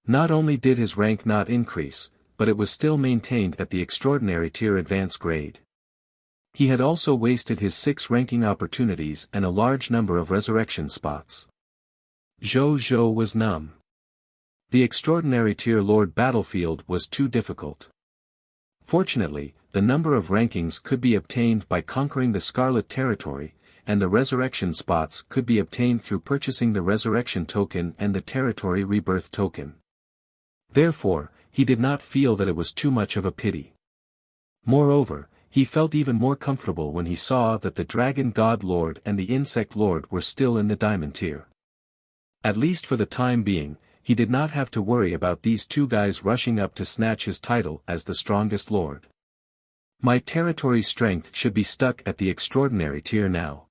Not only did his rank not increase, but it was still maintained at the extraordinary tier advance grade. He had also wasted his 6 ranking opportunities and a large number of resurrection spots. Zhou Zhou was numb. The extraordinary tier Lord battlefield was too difficult. Fortunately, the number of rankings could be obtained by conquering the Scarlet Territory, and the resurrection spots could be obtained through purchasing the resurrection token and the territory rebirth token. Therefore, he did not feel that it was too much of a pity. Moreover, he felt even more comfortable when he saw that the Dragon God Lord and the Insect Lord were still in the Diamond tier. At least for the time being, he did not have to worry about these 2 guys rushing up to snatch his title as the strongest lord. My territory strength should be stuck at the extraordinary tier now.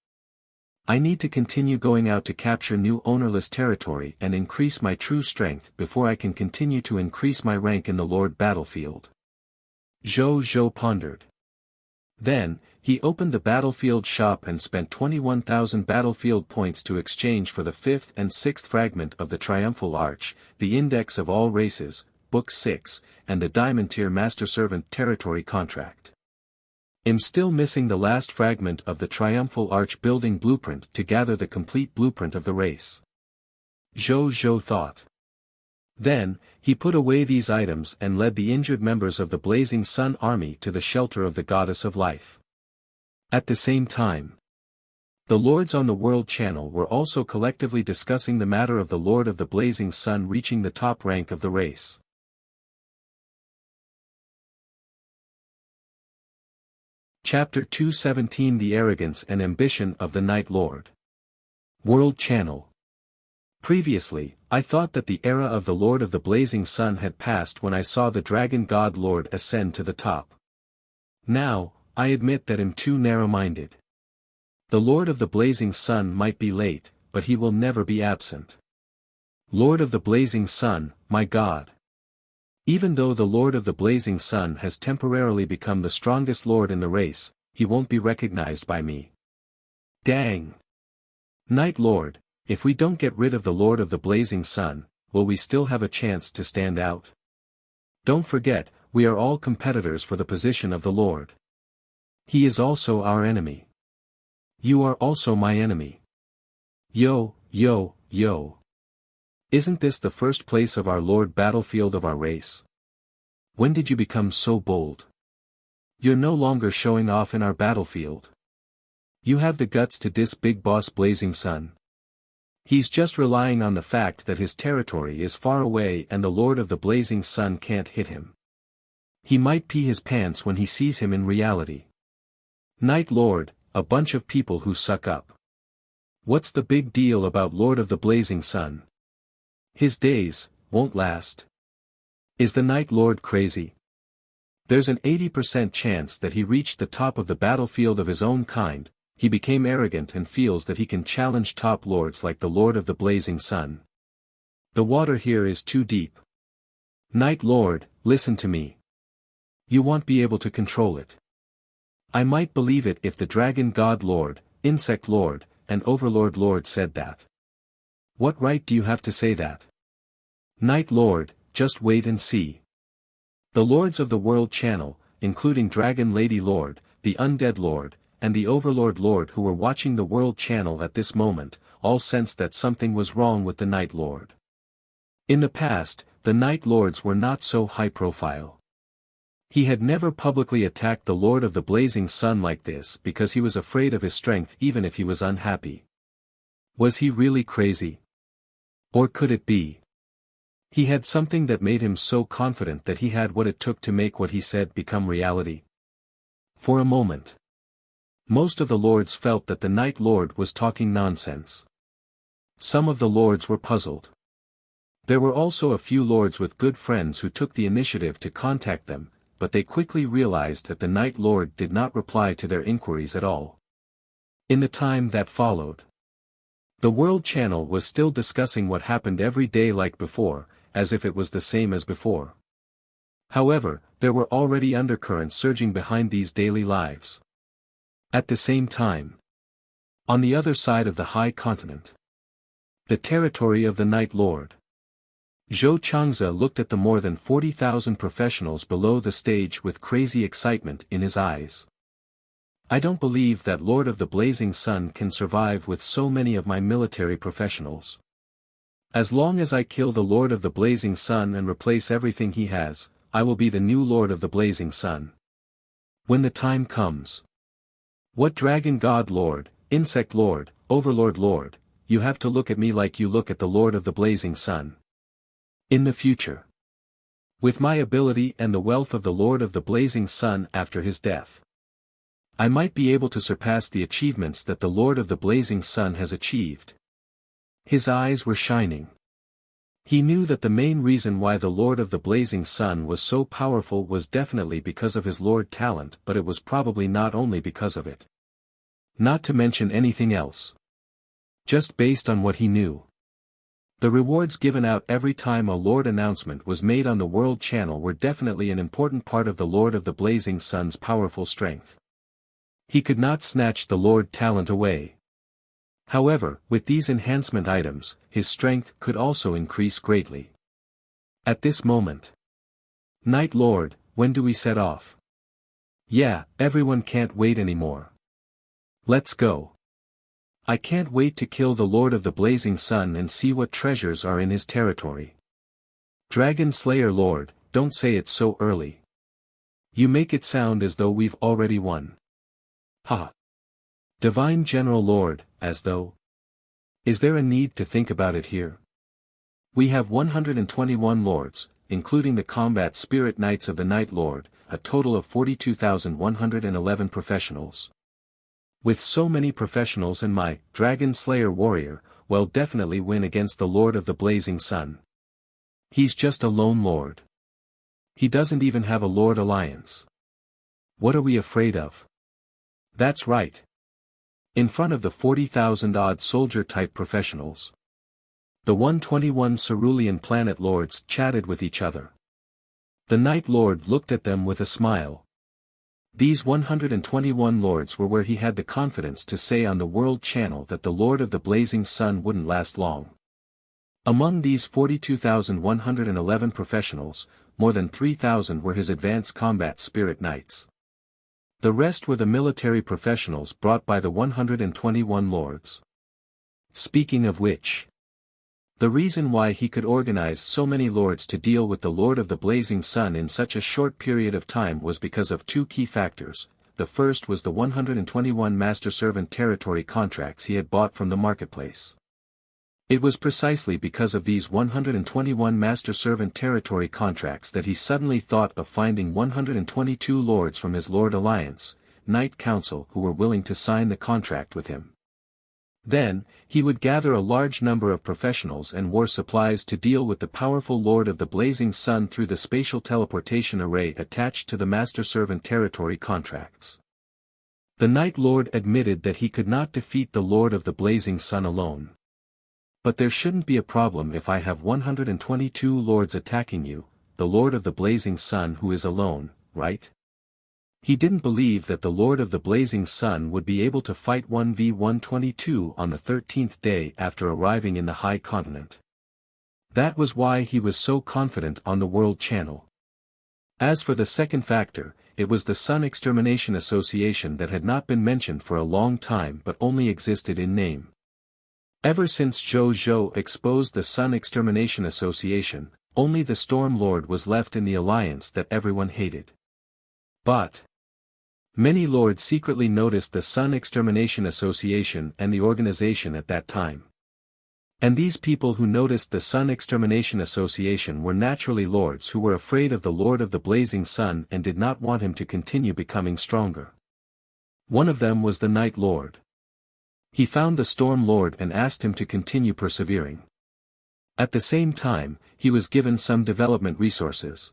I need to continue going out to capture new ownerless territory and increase my true strength before I can continue to increase my rank in the Lord battlefield. Zhou Zhou pondered. Then, he opened the battlefield shop and spent 21,000 battlefield points to exchange for the fifth and sixth fragment of the Triumphal Arch, the Index of All Races, Book 6, and the Diamond Tier Master Servant Territory Contract. I'm still missing the last fragment of the Triumphal Arch building blueprint to gather the complete blueprint of the race. Zhou thought. Then, he put away these items and led the injured members of the Blazing Sun Army to the shelter of the Goddess of Life. At the same time, the lords on the World Channel were also collectively discussing the matter of the Lord of the Blazing Sun reaching the top rank of the race. Chapter 217 The Arrogance and Ambition of the Night Lord. World Channel. Previously, I thought that the era of the Lord of the Blazing Sun had passed when I saw the Dragon God Lord ascend to the top. Now, I admit that I'm too narrow-minded. The Lord of the Blazing Sun might be late, but he will never be absent. Lord of the Blazing Sun, my God. Even though the Lord of the Blazing Sun has temporarily become the strongest lord in the race, he won't be recognized by me. Dang! Night Lord, if we don't get rid of the Lord of the Blazing Sun, will we still have a chance to stand out? Don't forget, we are all competitors for the position of the Lord. He is also our enemy. You are also my enemy. Yo. Isn't this the first place of our Lord battlefield of our race? When did you become so bold? You're no longer showing off in our battlefield. You have the guts to diss Big Boss Blazing Sun. He's just relying on the fact that his territory is far away and the Lord of the Blazing Sun can't hit him. He might pee his pants when he sees him in reality. Night Lord, a bunch of people who suck up. What's the big deal about Lord of the Blazing Sun? His days won't last. Is the Night Lord crazy? There's an 80% chance that he reached the top of the battlefield of his own kind. He became arrogant and feels that he can challenge top lords like the Lord of the Blazing Sun. The water here is too deep. Night Lord, listen to me. You won't be able to control it. I might believe it if the Dragon God Lord, Insect Lord, and Overlord Lord said that. What right do you have to say that? Night Lord, just wait and see. The lords of the World Channel, including Dragon Lady Lord, the Undead Lord, and the Overlord Lord who were watching the World Channel at this moment, all sensed that something was wrong with the Night Lord. In the past, the Night Lords were not so high profile. He had never publicly attacked the Lord of the Blazing Sun like this because he was afraid of his strength even if he was unhappy. Was he really crazy? Or could it be? He had something that made him so confident that he had what it took to make what he said become reality. For a moment, most of the lords felt that the Night Lord was talking nonsense. Some of the lords were puzzled. There were also a few lords with good friends who took the initiative to contact them, but they quickly realized that the Night Lord did not reply to their inquiries at all. In the time that followed, the World Channel was still discussing what happened every day like before, as if it was the same as before. However, there were already undercurrents surging behind these daily lives. At the same time, on the other side of the high continent, the territory of the Night Lord, Zhou Changze looked at the more than 40,000 professionals below the stage with crazy excitement in his eyes. I don't believe that Lord of the Blazing Sun can survive with so many of my military professionals. As long as I kill the Lord of the Blazing Sun and replace everything he has, I will be the new Lord of the Blazing Sun. When the time comes. What Dragon God Lord, Insect Lord, Overlord Lord, you have to look at me like you look at the Lord of the Blazing Sun. In the future. With my ability and the wealth of the Lord of the Blazing Sun after his death, I might be able to surpass the achievements that the Lord of the Blazing Sun has achieved. His eyes were shining. He knew that the main reason why the Lord of the Blazing Sun was so powerful was definitely because of his Lord talent, but it was probably not only because of it. Not to mention anything else. Just based on what he knew. The rewards given out every time a Lord announcement was made on the World Channel were definitely an important part of the Lord of the Blazing Sun's powerful strength. He could not snatch the Lord talent away. However, with these enhancement items, his strength could also increase greatly. At this moment. Night Lord, when do we set off? Yeah, everyone can't wait anymore. Let's go. I can't wait to kill the Lord of the Blazing Sun and see what treasures are in his territory. Dragon Slayer Lord, don't say it so early. You make it sound as though we've already won. Ha! Divine General Lord, as though. Is there a need to think about it here? We have 121 lords, including the combat spirit knights of the Night Lord, a total of 42,111 professionals. With so many professionals and my Dragon Slayer warrior, will definitely win against the Lord of the Blazing Sun. He's just a lone lord. He doesn't even have a Lord Alliance. What are we afraid of? That's right. In front of the 40,000-odd soldier-type professionals. The 121 Cerulean planet lords chatted with each other. The Night Lord looked at them with a smile. These 121 lords were where he had the confidence to say on the World Channel that the Lord of the Blazing Sun wouldn't last long. Among these 42,111 professionals, more than 3,000 were his advanced combat spirit knights. The rest were the military professionals brought by the 121 lords. Speaking of which, the reason why he could organize so many lords to deal with the Lord of the Blazing Sun in such a short period of time was because of two key factors. The first was the 121 master-servant territory contracts he had bought from the marketplace. It was precisely because of these 121 master-servant territory contracts that he suddenly thought of finding 122 lords from his Lord Alliance, Knight Council who were willing to sign the contract with him. Then, he would gather a large number of professionals and war supplies to deal with the powerful Lord of the Blazing Sun through the spatial teleportation array attached to the master-servant territory contracts. The Night Lord admitted that he could not defeat the Lord of the Blazing Sun alone. But there shouldn't be a problem if I have 122 lords attacking you, the Lord of the Blazing Sun who is alone, right? He didn't believe that the Lord of the Blazing Sun would be able to fight 1v122 on the 13th day after arriving in the High Continent. That was why he was so confident on the World Channel. As for the second factor, it was the Sun Extermination Association that had not been mentioned for a long time but only existed in name. Ever since Zhou Zhou exposed the Sun Extermination Association, only the Storm Lord was left in the alliance that everyone hated. But many lords secretly noticed the Sun Extermination Association and the organization at that time. And these people who noticed the Sun Extermination Association were naturally lords who were afraid of the Lord of the Blazing Sun and did not want him to continue becoming stronger. One of them was the Night Lord. He found the Storm Lord and asked him to continue persevering. At the same time, he was given some development resources.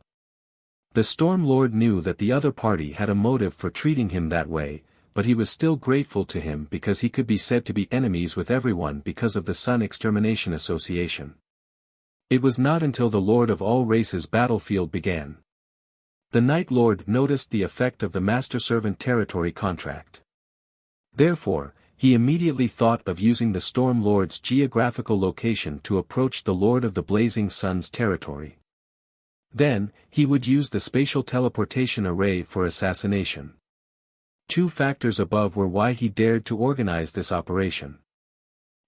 The Storm Lord knew that the other party had a motive for treating him that way, but he was still grateful to him because he could be said to be enemies with everyone because of the Sun Extermination Association. It was not until the Lord of all races battlefield began. The Night Lord noticed the effect of the Master-Servant territory contract. Therefore, he immediately thought of using the Storm Lord's geographical location to approach the Lord of the Blazing Sun's territory. Then, he would use the spatial teleportation array for assassination. Two factors above were why he dared to organize this operation.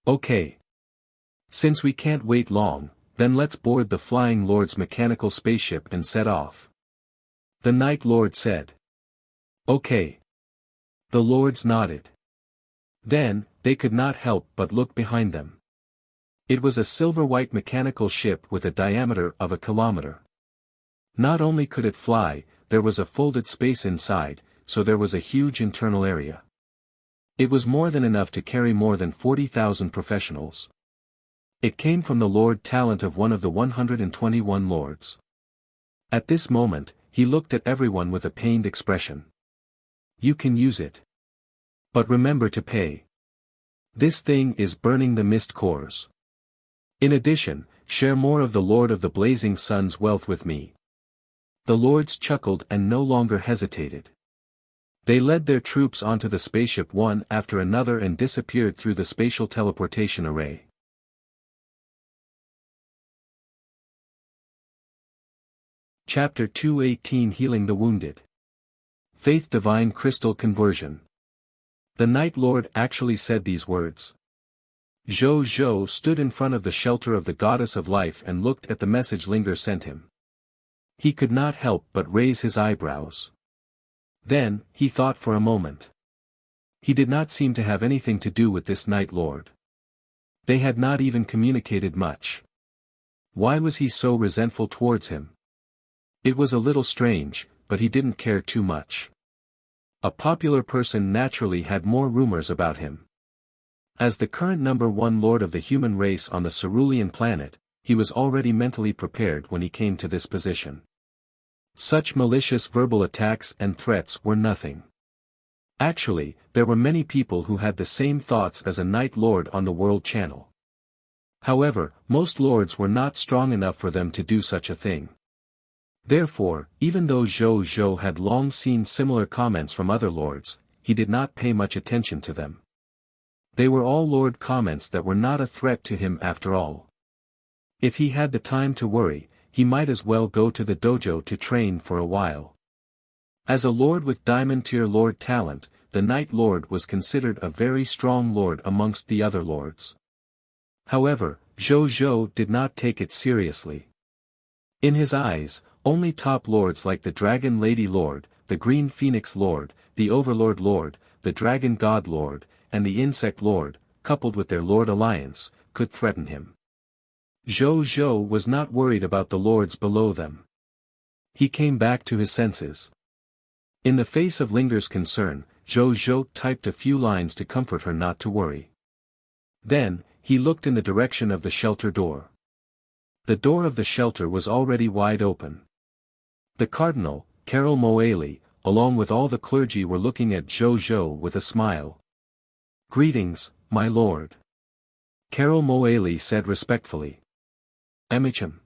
Okay. Since we can't wait long, then let's board the Flying Lord's mechanical spaceship and set off. The Night Lord said. Okay. The lords nodded. Then, they could not help but look behind them. It was a silver-white mechanical ship with a diameter of 1 kilometer. Not only could it fly, there was a folded space inside, so there was a huge internal area. It was more than enough to carry more than 40,000 professionals. It came from the Lord talent of one of the 121 lords. At this moment, he looked at everyone with a pained expression. You can use it. But remember to pay. This thing is burning the mist cores. In addition, share more of the Lord of the Blazing Sun's wealth with me. The lords chuckled and no longer hesitated. They led their troops onto the spaceship one after another and disappeared through the spatial teleportation array. Chapter 218 Healing the Wounded. Faith Divine Crystal Conversion. The Night Lord actually said these words. Zhou Zhou stood in front of the shelter of the Goddess of Life and looked at the message Linger sent him. He could not help but raise his eyebrows. Then, he thought for a moment. He did not seem to have anything to do with this Night Lord. They had not even communicated much. Why was he so resentful towards him? It was a little strange, but he didn't care too much. A popular person naturally had more rumors about him. As the current number one lord of the human race on the Cerulean planet, he was already mentally prepared when he came to this position. Such malicious verbal attacks and threats were nothing. Actually, there were many people who had the same thoughts as a Night Lord on the World Channel. However, most lords were not strong enough for them to do such a thing. Therefore, even though Zhou Zhou had long seen similar comments from other lords, he did not pay much attention to them. They were all lord comments that were not a threat to him after all. If he had the time to worry, he might as well go to the dojo to train for a while. As a lord with Diamond Tier Lord talent, the Night Lord was considered a very strong lord amongst the other lords. However, Zhou Zhou did not take it seriously. In his eyes, only top lords like the Dragon Lady Lord, the Green Phoenix Lord, the Overlord Lord, the Dragon God Lord, and the Insect Lord, coupled with their Lord Alliance, could threaten him. Zhou Zhou was not worried about the lords below them. He came back to his senses. In the face of Linger's concern, Zhou Zhou typed a few lines to comfort her not to worry. Then, he looked in the direction of the shelter door. The door of the shelter was already wide open. The Cardinal, Carol Moali, along with all the clergy were looking at Zhou Zhou with a smile. "Greetings, my lord." Carol Moali said respectfully. "Amicham.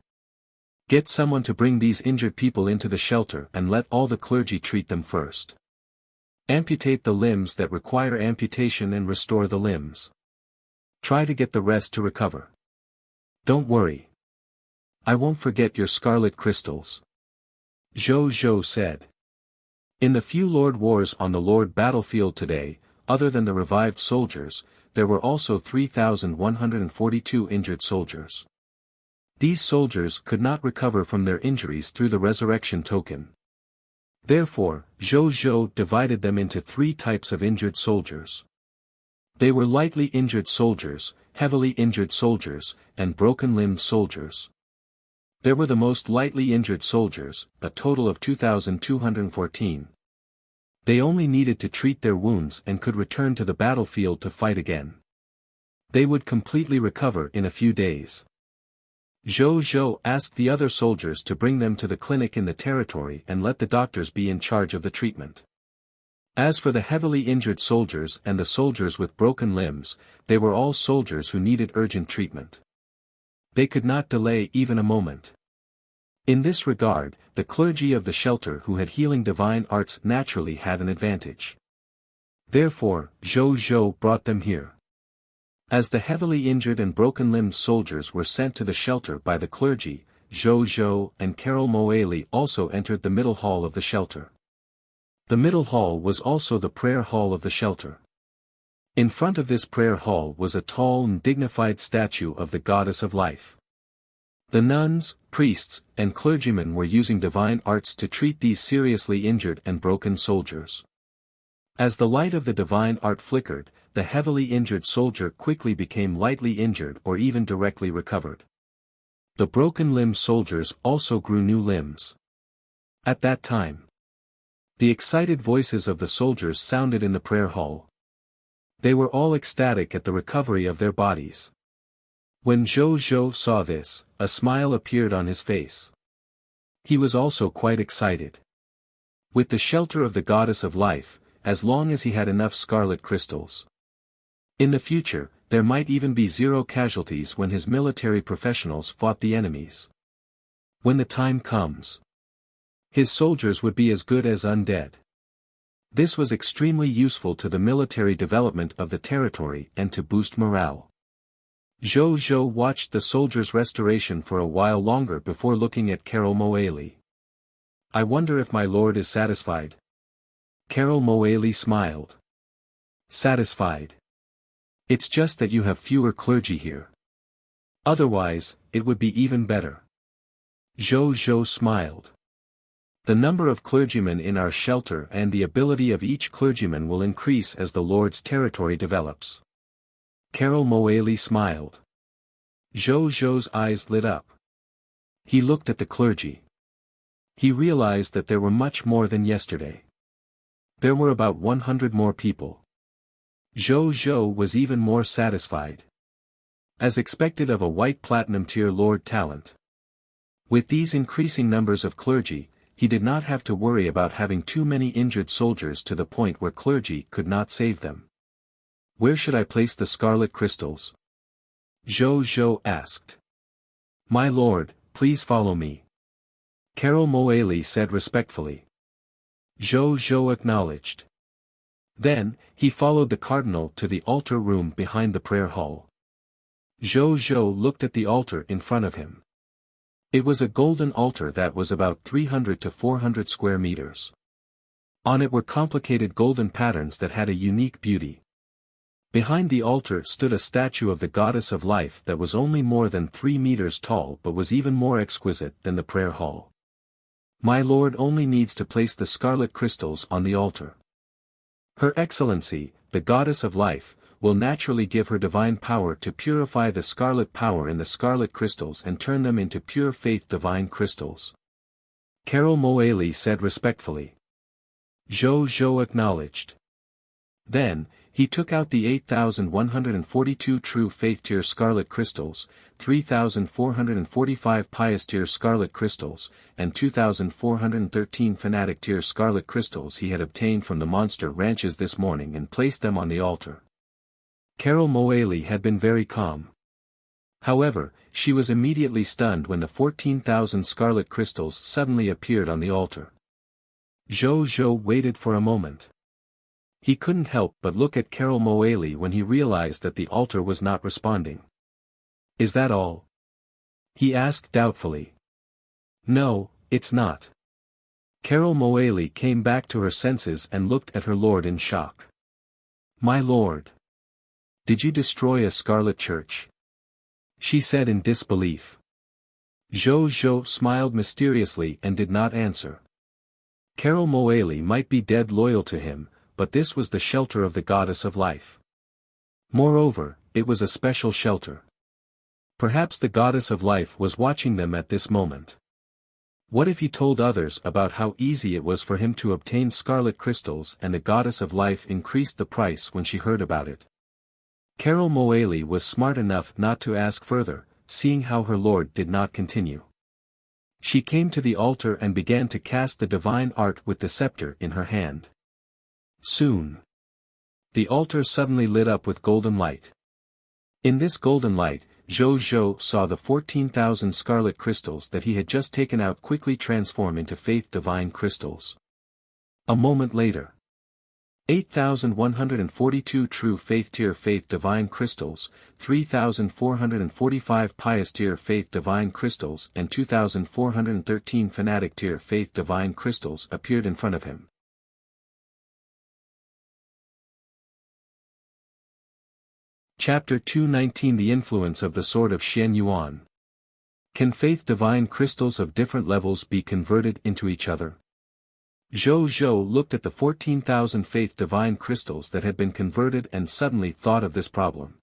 Get someone to bring these injured people into the shelter and let all the clergy treat them first. Amputate the limbs that require amputation and restore the limbs. Try to get the rest to recover. Don't worry. I won't forget your scarlet crystals." Zhou Zhou said. In the few Lord Wars on the Lord battlefield today, other than the revived soldiers, there were also 3,142 injured soldiers. These soldiers could not recover from their injuries through the resurrection token. Therefore, Zhou Zhou divided them into three types of injured soldiers. They were lightly injured soldiers, heavily injured soldiers, and broken-limbed soldiers. There were the most lightly injured soldiers, a total of 2,214. They only needed to treat their wounds and could return to the battlefield to fight again. They would completely recover in a few days. Zhou Zhou asked the other soldiers to bring them to the clinic in the territory and let the doctors be in charge of the treatment. As for the heavily injured soldiers and the soldiers with broken limbs, they were all soldiers who needed urgent treatment. They could not delay even a moment. In this regard, the clergy of the shelter who had healing divine arts naturally had an advantage. Therefore, Zhou Zhou brought them here. As the heavily injured and broken-limbed soldiers were sent to the shelter by the clergy, Zhou Zhou and Carol Moali also entered the middle hall of the shelter. The middle hall was also the prayer hall of the shelter. In front of this prayer hall was a tall and dignified statue of the Goddess of Life. The nuns, priests, and clergymen were using divine arts to treat these seriously injured and broken soldiers. As the light of the divine art flickered, the heavily injured soldier quickly became lightly injured or even directly recovered. The broken-limbed soldiers also grew new limbs. At that time, the excited voices of the soldiers sounded in the prayer hall. They were all ecstatic at the recovery of their bodies. When Zhou Zhou saw this, a smile appeared on his face. He was also quite excited. With the shelter of the Goddess of Life, as long as he had enough scarlet crystals. In the future, there might even be 0 casualties when his military professionals fought the enemies. When the time comes, his soldiers would be as good as undead. This was extremely useful to the military development of the territory and to boost morale. Zhou Zhou watched the soldiers' restoration for a while longer before looking at Carol Moali. "I wonder if my lord is satisfied." Carol Moali smiled. "Satisfied? It's just that you have fewer clergy here. Otherwise, it would be even better." Zhou Zhou smiled. "The number of clergymen in our shelter and the ability of each clergyman will increase as the Lord's territory develops." Carol Moali smiled. Zhou Zhou's eyes lit up. He looked at the clergy. He realized that there were much more than yesterday. There were about 100 more people. Zhou Zhou was even more satisfied. As expected of a white platinum tier lord talent. With these increasing numbers of clergy, he did not have to worry about having too many injured soldiers to the point where clergy could not save them. "Where should I place the scarlet crystals?" Zhou Zhou asked. "My lord, please follow me," Carol Moali said respectfully. Zhou Zhou acknowledged. Then, he followed the cardinal to the altar room behind the prayer hall. Zhou Zhou looked at the altar in front of him. It was a golden altar that was about 300 to 400 square meters. On it were complicated golden patterns that had a unique beauty. Behind the altar stood a statue of the goddess of life that was only more than 3 meters tall but was even more exquisite than the prayer hall. "My lord only needs to place the scarlet crystals on the altar. Her Excellency, the goddess of life, will naturally give her divine power to purify the scarlet power in the scarlet crystals and turn them into pure faith divine crystals," Carol Moali said respectfully. Zhou Zhou acknowledged. Then, he took out the 8,142 true faith tier scarlet crystals, 3,445 pious tier scarlet crystals, and 2,413 fanatic tier scarlet crystals he had obtained from the monster ranches this morning and placed them on the altar. Carol Moali had been very calm. However, she was immediately stunned when the 14,000 scarlet crystals suddenly appeared on the altar. Zhou Zhou waited for a moment. He couldn't help but look at Carol Moali when he realized that the altar was not responding. "Is that all?" he asked doubtfully. "No, it's not." Carol Moali came back to her senses and looked at her lord in shock. "My lord! Did you destroy a scarlet church?" she said in disbelief. Zhou Zhou smiled mysteriously and did not answer. Carol Moali might be dead loyal to him, but this was the shelter of the goddess of life. Moreover, it was a special shelter. Perhaps the goddess of life was watching them at this moment. What if he told others about how easy it was for him to obtain scarlet crystals and the goddess of life increased the price when she heard about it? Carol Moali was smart enough not to ask further, seeing how her lord did not continue. She came to the altar and began to cast the divine art with the scepter in her hand. Soon, the altar suddenly lit up with golden light. In this golden light, Zhou Zhou saw the 14,000 scarlet crystals that he had just taken out quickly transform into faith divine crystals. A moment later, 8,142 true faith tier faith divine crystals, 3,445 pious tier faith divine crystals and 2,413 fanatic tier faith divine crystals appeared in front of him. Chapter 219 The Influence of the Sword of Xian Yuan. Can faith divine crystals of different levels be converted into each other? Zhou Zhou looked at the 14,000 faith divine crystals that had been converted and suddenly thought of this problem.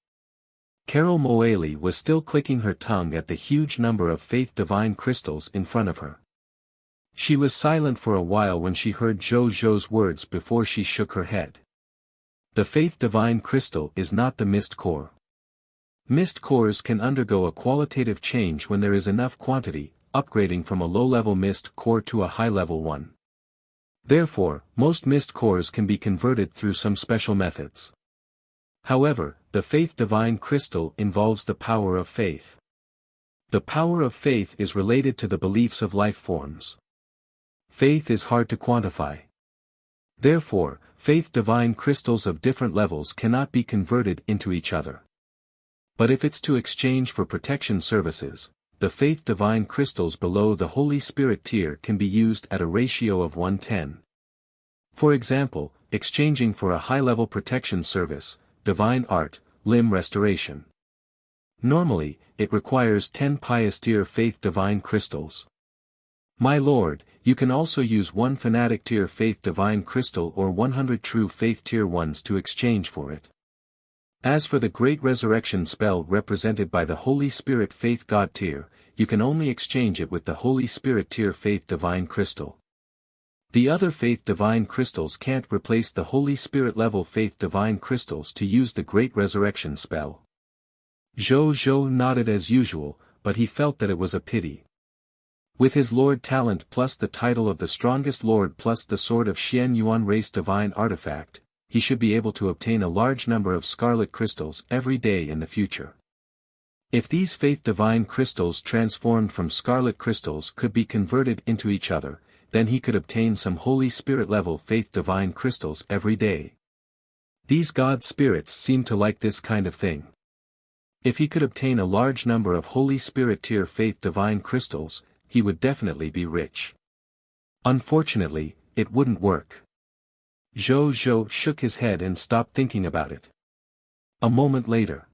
Carol Moali was still clicking her tongue at the huge number of faith divine crystals in front of her. She was silent for a while when she heard Zhou Zhou's words before she shook her head. The faith divine crystal is not the mist core. Mist cores can undergo a qualitative change when there is enough quantity, upgrading from a low-level mist core to a high-level one. Therefore, most mist cores can be converted through some special methods. However, the faith divine crystal involves the power of faith. The power of faith is related to the beliefs of life forms. Faith is hard to quantify. Therefore, faith divine crystals of different levels cannot be converted into each other. But if it's to exchange for protection services, the faith divine crystals below the Holy Spirit tier can be used at a ratio of 1:10. For example, exchanging for a high-level protection service, divine art, limb restoration. Normally, it requires 10 pious tier faith divine crystals. My lord, you can also use 1 fanatic tier faith divine crystal or 100 true faith tier 1s to exchange for it. As for the great resurrection spell represented by the Holy Spirit faith God tier, you can only exchange it with the Holy Spirit tier faith divine crystal. The other faith divine crystals can't replace the Holy Spirit level faith divine crystals to use the great resurrection spell. Zhou nodded as usual, but he felt that it was a pity. With his Lord talent plus the title of the strongest Lord plus the sword of Xian Yuan race divine artifact, he should be able to obtain a large number of scarlet crystals every day in the future. If these faith divine crystals transformed from scarlet crystals could be converted into each other, then he could obtain some Holy Spirit level faith divine crystals every day. These God spirits seem to like this kind of thing. If he could obtain a large number of Holy Spirit tier faith divine crystals, he would definitely be rich. Unfortunately, it wouldn't work. Zhou shook his head and stopped thinking about it. A moment later,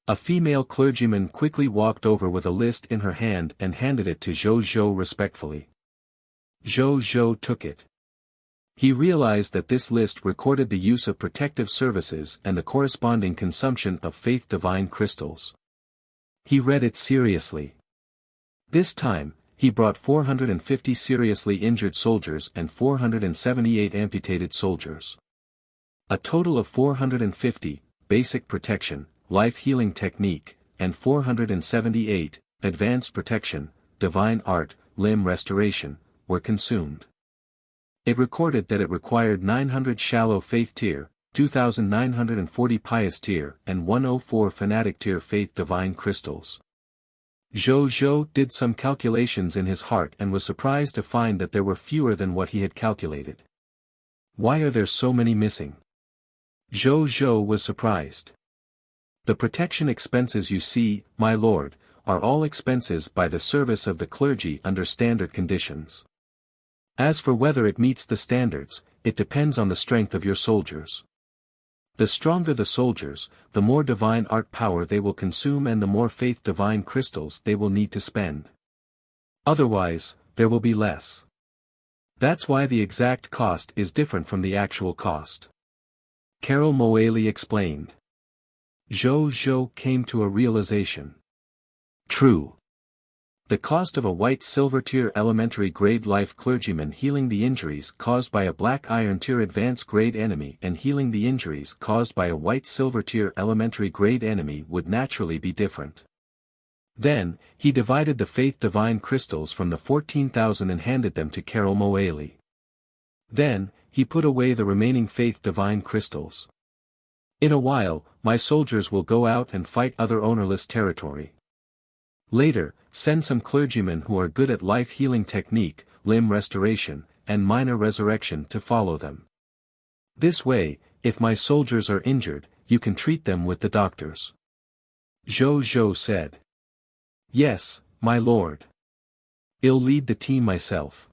a female clergyman quickly walked over with a list in her hand and handed it to Zhou respectfully. Zhou took it. He realized that this list recorded the use of protective services and the corresponding consumption of faith divine crystals. He read it seriously. This time, he brought 450 seriously injured soldiers and 478 amputated soldiers. A total of 450, basic protection, life healing technique, and 478, advanced protection, divine art, limb restoration, were consumed. It recorded that it required 900 shallow faith tier, 2,940 pious tier, and 104 fanatic tier faith divine crystals. Zhou did some calculations in his heart and was surprised to find that there were fewer than what he had calculated. Why are there so many missing? Zhou was surprised. The protection expenses you see, my lord, are all expenses by the service of the clergy under standard conditions. As for whether it meets the standards, it depends on the strength of your soldiers. The stronger the soldiers, the more divine art power they will consume and the more faith divine crystals they will need to spend. Otherwise, there will be less. That's why the exact cost is different from the actual cost. Carol Moali explained. Zhou came to a realization. True. The cost of a white silver tier elementary grade life clergyman healing the injuries caused by a black iron tier advanced grade enemy and healing the injuries caused by a white silver tier elementary grade enemy would naturally be different. Then, he divided the faith divine crystals from the 14,000 and handed them to Carol Moali. Then, he put away the remaining faith divine crystals. In a while, my soldiers will go out and fight other ownerless territory. Later, send some clergymen who are good at life healing technique, limb restoration, and minor resurrection to follow them. This way, if my soldiers are injured, you can treat them with the doctors. Zhou said. Yes, my lord. I'll lead the team myself.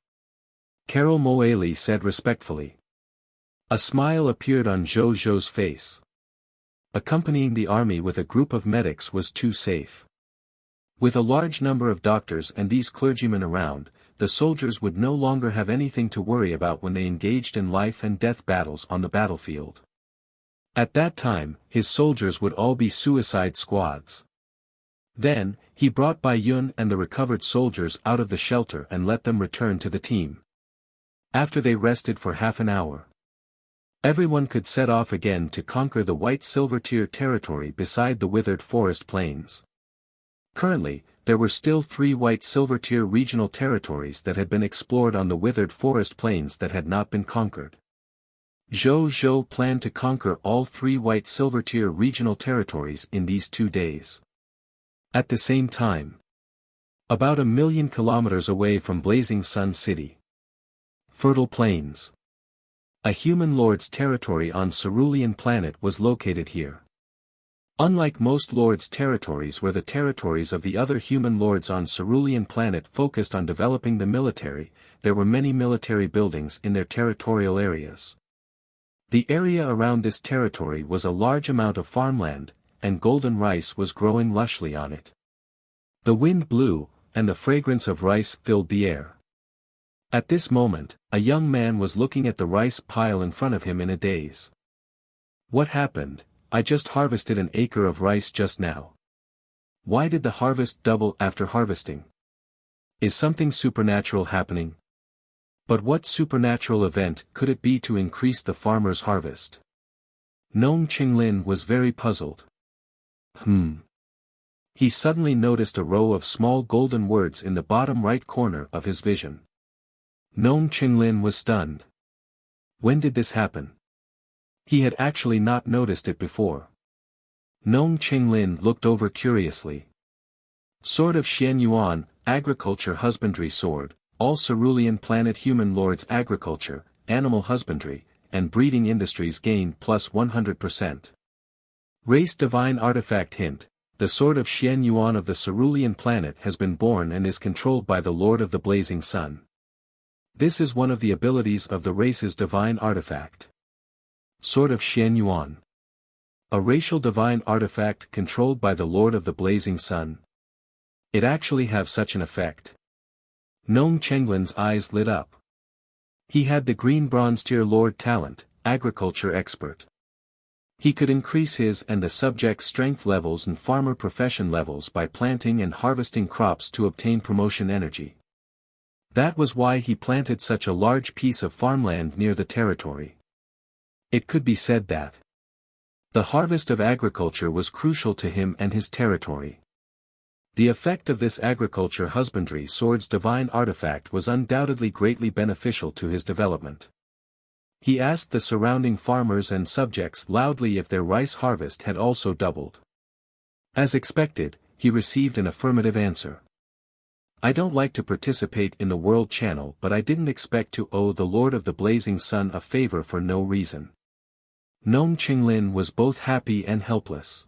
Carol Moali said respectfully. A smile appeared on Zhou's face. Accompanying the army with a group of medics was too safe. With a large number of doctors and these clergymen around, the soldiers would no longer have anything to worry about when they engaged in life and death battles on the battlefield. At that time, his soldiers would all be suicide squads. Then, he brought Bai Yun and the recovered soldiers out of the shelter and let them return to the team. After they rested for half an hour, everyone could set off again to conquer the white silver tier territory beside the withered forest plains. Currently, there were still 3 white silver tier regional territories that had been explored on the withered forest plains that had not been conquered. Zhou planned to conquer all 3 white silver tier regional territories in these 2 days. At the same time, about 1,000,000 kilometers away from Blazing Sun City, fertile plains. A human lord's territory on Cerulean planet was located here. Unlike most lords' territories where the territories of the other human lords on Cerulean planet focused on developing the military, there were many military buildings in their territorial areas. The area around this territory was a large amount of farmland, and golden rice was growing lushly on it. The wind blew, and the fragrance of rice filled the air. At this moment, a young man was looking at the rice pile in front of him in a daze. What happened? I just harvested an acre of rice just now. Why did the harvest double after harvesting? Is something supernatural happening? But what supernatural event could it be to increase the farmer's harvest? Nong Qinglin was very puzzled. He suddenly noticed a row of small golden words in the bottom right corner of his vision. Nong Qinglin was stunned. When did this happen? He had actually not noticed it before. Nong Qinglin looked over curiously. Sword of Xian Yuan, Agriculture Husbandry Sword, all Cerulean planet human lords agriculture, animal husbandry, and breeding industries gain plus 100%. Race Divine Artifact Hint, the Sword of Xian Yuan of the Cerulean planet has been born and is controlled by the Lord of the Blazing Sun. This is one of the abilities of the race's divine artifact. Sword of Xian Yuan. A racial divine artifact controlled by the Lord of the Blazing Sun. It actually have such an effect. Nong Qinglin's eyes lit up. He had the green bronze tier Lord talent, agriculture expert. He could increase his and the subject's strength levels and farmer profession levels by planting and harvesting crops to obtain promotion energy. That was why he planted such a large piece of farmland near the territory. It could be said that the harvest of agriculture was crucial to him and his territory. The effect of this agriculture husbandry sword's divine artifact was undoubtedly greatly beneficial to his development. He asked the surrounding farmers and subjects loudly if their rice harvest had also doubled. As expected, he received an affirmative answer. I don't like to participate in the World Channel, but I didn't expect to owe the Lord of the Blazing Sun a favor for no reason. Nong Qinglin was both happy and helpless.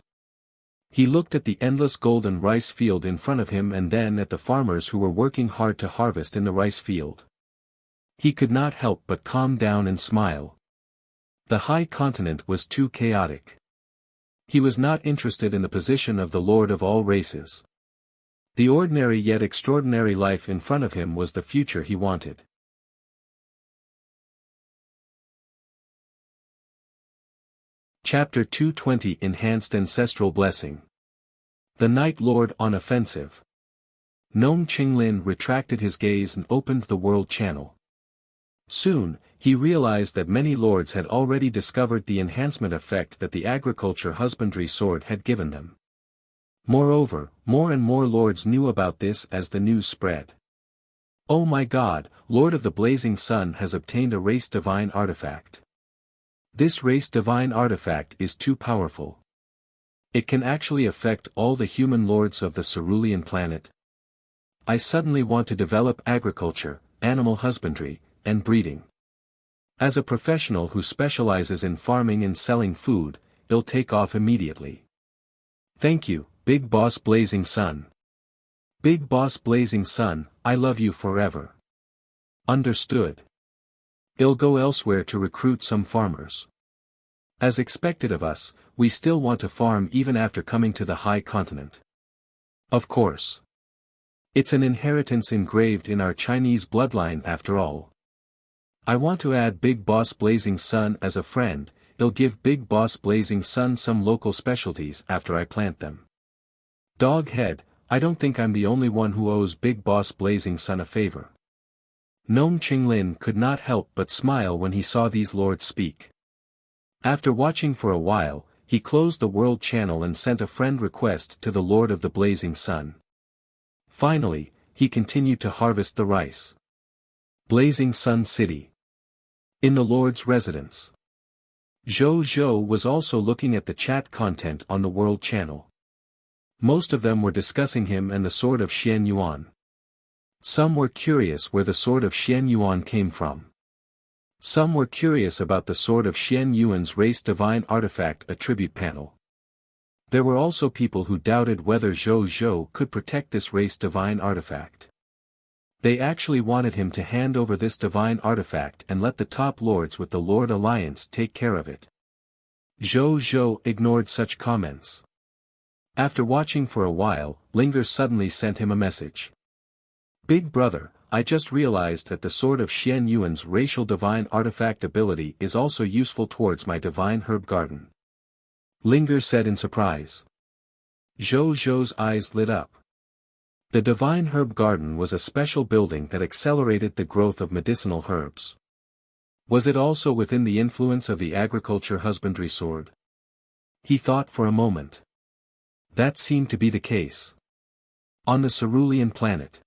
He looked at the endless golden rice field in front of him and then at the farmers who were working hard to harvest in the rice field. He could not help but calm down and smile. The high continent was too chaotic. He was not interested in the position of the Lord of all races. The ordinary yet extraordinary life in front of him was the future he wanted. Chapter 220 Enhanced Ancestral Blessing. The Night Lord on Offensive. Nong Qinglin retracted his gaze and opened the World Channel. Soon, he realized that many lords had already discovered the enhancement effect that the agriculture husbandry sword had given them. Moreover, more and more lords knew about this as the news spread. Oh my God, Lord of the Blazing Sun has obtained a race divine artifact. This race divine artifact is too powerful. It can actually affect all the human lords of the Cerulean planet. I suddenly want to develop agriculture, animal husbandry, and breeding. As a professional who specializes in farming and selling food, it'll take off immediately. Thank you, Big Boss Blazing Sun. Big Boss Blazing Sun, I love you forever. Understood. I'll go elsewhere to recruit some farmers. As expected of us, we still want to farm even after coming to the high continent. Of course. It's an inheritance engraved in our Chinese bloodline after all. I want to add Big Boss Blazing Sun as a friend. I'll give Big Boss Blazing Sun some local specialties after I plant them. Dog head, I don't think I'm the only one who owes Big Boss Blazing Sun a favor. Nong Qinglin could not help but smile when he saw these lords speak. After watching for a while, he closed the World Channel and sent a friend request to the Lord of the Blazing Sun. Finally, he continued to harvest the rice. Blazing Sun City. In the Lord's residence. Zhou was also looking at the chat content on the World Channel. Most of them were discussing him and the Sword of Xian Yuan. Some were curious where the Sword of Xian Yuan came from. Some were curious about the sword of Xian Yuan's race divine artifact attribute panel. There were also people who doubted whether Zhou Zhou could protect this race divine artifact. They actually wanted him to hand over this divine artifact and let the top lords with the Lord Alliance take care of it. Zhou Zhou ignored such comments. After watching for a while, Linger suddenly sent him a message. Big brother, I just realized that the sword of Xian Yuan's racial divine artifact ability is also useful towards my divine herb garden. Linger said in surprise. Zhou Zhou's eyes lit up. The divine herb garden was a special building that accelerated the growth of medicinal herbs. Was it also within the influence of the agriculture husbandry sword? He thought for a moment. That seemed to be the case. On the cerulean planet,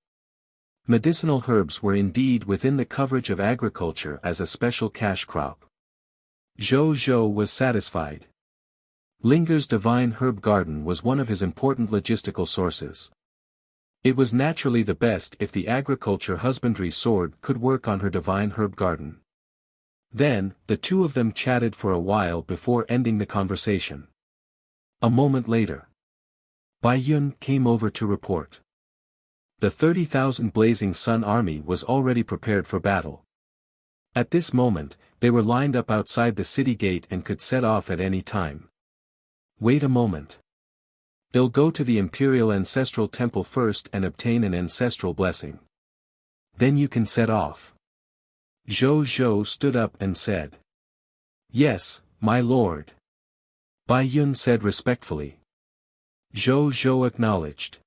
medicinal herbs were indeed within the coverage of agriculture as a special cash crop. Zhou Zhou was satisfied. Linger's divine herb garden was one of his important logistical sources. It was naturally the best if the agriculture husbandry sword could work on her divine herb garden. Then, the two of them chatted for a while before ending the conversation. A moment later, Bai Yun came over to report. The 30,000 Blazing Sun army was already prepared for battle. At this moment, they were lined up outside the city gate and could set off at any time. Wait a moment. They'll go to the Imperial Ancestral Temple first and obtain an ancestral blessing. Then you can set off. Zhou Zhou stood up and said. Yes, my lord. Bai Yun said respectfully. Zhou Zhou acknowledged.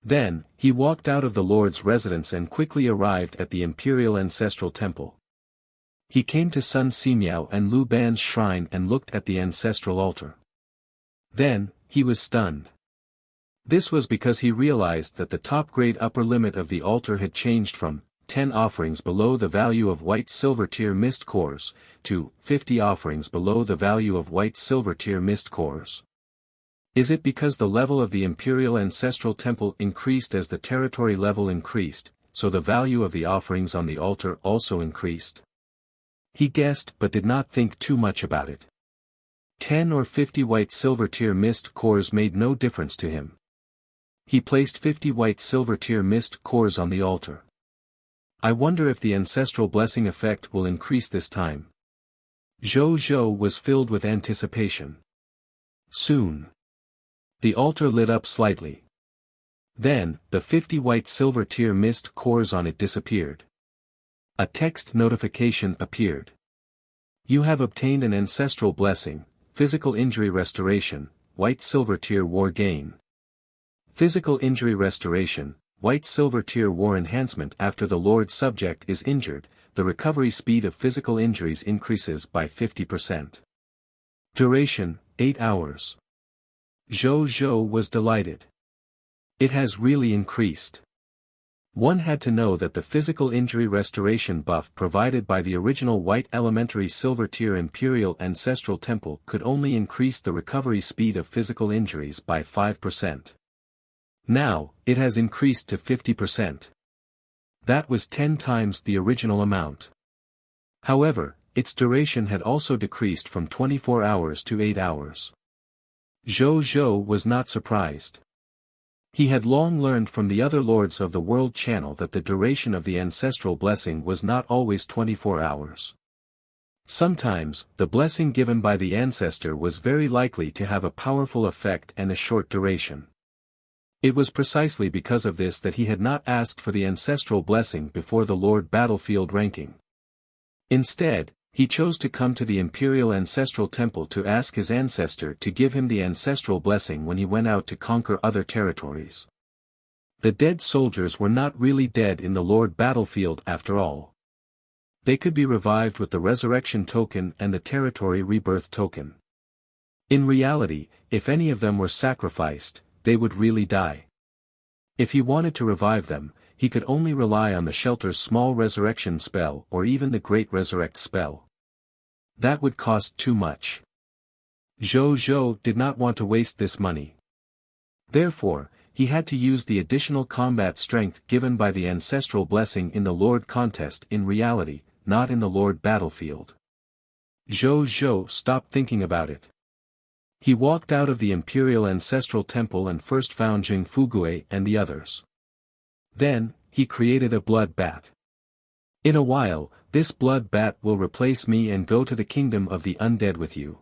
Then, he walked out of the lord's residence and quickly arrived at the Imperial Ancestral Temple. He came to Sun Simiao and Lu Ban's shrine and looked at the ancestral altar. Then, he was stunned. This was because he realized that the top-grade upper limit of the altar had changed from 10 offerings below the value of white silver tier mist cores, to 50 offerings below the value of white silver tier mist cores. Is it because the level of the Imperial Ancestral Temple increased as the territory level increased, so the value of the offerings on the altar also increased? He guessed but did not think too much about it. 10 or 50 white silver tier mist cores made no difference to him. He placed 50 white silver tier mist cores on the altar. I wonder if the ancestral blessing effect will increase this time. Zhou Zhou was filled with anticipation. Soon, the altar lit up slightly. Then, the 50 white silver tier mist cores on it disappeared. A text notification appeared. You have obtained an ancestral blessing, physical injury restoration, white silver tier war gain. Physical injury restoration, white silver tier war enhancement. After the Lord's subject is injured, the recovery speed of physical injuries increases by 50%. Duration, 8 hours. Zhou Zhou was delighted. It has really increased. One had to know that the physical injury restoration buff provided by the original White Elementary Silver Tier Imperial Ancestral Temple could only increase the recovery speed of physical injuries by 5%. Now, it has increased to 50%. That was 10 times the original amount. However, its duration had also decreased from 24 hours to 8 hours. Zhou Zhou was not surprised. He had long learned from the other lords of the world channel that the duration of the ancestral blessing was not always 24 hours. Sometimes, the blessing given by the ancestor was very likely to have a powerful effect and a short duration. It was precisely because of this that he had not asked for the ancestral blessing before the Lord Battlefield ranking. Instead, he chose to come to the Imperial Ancestral Temple to ask his ancestor to give him the ancestral blessing when he went out to conquer other territories. The dead soldiers were not really dead in the Lord Battlefield after all. They could be revived with the Resurrection Token and the Territory Rebirth Token. In reality, if any of them were sacrificed, they would really die. If he wanted to revive them, he could only rely on the Shelter's small resurrection spell or even the Great Resurrect spell. That would cost too much. Zhou Zhou did not want to waste this money. Therefore, he had to use the additional combat strength given by the ancestral blessing in the Lord contest. In reality, not in the Lord battlefield. Zhou Zhou stopped thinking about it. He walked out of the Imperial Ancestral Temple and first found Jing Fugui and the others. Then, he created a blood bat. In a while, this blood bat will replace me and go to the kingdom of the undead with you.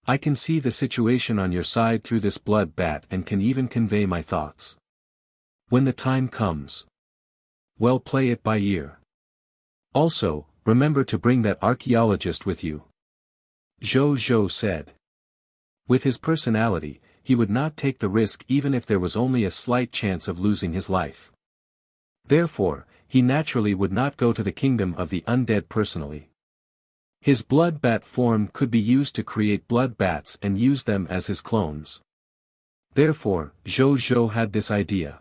I can see the situation on your side through this blood bat and can even convey my thoughts. When the time comes, well, play it by ear. Also, remember to bring that archaeologist with you. Zhou Zhou said. With his personality, he would not take the risk even if there was only a slight chance of losing his life. Therefore, he naturally would not go to the kingdom of the undead personally. His blood bat form could be used to create blood bats and use them as his clones. Therefore, Zhou Zhou had this idea.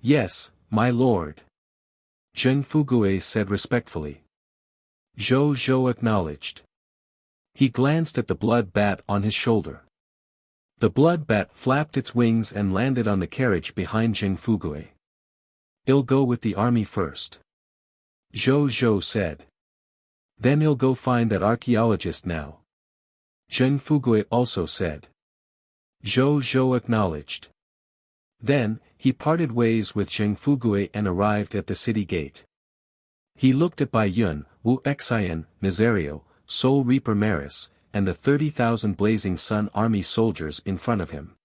Yes, my lord. Zheng Fugui said respectfully. Zhou Zhou acknowledged. He glanced at the blood bat on his shoulder. The blood bat flapped its wings and landed on the carriage behind Zheng Fugui. "I'll go with the army first," Zhou Zhou said. "Then I'll go find that archaeologist now," Zheng Fugui also said. Zhou Zhou acknowledged. Then, he parted ways with Zheng Fugui and arrived at the city gate. He looked at Bai Yun, Wu Xian, Nazario, Soul Reaper Maris, and the 30,000 Blazing Sun army soldiers in front of him.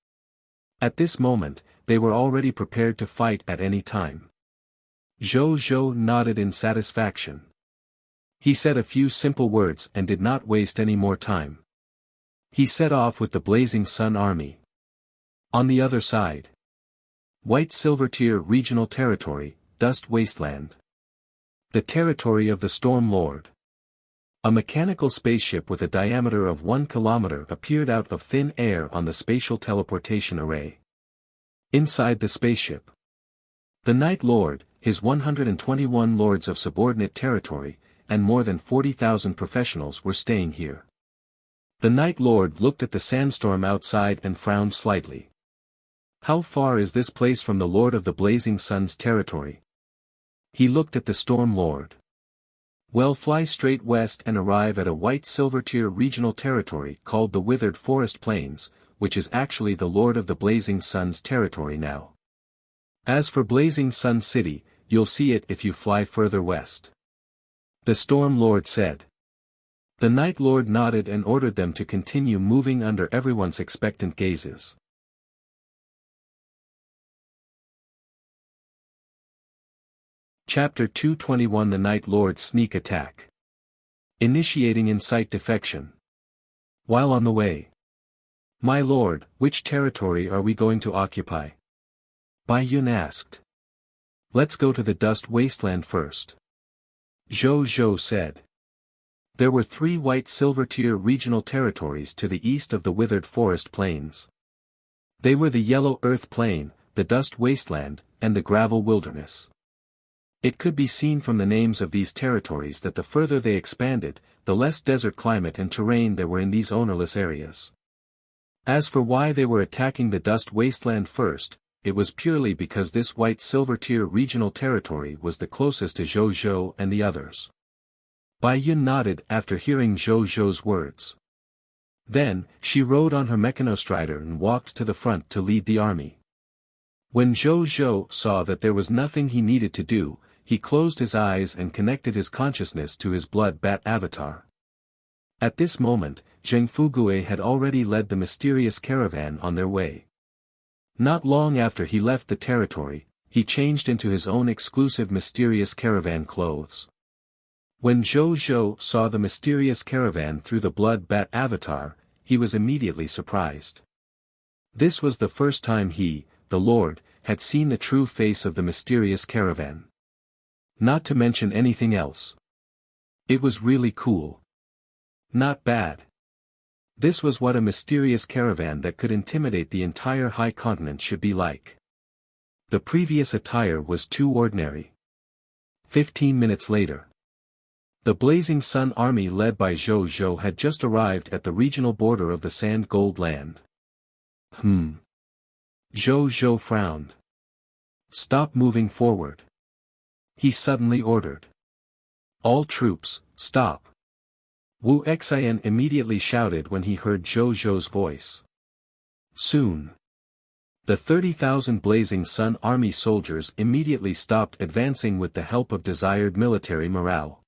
At this moment, they were already prepared to fight at any time. Zhou Zhou nodded in satisfaction. He said a few simple words and did not waste any more time. He set off with the Blazing Sun army. On the other side, White Silvertier Regional Territory, Dust Wasteland. The territory of the Storm Lord. A mechanical spaceship with a diameter of 1 kilometer appeared out of thin air on the spatial teleportation array. Inside the spaceship, the Night Lord, his 121 lords of subordinate territory, and more than 40,000 professionals were staying here. The Night Lord looked at the sandstorm outside and frowned slightly. How far is this place from the Lord of the Blazing Sun's territory? He looked at the Storm Lord. Well, fly straight west and arrive at a White Silvertier regional territory called the Withered Forest Plains, which is actually the Lord of the Blazing Sun's territory now. As for Blazing Sun City, you'll see it if you fly further west, the Storm Lord said. The Night Lord nodded and ordered them to continue moving under everyone's expectant gazes. Chapter 221 The Night Lord's Sneak Attack. Initiating Insight Defection. While on the way. My lord, which territory are we going to occupy? Bai Yun asked. Let's go to the Dust Wasteland first, Zhou Zhou said. There were 3 White Silvertier regional territories to the east of the Withered Forest Plains. They were the Yellow Earth Plain, the Dust Wasteland, and the Gravel Wilderness. It could be seen from the names of these territories that the further they expanded, the less desert climate and terrain there were in these ownerless areas. As for why they were attacking the Dust Wasteland first, it was purely because this White Silvertier regional territory was the closest to Zhou Zhou and the others. Bai Yun nodded after hearing Zhou Zhou's words. Then, she rode on her mechanostrider and walked to the front to lead the army. When Zhou Zhou saw that there was nothing he needed to do, he closed his eyes and connected his consciousness to his blood bat avatar. At this moment, Zheng Fugui had already led the mysterious caravan on their way. Not long after he left the territory, he changed into his own exclusive mysterious caravan clothes. When Zhou Zhou saw the mysterious caravan through the blood bat avatar, he was immediately surprised. This was the first time he, the Lord, had seen the true face of the mysterious caravan. Not to mention anything else. It was really cool. Not bad. This was what a mysterious caravan that could intimidate the entire high continent should be like. The previous attire was too ordinary. 15 minutes later. The Blazing Sun army led by Zhou Zhou had just arrived at the regional border of the Sand Gold Land. Zhou Zhou frowned. Stop moving forward, he suddenly ordered. All troops, stop. Wu Xian immediately shouted when he heard Zhou Zhou's voice. Soon. The 30,000 Blazing Sun Army soldiers immediately stopped advancing with the help of desired military morale.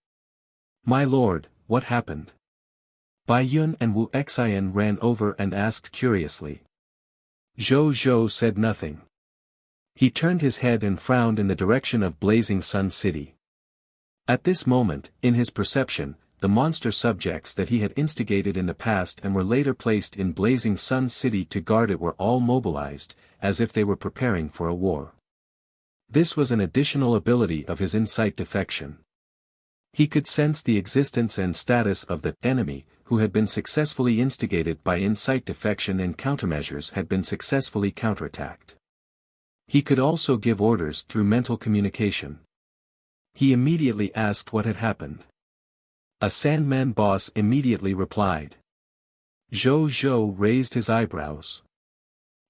My lord, what happened? Bai Yun and Wu Xian ran over and asked curiously. Zhou Zhou said nothing. He turned his head and frowned in the direction of Blazing Sun City. At this moment, in his perception, the monster subjects that he had instigated in the past and were later placed in Blazing Sun City to guard it were all mobilized, as if they were preparing for a war. This was an additional ability of his insight defection. He could sense the existence and status of the enemy, who had been successfully instigated by insight defection and countermeasures had been successfully counterattacked. He could also give orders through mental communication. He immediately asked what had happened. A Sandman boss immediately replied. Zhou Zhou raised his eyebrows.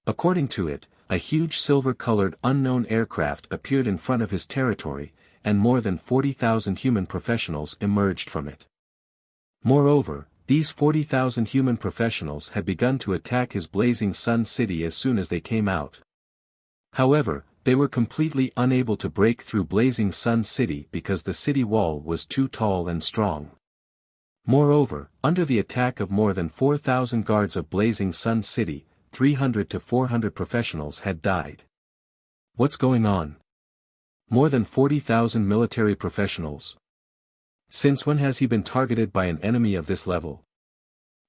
According to it, a huge silver-colored unknown aircraft appeared in front of his territory, and more than 40,000 human professionals emerged from it. Moreover, these 40,000 human professionals had begun to attack his Blazing Sun City as soon as they came out. However, they were completely unable to break through Blazing Sun City because the city wall was too tall and strong. Moreover, under the attack of more than 4,000 guards of Blazing Sun City, 300 to 400 professionals had died. What's going on? More than 40,000 military professionals. Since when has he been targeted by an enemy of this level?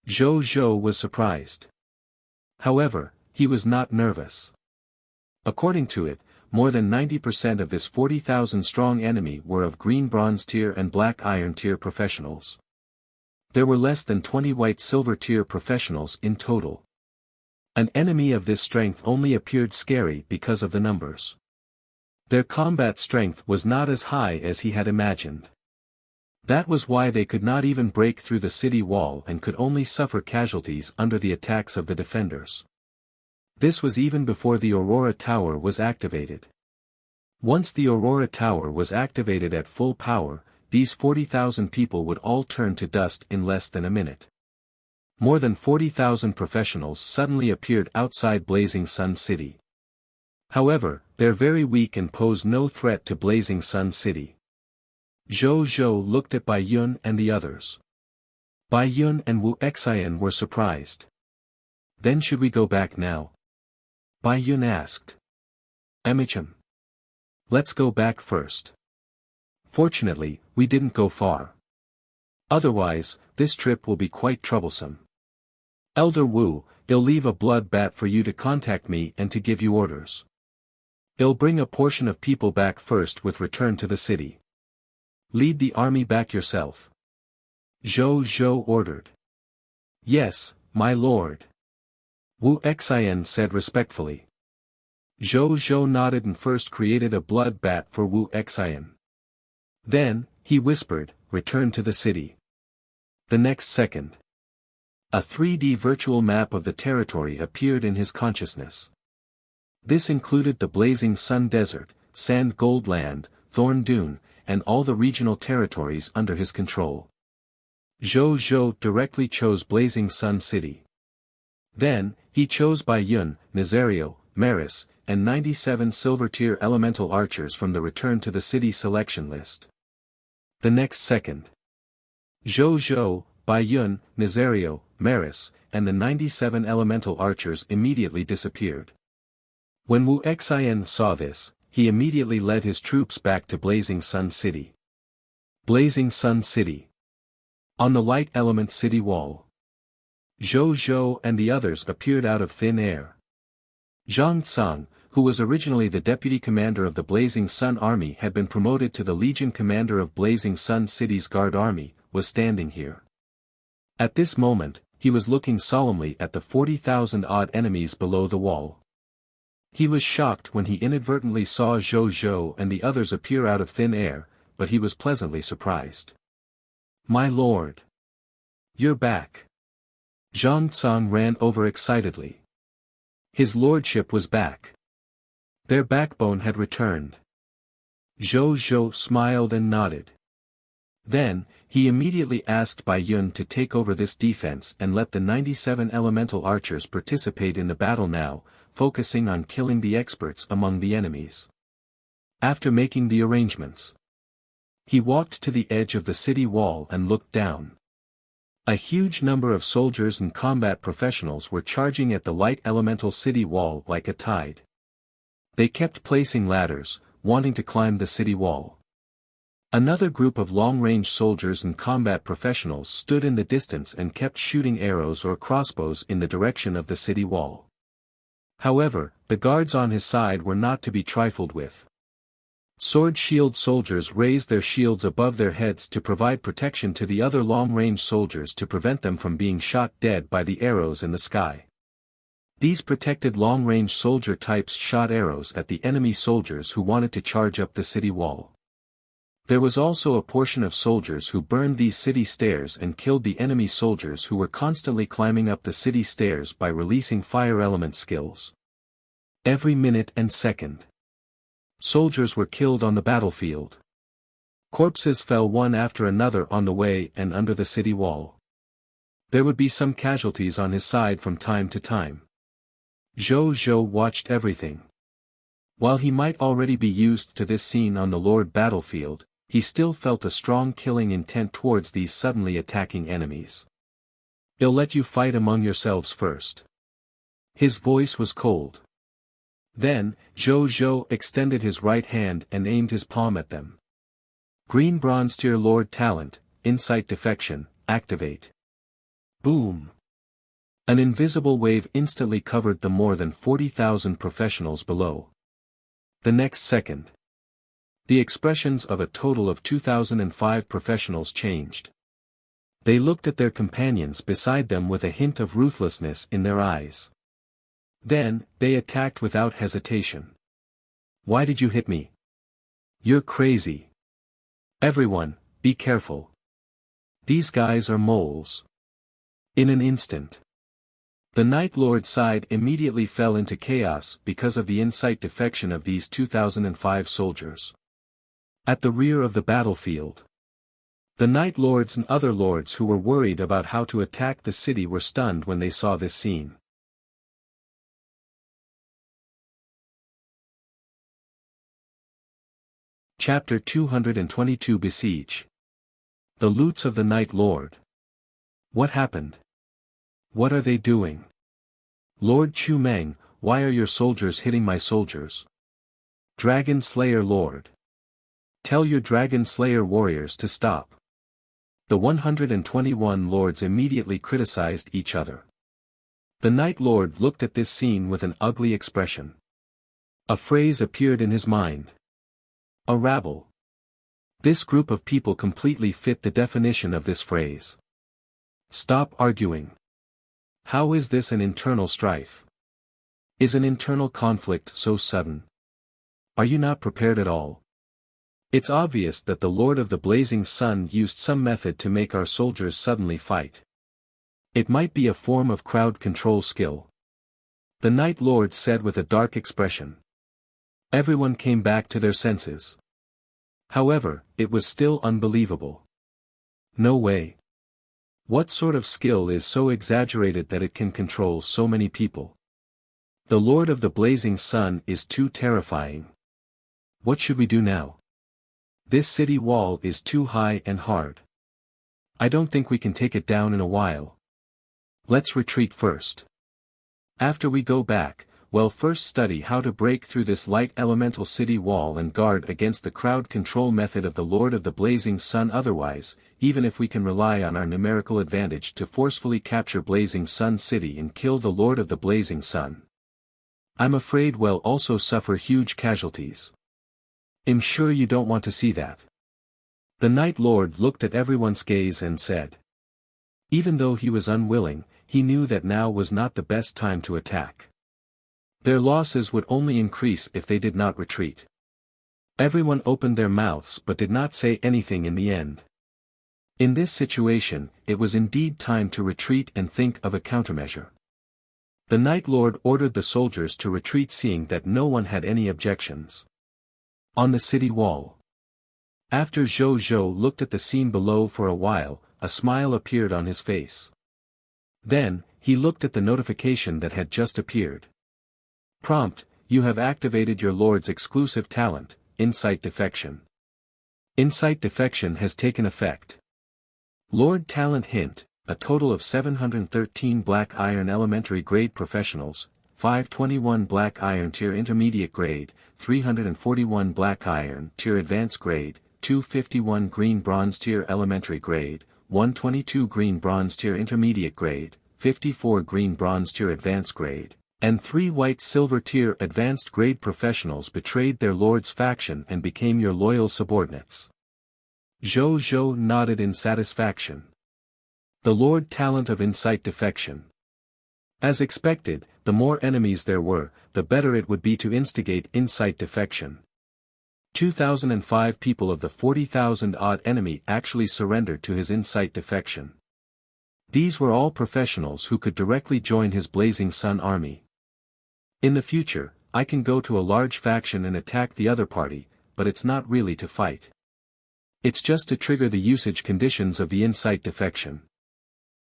Zhou Zhou was surprised. However, he was not nervous. According to it, more than 90% of this 40,000 strong enemy were of green bronze tier and black iron tier professionals. There were less than 20 white silver tier professionals in total. An enemy of this strength only appeared scary because of the numbers. Their combat strength was not as high as he had imagined. That was why they could not even break through the city wall and could only suffer casualties under the attacks of the defenders. This was even before the Aurora Tower was activated. Once the Aurora Tower was activated at full power, these 40,000 people would all turn to dust in less than a minute. More than 40,000 professionals suddenly appeared outside Blazing Sun City. However, they're very weak and pose no threat to Blazing Sun City. Zhou Zhou looked at Bai Yun and the others. Bai Yun and Wu Xian were surprised. Then should we go back now? Bai Yun asked. Emicham. Let's go back first. Fortunately, we didn't go far. Otherwise, this trip will be quite troublesome. Elder Wu, I'll leave a blood bat for you to contact me and to give you orders. I'll bring a portion of people back first with return to the city. Lead the army back yourself. Zhou Zhou ordered. Yes, my lord. Wu Xian said respectfully. Zhou Zhou nodded and first created a blood bat for Wu Xian. Then, he whispered, return to the city. The next second. A 3D virtual map of the territory appeared in his consciousness. This included the Blazing Sun Desert, Sand Gold Land, Thorn Dune, and all the regional territories under his control. Zhou Zhou directly chose Blazing Sun City. Then, he chose Bai Yun, Nazario, Maris, and 97 silver-tier elemental archers from the return to the city selection list. The next second. Zhou Zhou, Bai Yun, Nazario, Maris, and the 97 elemental archers immediately disappeared. When Wu Xian saw this, he immediately led his troops back to Blazing Sun City. Blazing Sun City. On the light element city wall. Zhou Zhou and the others appeared out of thin air. Zhang Tsang, who was originally the deputy commander of the Blazing Sun Army had been promoted to the Legion commander of Blazing Sun City's Guard Army, was standing here. At this moment, he was looking solemnly at the 40,000-odd enemies below the wall. He was shocked when he inadvertently saw Zhou Zhou and the others appear out of thin air, but he was pleasantly surprised. My lord! You're back! Zhang Tsang ran over excitedly. His lordship was back. Their backbone had returned. Zhou Zhou smiled and nodded. Then, he immediately asked Bai Yun to take over this defense and let the 97 elemental archers participate in the battle now, focusing on killing the experts among the enemies. After making the arrangements, he walked to the edge of the city wall and looked down. A huge number of soldiers and combat professionals were charging at the light elemental city wall like a tide. They kept placing ladders, wanting to climb the city wall. Another group of long-range soldiers and combat professionals stood in the distance and kept shooting arrows or crossbows in the direction of the city wall. However, the guards on his side were not to be trifled with. Sword-shield soldiers raised their shields above their heads to provide protection to the other long-range soldiers to prevent them from being shot dead by the arrows in the sky. These protected long-range soldier types shot arrows at the enemy soldiers who wanted to charge up the city wall. There was also a portion of soldiers who burned these city stairs and killed the enemy soldiers who were constantly climbing up the city stairs by releasing fire element skills. Every minute and second, soldiers were killed on the battlefield. Corpses fell one after another on the way and under the city wall. There would be some casualties on his side from time to time. Zhou Zhou watched everything. While he might already be used to this scene on the Lord battlefield, he still felt a strong killing intent towards these suddenly attacking enemies. "I'll let you fight among yourselves first." His voice was cold. Then, Zhou Zhou extended his right hand and aimed his palm at them. Green Bronze Tier Lord Talent, Insight Defection, activate. Boom! An invisible wave instantly covered the more than 40,000 professionals below. The next second, the expressions of a total of 2,005 professionals changed. They looked at their companions beside them with a hint of ruthlessness in their eyes. Then, they attacked without hesitation. "Why did you hit me? You're crazy. Everyone, be careful. These guys are moles." In an instant, the Night Lord's side immediately fell into chaos because of the insight defection of these 2,005 soldiers. At the rear of the battlefield, the Night Lords and other lords who were worried about how to attack the city were stunned when they saw this scene. Chapter 222 Besiege. The Loots of the Night Lord. What happened? What are they doing? Lord Chu Meng, why are your soldiers hitting my soldiers? Dragon Slayer Lord. Tell your Dragon Slayer warriors to stop. The 121 lords immediately criticized each other. The Night Lord looked at this scene with an ugly expression. A phrase appeared in his mind. A rabble. This group of people completely fit the definition of this phrase. Stop arguing. How is this an internal strife? Is an internal conflict so sudden? Are you not prepared at all? It's obvious that the Lord of the Blazing Sun used some method to make our soldiers suddenly fight. It might be a form of crowd control skill. The Night Lord said with a dark expression. Everyone came back to their senses. However, it was still unbelievable. No way. What sort of skill is so exaggerated that it can control so many people? The Lord of the Blazing Sun is too terrifying. What should we do now? This city wall is too high and hard. I don't think we can take it down in a while. Let's retreat first. After we go back, we'll first study how to break through this light elemental city wall and guard against the crowd control method of the Lord of the Blazing Sun. Otherwise, even if we can rely on our numerical advantage to forcefully capture Blazing Sun City and kill the Lord of the Blazing Sun, I'm afraid we'll also suffer huge casualties. I'm sure you don't want to see that. The Night Lord looked at everyone's gaze and said. Even though he was unwilling, he knew that now was not the best time to attack. Their losses would only increase if they did not retreat. Everyone opened their mouths but did not say anything in the end. In this situation, it was indeed time to retreat and think of a countermeasure. The Night Lord ordered the soldiers to retreat, seeing that no one had any objections. On the city wall, After Zhou Zhou looked at the scene below for a while, a smile appeared on his face. Then, he looked at the notification that had just appeared. Prompt: you have activated your Lord's exclusive talent, Insight Defection. Insight Defection has taken effect. Lord Talent Hint: a total of 713 Black Iron Elementary Grade Professionals, 521 Black Iron Tier Intermediate Grade, 341 Black Iron Tier Advanced Grade, 251 Green Bronze Tier Elementary Grade, 122 Green Bronze Tier Intermediate Grade, 54 Green Bronze Tier Advanced Grade, and 3 White Silver Tier Advanced Grade Professionals betrayed their Lord's faction and became your loyal subordinates. Zhou Zhou nodded in satisfaction. The Lord Talent of Insight Defection. As expected, the more enemies there were, the better it would be to instigate Insight Defection. 2,005 people of the 40,000-odd enemy actually surrendered to his Insight Defection. These were all professionals who could directly join his Blazing Sun army. In the future, I can go to a large faction and attack the other party, but it's not really to fight. It's just to trigger the usage conditions of the Insight Defection.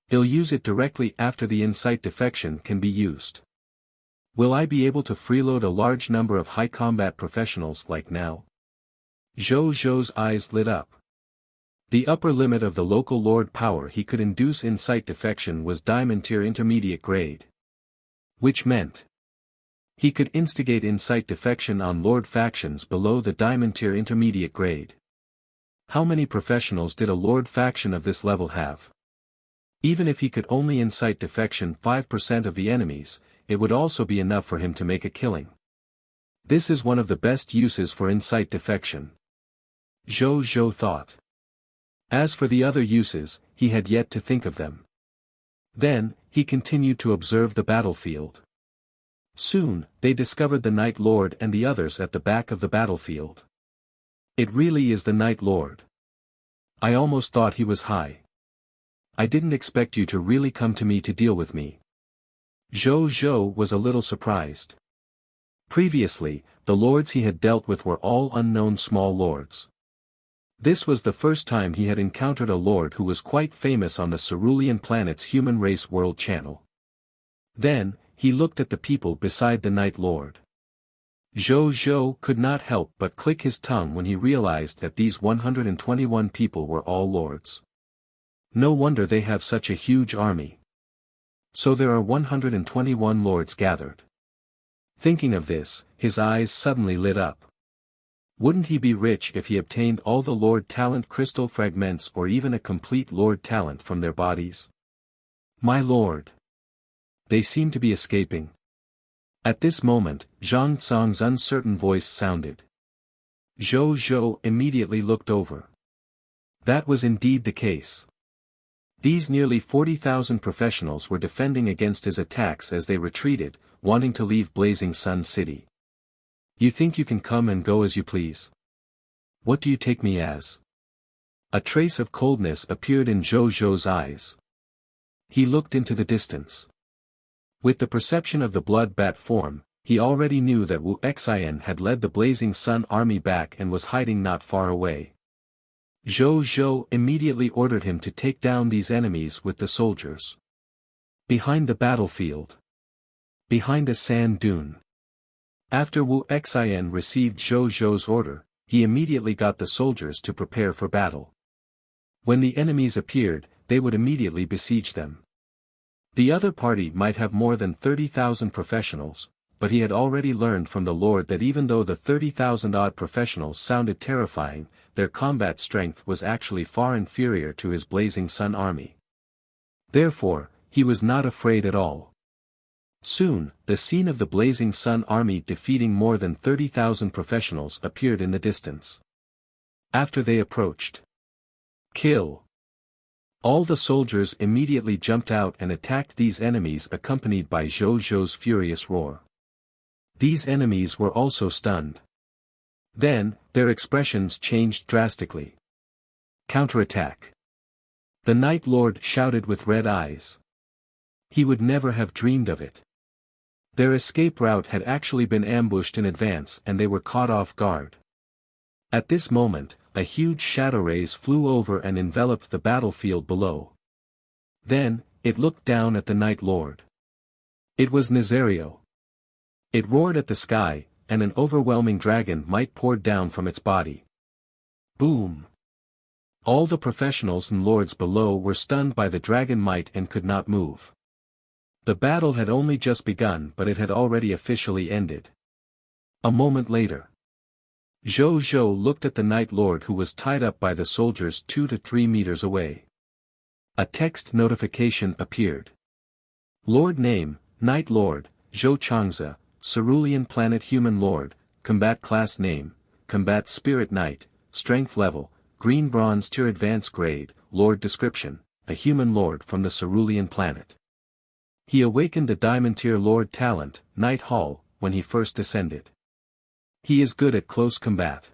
He'll use it directly after the Insight Defection can be used. Will I be able to freeload a large number of high combat professionals like now? Zhou Zhou's eyes lit up. The upper limit of the local lord power he could induce Insight Defection was Diamond Tier Intermediate Grade. Which meant he could instigate Insight Defection on lord factions below the Diamond Tier Intermediate Grade. How many professionals did a lord faction of this level have? Even if he could only incite defection 5% of the enemies, it would also be enough for him to make a killing. This is one of the best uses for incite defection. Zhou Zhou thought. As for the other uses, he had yet to think of them. Then, he continued to observe the battlefield. Soon, they discovered the Night Lord and the others at the back of the battlefield. It really is the Night Lord. I almost thought he was high. I didn't expect you to really come to me to deal with me. Zhou Zhou was a little surprised. Previously, the lords he had dealt with were all unknown small lords. This was the first time he had encountered a lord who was quite famous on the Cerulean planet's Human Race World Channel. Then, he looked at the people beside the Night Lord. Zhou Zhou could not help but click his tongue when he realized that these 121 people were all lords. No wonder they have such a huge army. So there are 121 lords gathered. Thinking of this, his eyes suddenly lit up. Wouldn't he be rich if he obtained all the Lord Talent crystal fragments or even a complete Lord Talent from their bodies? My lord! They seem to be escaping. At this moment, Zhang Tsang's uncertain voice sounded. Zhou Zhou immediately looked over. That was indeed the case. These nearly 40,000 professionals were defending against his attacks as they retreated, wanting to leave Blazing Sun City. You think you can come and go as you please? What do you take me as? A trace of coldness appeared in Zhou Zhou's eyes. He looked into the distance. With the perception of the blood bat form, he already knew that Wuxia had led the Blazing Sun army back and was hiding not far away. Zhou Zhou immediately ordered him to take down these enemies with the soldiers. Behind the battlefield. Behind a sand dune. After Wuxia received Zhou Zhou's order, he immediately got the soldiers to prepare for battle. When the enemies appeared, they would immediately besiege them. The other party might have more than 30,000 professionals, but he had already learned from the Lord that even though the 30,000-odd professionals sounded terrifying, their combat strength was actually far inferior to his Blazing Sun army. Therefore, he was not afraid at all. Soon, the scene of the Blazing Sun army defeating more than 30,000 professionals appeared in the distance. After they approached. Kill! All the soldiers immediately jumped out and attacked these enemies accompanied by Zhou Zhou's furious roar. These enemies were also stunned. Then, their expressions changed drastically. Counterattack! The Night Lord shouted with red eyes. He would never have dreamed of it. Their escape route had actually been ambushed in advance and they were caught off guard. At this moment, a huge shadow rays flew over and enveloped the battlefield below. Then, it looked down at the Night Lord. It was Nazario. It roared at the sky, and an overwhelming dragon might poured down from its body. Boom! All the professionals and lords below were stunned by the dragon might and could not move. The battle had only just begun, but it had already officially ended. A moment later, Zhou looked at the Night Lord, who was tied up by the soldiers 2 to 3 meters away. A text notification appeared. Lord name, Night Lord, Zhou Changzi, Cerulean Planet Human Lord, Combat Class Name, Combat Spirit Knight, Strength Level, Green Bronze Tier Advanced Grade, Lord Description, a Human Lord from the Cerulean Planet. He awakened the Diamond Tier Lord Talent, Night Hall, when he first ascended. He is good at close combat.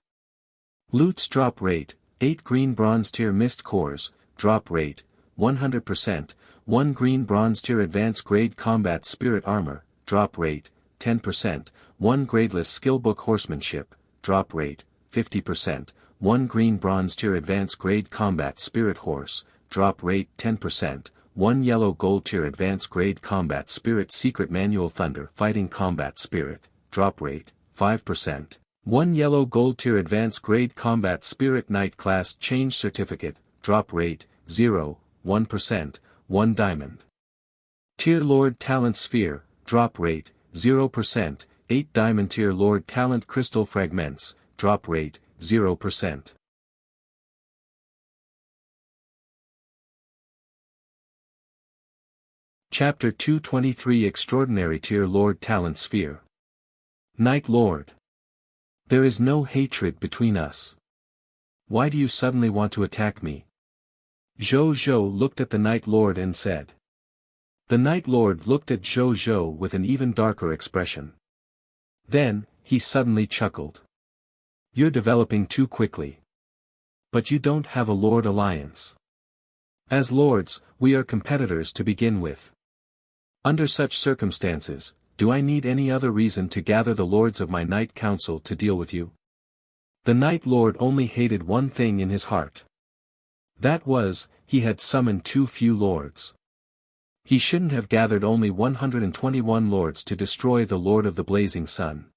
Loot's drop rate, 8 Green Bronze Tier Mist Cores, drop rate, 100%, 1 Green Bronze Tier Advanced Grade Combat Spirit Armor, drop rate, 10%, 1 Gradeless Skillbook Horsemanship, drop rate, 50%, 1 Green Bronze Tier Advanced Grade Combat Spirit Horse, drop rate 10%, 1 Yellow Gold Tier Advanced Grade Combat Spirit Secret Manual Thunder Fighting Combat Spirit, drop rate, 5%, 1 Yellow Gold Tier Advanced Grade Combat Spirit Knight Class Change Certificate, drop rate, 0, 1%, 1 Diamond Tier Lord Talent Sphere, drop rate, 0%, 8 Diamond Tier Lord Talent Crystal Fragments, drop rate, 0%. Chapter 223 Extraordinary Tier Lord Talent Sphere. Night Lord. There is no hatred between us. Why do you suddenly want to attack me? Zhou looked at the Night Lord and said. The Night Lord looked at Zhou with an even darker expression. Then, he suddenly chuckled. You're developing too quickly. But you don't have a Lord Alliance. As lords, we are competitors to begin with. Under such circumstances, do I need any other reason to gather the lords of my Night Council to deal with you? The Night Lord only hated one thing in his heart. That was, he had summoned too few lords. He shouldn't have gathered only 121 lords to destroy the Lord of the Blazing Sun.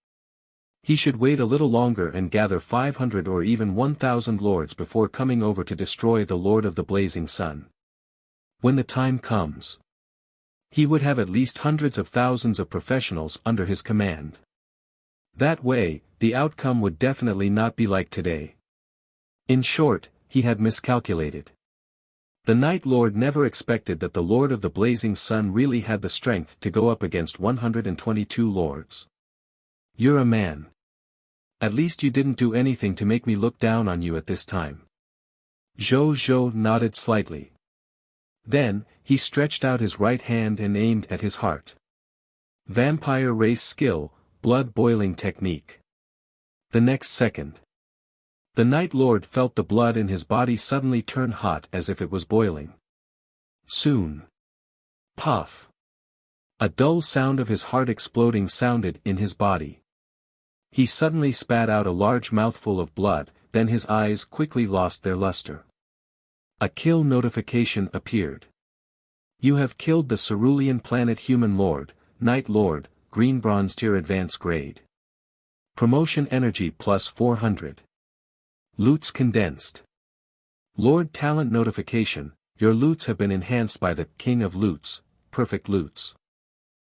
He should wait a little longer and gather 500 or even 1,000 lords before coming over to destroy the Lord of the Blazing Sun. When the time comes, he would have at least hundreds of thousands of professionals under his command. That way, the outcome would definitely not be like today. In short, he had miscalculated. The Night Lord never expected that the Lord of the Blazing Sun really had the strength to go up against 122 lords. You're a man. At least you didn't do anything to make me look down on you at this time. Zhou nodded slightly. Then, he stretched out his right hand and aimed at his heart. Vampire Race Skill, Blood Boiling Technique. The next second, the Night Lord felt the blood in his body suddenly turn hot as if it was boiling. Soon. Puff. A dull sound of his heart exploding sounded in his body. He suddenly spat out a large mouthful of blood, then his eyes quickly lost their luster. A kill notification appeared. You have killed the Cerulean Planet Human Lord, Night Lord, Green Bronze Tier Advanced Grade. Promotion Energy plus 400. Loots condensed. Lord Talent Notification, your loots have been enhanced by the King of Loots, Perfect Loots.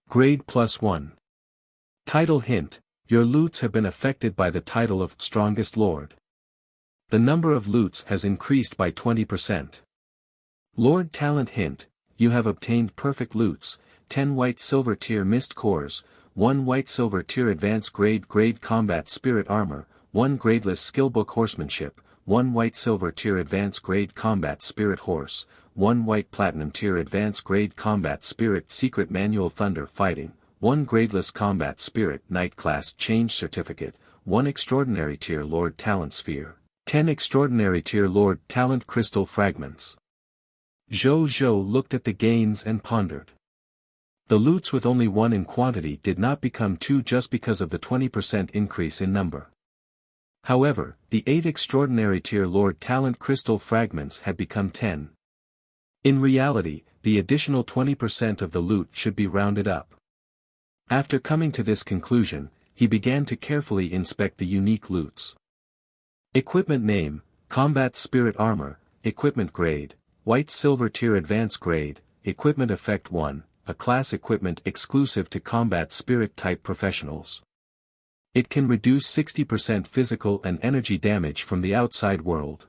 Grade plus 1. Title Hint, your loots have been affected by the title of Strongest Lord. The number of loots has increased by 20%. Lord Talent Hint, you have obtained Perfect Loots, 10 White Silver Tier Mist Cores, 1 White Silver Tier Advanced Grade Combat Spirit Armor, 1 Gradeless Skillbook Horsemanship, 1 White Silver Tier Advanced Grade Combat Spirit Horse, 1 White Platinum Tier Advanced Grade Combat Spirit Secret Manual Thunder Fighting, 1 Gradeless Combat Spirit Knight Class Change Certificate, 1 Extraordinary Tier Lord Talent Sphere, 10 Extraordinary Tier Lord Talent Crystal Fragments. Zhou looked at the gains and pondered. The loots with only 1 in quantity did not become 2 just because of the 20% increase in number. However, the 8 extraordinary tier Lord Talent crystal fragments had become 10. In reality, the additional 20% of the loot should be rounded up. After coming to this conclusion, he began to carefully inspect the unique loots. Equipment name, Combat Spirit Armor, Equipment Grade, White Silver Tier Advanced Grade, Equipment Effect 1, a class equipment exclusive to Combat Spirit type professionals. It can reduce 60% physical and energy damage from the outside world.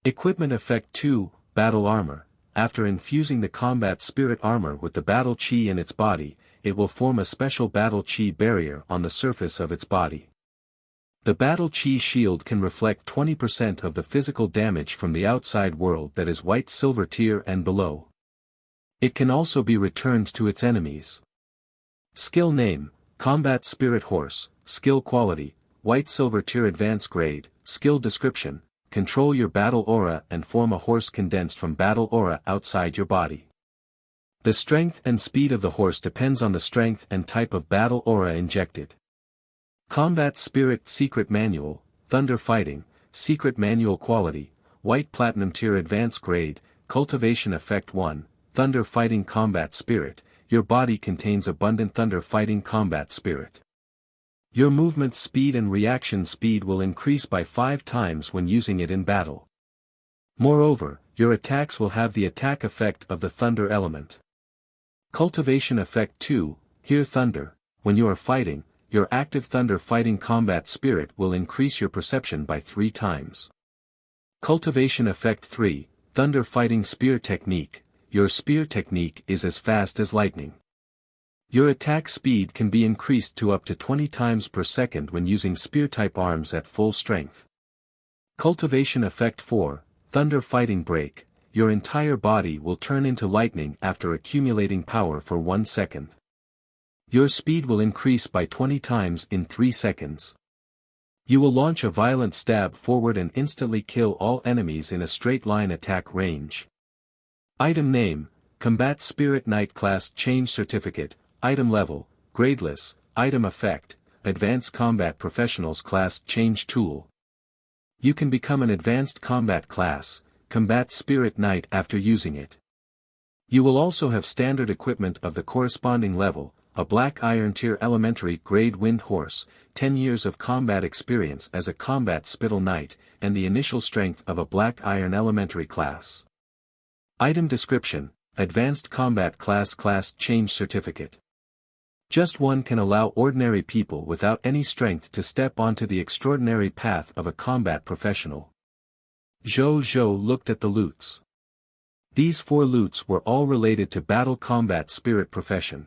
Equipment Effect 2, Battle Armor, after infusing the Combat Spirit Armor with the Battle Chi in its body, it will form a special Battle Chi barrier on the surface of its body. The Battle Chi shield can reflect 20% of the physical damage from the outside world that is White Silver tier and below. It can also be returned to its enemies. Skill name, Combat Spirit Horse, Skill Quality, White Silver tier Advanced Grade, Skill Description, control your battle aura and form a horse condensed from battle aura outside your body. The strength and speed of the horse depends on the strength and type of battle aura injected. Combat Spirit Secret Manual, Thunder Fighting, Secret Manual Quality, White Platinum Tier Advanced Grade, Cultivation Effect 1, Thunder Fighting Combat Spirit, your body contains abundant thunder fighting combat spirit. Your movement speed and reaction speed will increase by 5 times when using it in battle. Moreover, your attacks will have the attack effect of the thunder element. Cultivation Effect 2, Hear Thunder, when you are fighting, your active thunder fighting combat spirit will increase your perception by 3 times. Cultivation Effect 3, Thunder Fighting Spear Technique, your spear technique is as fast as lightning. Your attack speed can be increased to up to 20 times per second when using spear-type arms at full strength. Cultivation Effect 4, Thunder Fighting Break, your entire body will turn into lightning after accumulating power for 1 second. Your speed will increase by 20 times in 3 seconds. You will launch a violent stab forward and instantly kill all enemies in a straight line attack range. Item Name, Combat Spirit Knight Class Change Certificate, Item Level, Gradeless, Item Effect, Advanced Combat Professionals Class Change Tool. You can become an Advanced Combat Class, Combat Spirit Knight after using it. You will also have standard equipment of the corresponding level, a Black Iron Tier Elementary Grade Wind Horse, 10 years of combat experience as a Combat Spittle Knight, and the initial strength of a Black Iron Elementary Class. Item Description, Advanced Combat Class Change Certificate. Just one can allow ordinary people without any strength to step onto the extraordinary path of a combat professional. Zhou looked at the loots. These 4 loots were all related to Battle Combat Spirit profession.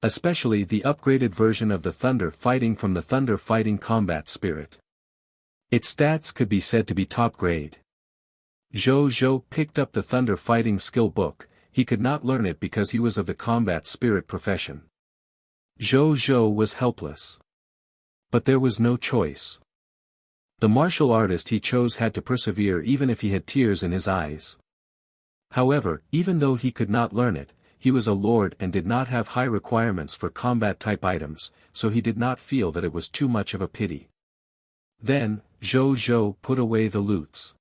Especially the upgraded version of the Thunder Fighting from the Thunder Fighting Combat Spirit. Its stats could be said to be top grade. Zhou picked up the Thunder Fighting skill book, he could not learn it because he was of the Combat Spirit profession. Zhou was helpless. But there was no choice. The martial artist he chose had to persevere even if he had tears in his eyes. However, even though he could not learn it, he was a lord and did not have high requirements for combat-type items, so he did not feel that it was too much of a pity. Then, Zhou put away the loots.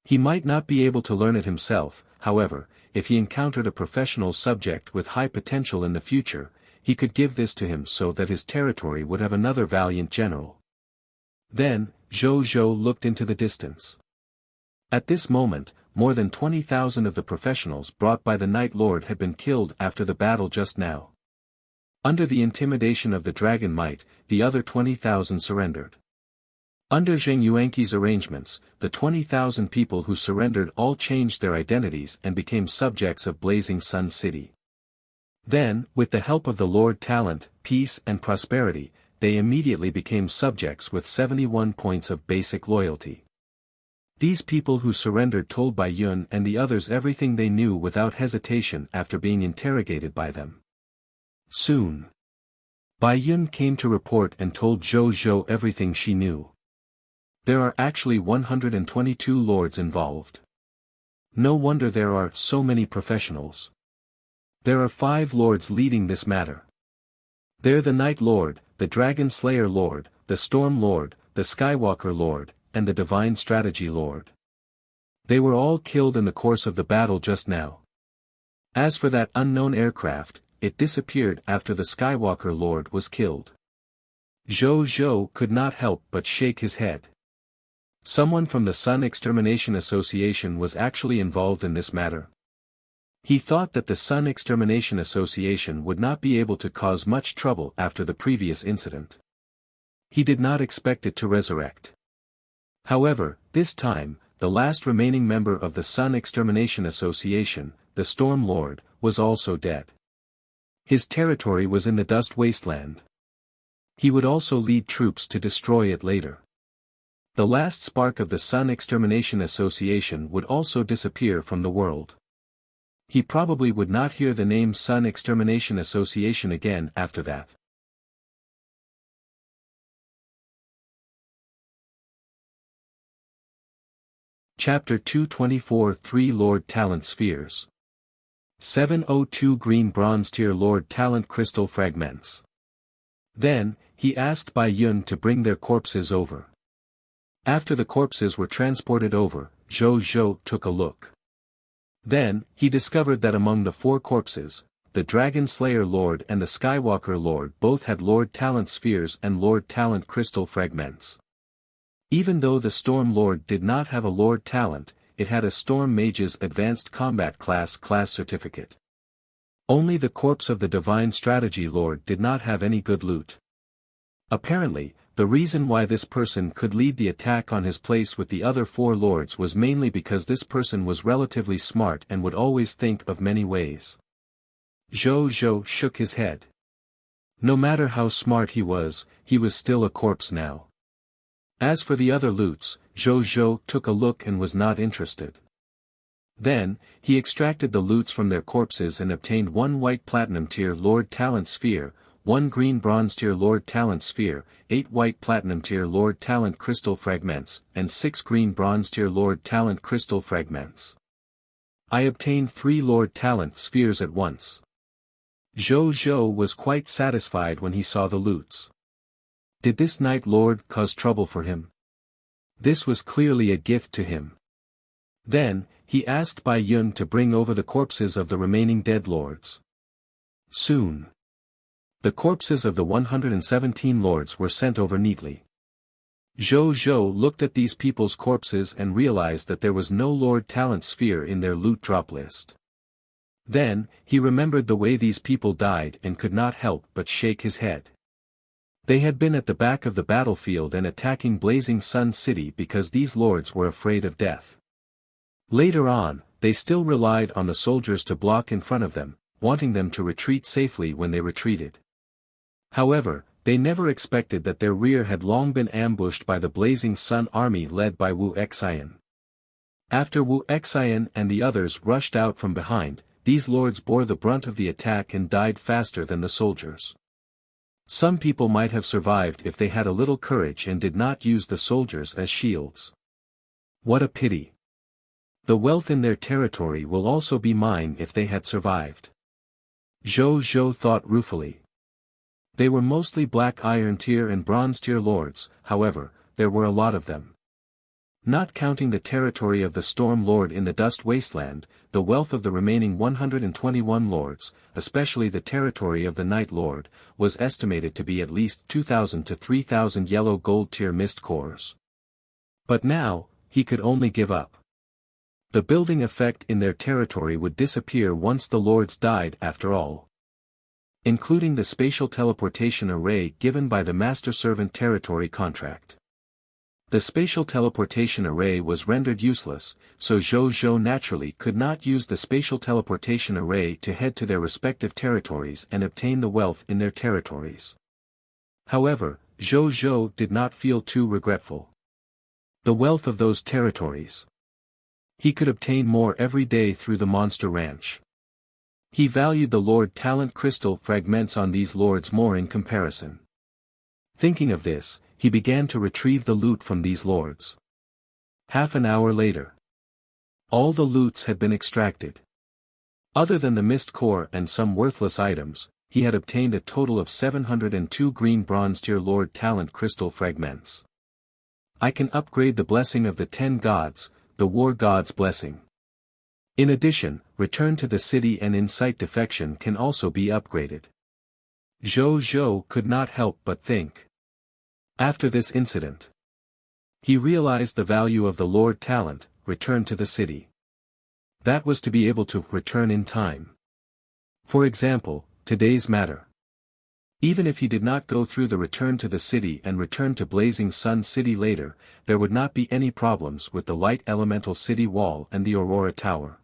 He might not be able to learn it himself, however, if he encountered a professional subject with high potential in the future, he could give this to him so that his territory would have another valiant general. Then, Zhou looked into the distance. At this moment, more than 20,000 of the professionals brought by the Night Lord had been killed after the battle just now. Under the intimidation of the dragon might, the other 20,000 surrendered. Under Zheng Yuanqi's arrangements, the 20,000 people who surrendered all changed their identities and became subjects of Blazing Sun City. Then, with the help of the Lord Talent, Peace and Prosperity, they immediately became subjects with 71 points of basic loyalty. These people who surrendered told Bai Yun and the others everything they knew without hesitation after being interrogated by them. Soon, Bai Yun came to report and told Zhou everything she knew. There are actually 122 lords involved. No wonder there are so many professionals. There are 5 lords leading this matter. They're the Night Lord, the Dragon Slayer Lord, the Storm Lord, the Skywalker Lord, and the Divine Strategy Lord. They were all killed in the course of the battle just now. As for that unknown aircraft, it disappeared after the Skywalker Lord was killed. Zhou could not help but shake his head. Someone from the Sun Extermination Association was actually involved in this matter. He thought that the Sun Extermination Association would not be able to cause much trouble after the previous incident. He did not expect it to resurrect. However, this time, the last remaining member of the Sun Extermination Association, the Storm Lord, was also dead. His territory was in the Dust Wasteland. He would also lead troops to destroy it later. The last spark of the Sun Extermination Association would also disappear from the world. He probably would not hear the name Sun Extermination Association again after that. Chapter 224 3 Lord Talent Spheres 702 Green Bronze Tier Lord Talent Crystal Fragments. Then, he asked Bai Yun to bring their corpses over. After the corpses were transported over, Zhou took a look. Then, he discovered that among the 4 corpses, the Dragon Slayer Lord and the Skywalker Lord both had Lord Talent Spheres and Lord Talent Crystal Fragments. Even though the Storm Lord did not have a Lord Talent, it had a Storm Mage's Advanced Combat Class certificate. Only the corpse of the Divine Strategy Lord did not have any good loot. Apparently, the reason why this person could lead the attack on his place with the other 4 lords was mainly because this person was relatively smart and would always think of many ways. Zhou shook his head. No matter how smart he was still a corpse now. As for the other loots, Zhou took a look and was not interested. Then, he extracted the loots from their corpses and obtained 1 white platinum tier Lord Talent Sphere, 1 green bronze tier Lord Talent Sphere, 8 white platinum tier Lord Talent Crystal Fragments, and 6 green bronze tier Lord Talent Crystal Fragments. I obtained 3 Lord Talent Spheres at once. Zhou was quite satisfied when he saw the loots. Did this Night Lord cause trouble for him? This was clearly a gift to him. Then, he asked Bai Yun to bring over the corpses of the remaining dead lords. Soon. The corpses of the 117 lords were sent over neatly. Zhou looked at these people's corpses and realized that there was no Lord Talent Sphere in their loot drop list. Then, he remembered the way these people died and could not help but shake his head. They had been at the back of the battlefield and attacking Blazing Sun City because these lords were afraid of death. Later on, they still relied on the soldiers to block in front of them, wanting them to retreat safely when they retreated. However, they never expected that their rear had long been ambushed by the Blazing Sun army led by Wuxia. After Wuxia and the others rushed out from behind, these lords bore the brunt of the attack and died faster than the soldiers. Some people might have survived if they had a little courage and did not use the soldiers as shields. What a pity. The wealth in their territory will also be mine if they had survived. Zhou thought ruefully. They were mostly Black Iron Tier and Bronze Tier lords, however, there were a lot of them. Not counting the territory of the Storm Lord in the Dust Wasteland, the wealth of the remaining 121 lords, especially the territory of the Night Lord, was estimated to be at least 2,000 to 3,000 yellow gold tier mist cores. But now, he could only give up. The building effect in their territory would disappear once the lords died after all. Including the spatial teleportation array given by the Master Servant Territory contract. The spatial teleportation array was rendered useless, so Zhou naturally could not use the spatial teleportation array to head to their respective territories and obtain the wealth in their territories. However, Zhou did not feel too regretful. The wealth of those territories. He could obtain more every day through the Monster Ranch. He valued the Lord Talent Crystal Fragments on these lords more in comparison. Thinking of this, he began to retrieve the loot from these lords. Half an hour later. All the loots had been extracted. Other than the mist core and some worthless items, he had obtained a total of 702 green bronze tier Lord Talent Crystal Fragments. I can upgrade the blessing of the 10 gods, the war god's blessing. In addition, return to the city and insight defection can also be upgraded. Zhou could not help but think. After this incident, he realized the value of the Lord Talent, return to the city. That was to be able to return in time. For example, today's matter. Even if he did not go through the return to the city and return to Blazing Sun City later, there would not be any problems with the light elemental city wall and the Aurora Tower.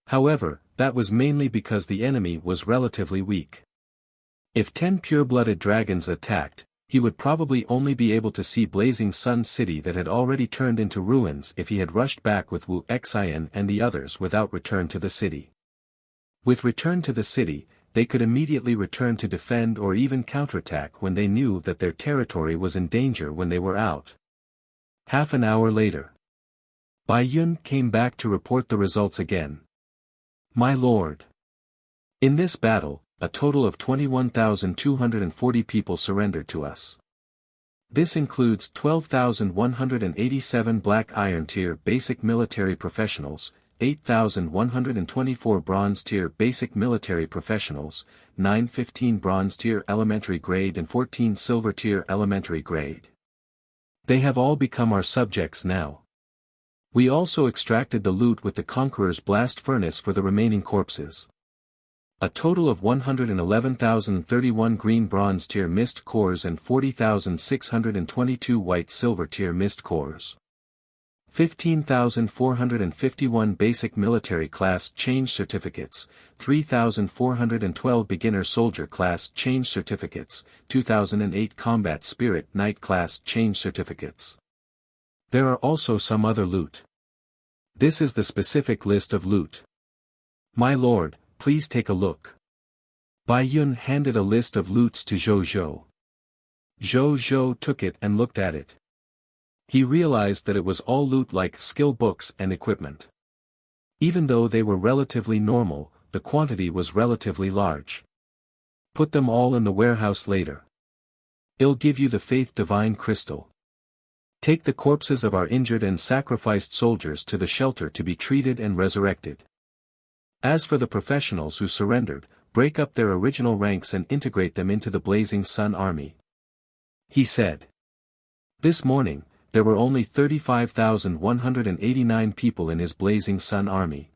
However, that was mainly because the enemy was relatively weak. If 10 pure-blooded dragons attacked, he would probably only be able to see Blazing Sun City that had already turned into ruins if he had rushed back with Wuxia and the others without return to the city. With return to the city, they could immediately return to defend or even counterattack when they knew that their territory was in danger when they were out. Half an hour later, Bai Yun came back to report the results again. My lord. In this battle, a total of 21,240 people surrendered to us. This includes 12,187 Black Iron Tier Basic Military Professionals, 8,124 Bronze Tier Basic Military Professionals, 915 Bronze Tier Elementary Grade and 14 Silver Tier Elementary Grade. They have all become our subjects now. We also extracted the loot with the Conqueror's Blast Furnace for the remaining corpses. A total of 111,031 Green Bronze Tier Mist Cores and 40,622 White Silver Tier Mist Cores. 15,451 Basic Military Class Change Certificates, 3,412 Beginner Soldier Class Change Certificates, 2008 Combat Spirit Knight Class Change Certificates. There are also some other loot. This is the specific list of loot. My lord, please take a look. Bai Yun handed a list of loots to Zhou. Zhou took it and looked at it. He realized that it was all loot like skill books and equipment. Even though they were relatively normal, the quantity was relatively large. Put them all in the warehouse later. I'll give you the Faith Divine Crystal. Take the corpses of our injured and sacrificed soldiers to the shelter to be treated and resurrected. As for the professionals who surrendered, break up their original ranks and integrate them into the Blazing Sun Army. He said. This morning, there were only 35,189 people in his Blazing Sun Army.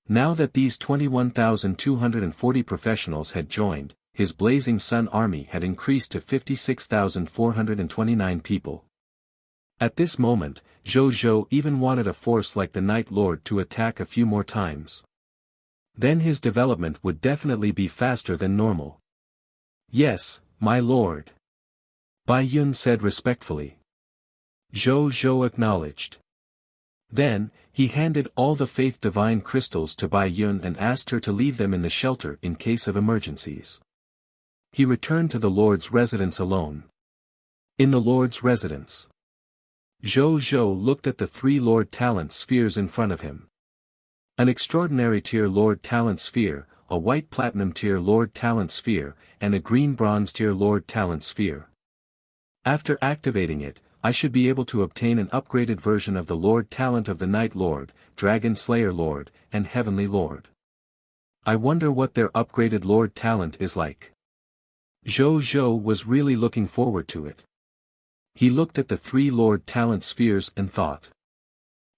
Now that these 21,240 professionals had joined, his Blazing Sun Army had increased to 56,429 people. At this moment, Zhou even wanted a force like the Night Lord to attack a few more times. Then his development would definitely be faster than normal. Yes, my lord. Bai Yun said respectfully. Zhou acknowledged. Then, he handed all the Faith Divine Crystals to Bai Yun and asked her to leave them in the shelter in case of emergencies. He returned to the Lord's residence alone. In the Lord's residence, Zhou looked at the 3 Lord Talent Spheres in front of him. An Extraordinary Tier Lord Talent Sphere, a White Platinum Tier Lord Talent Sphere, and a Green Bronze Tier Lord Talent Sphere. After activating it, I should be able to obtain an upgraded version of the Lord Talent of the Night Lord, Dragon Slayer Lord, and Heavenly Lord. I wonder what their upgraded Lord Talent is like. Zhou was really looking forward to it. He looked at the 3 Lord Talent Spheres and thought.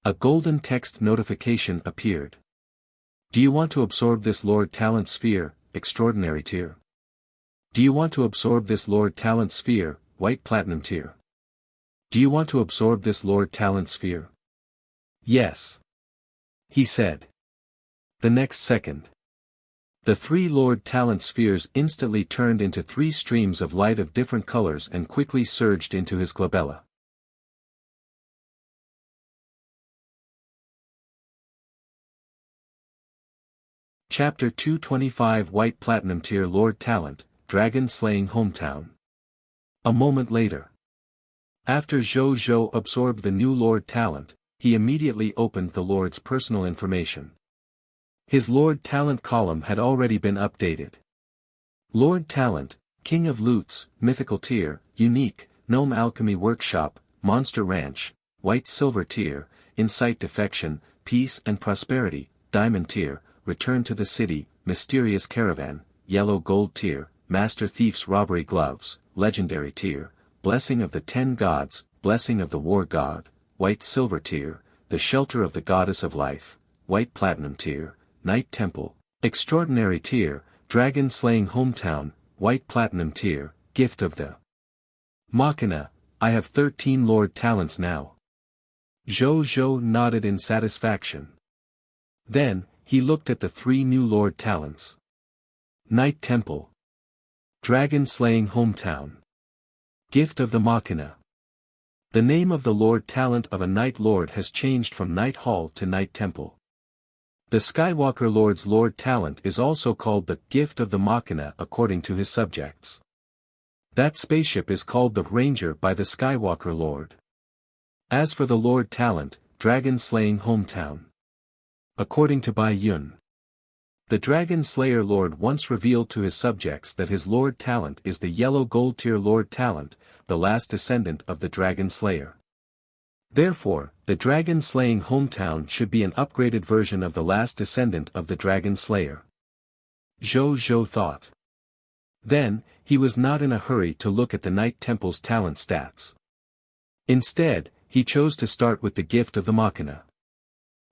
A golden text notification appeared. Do you want to absorb this Lord Talent Sphere, Extraordinary Tier? Do you want to absorb this Lord Talent Sphere, White Platinum Tier? Do you want to absorb this Lord Talent Sphere? Yes. He said. The next second, the 3 Lord Talent Spheres instantly turned into 3 streams of light of different colors and quickly surged into his glabella. Chapter 225 White Platinum Tier Lord Talent, Dragon Slaying Hometown. A moment later. After Zhou absorbed the new Lord Talent, he immediately opened the Lord's personal information. His Lord Talent column had already been updated. Lord Talent, King of Loots, Mythical Tier, Unique, Gnome Alchemy Workshop, Monster Ranch, White Silver Tier, Insight Defection, Peace and Prosperity, Diamond Tier, Return to the City, Mysterious Caravan, Yellow Gold Tier, Master Thief's Robbery Gloves, Legendary Tier, Blessing of the 10 Gods, Blessing of the War God, White Silver Tier, The Shelter of the Goddess of Life, White Platinum Tier, Night Temple, Extraordinary Tier, Dragon Slaying Hometown, White Platinum Tier, Gift of the Machina. I have 13 Lord Talents now. Zhou nodded in satisfaction. Then, he looked at the 3 new Lord Talents. Night Temple. Dragon Slaying Hometown. Gift of the Machina. The name of the Lord Talent of a Night Lord has changed from Night Hall to Night Temple. The Skywalker Lord's Lord Talent is also called the Gift of the Machina according to his subjects. That spaceship is called the Ranger by the Skywalker Lord. As for the Lord Talent, Dragon Slaying Hometown. According to Bai Yun, the Dragon Slayer Lord once revealed to his subjects that his Lord Talent is the Yellow Gold Tier Lord Talent, the last descendant of the Dragon Slayer. Therefore, the Dragon Slaying Hometown should be an upgraded version of the last descendant of the Dragon Slayer. Zhou thought. Then, he was not in a hurry to look at the Night Temple's talent stats. Instead, he chose to start with the Gift of the Machina.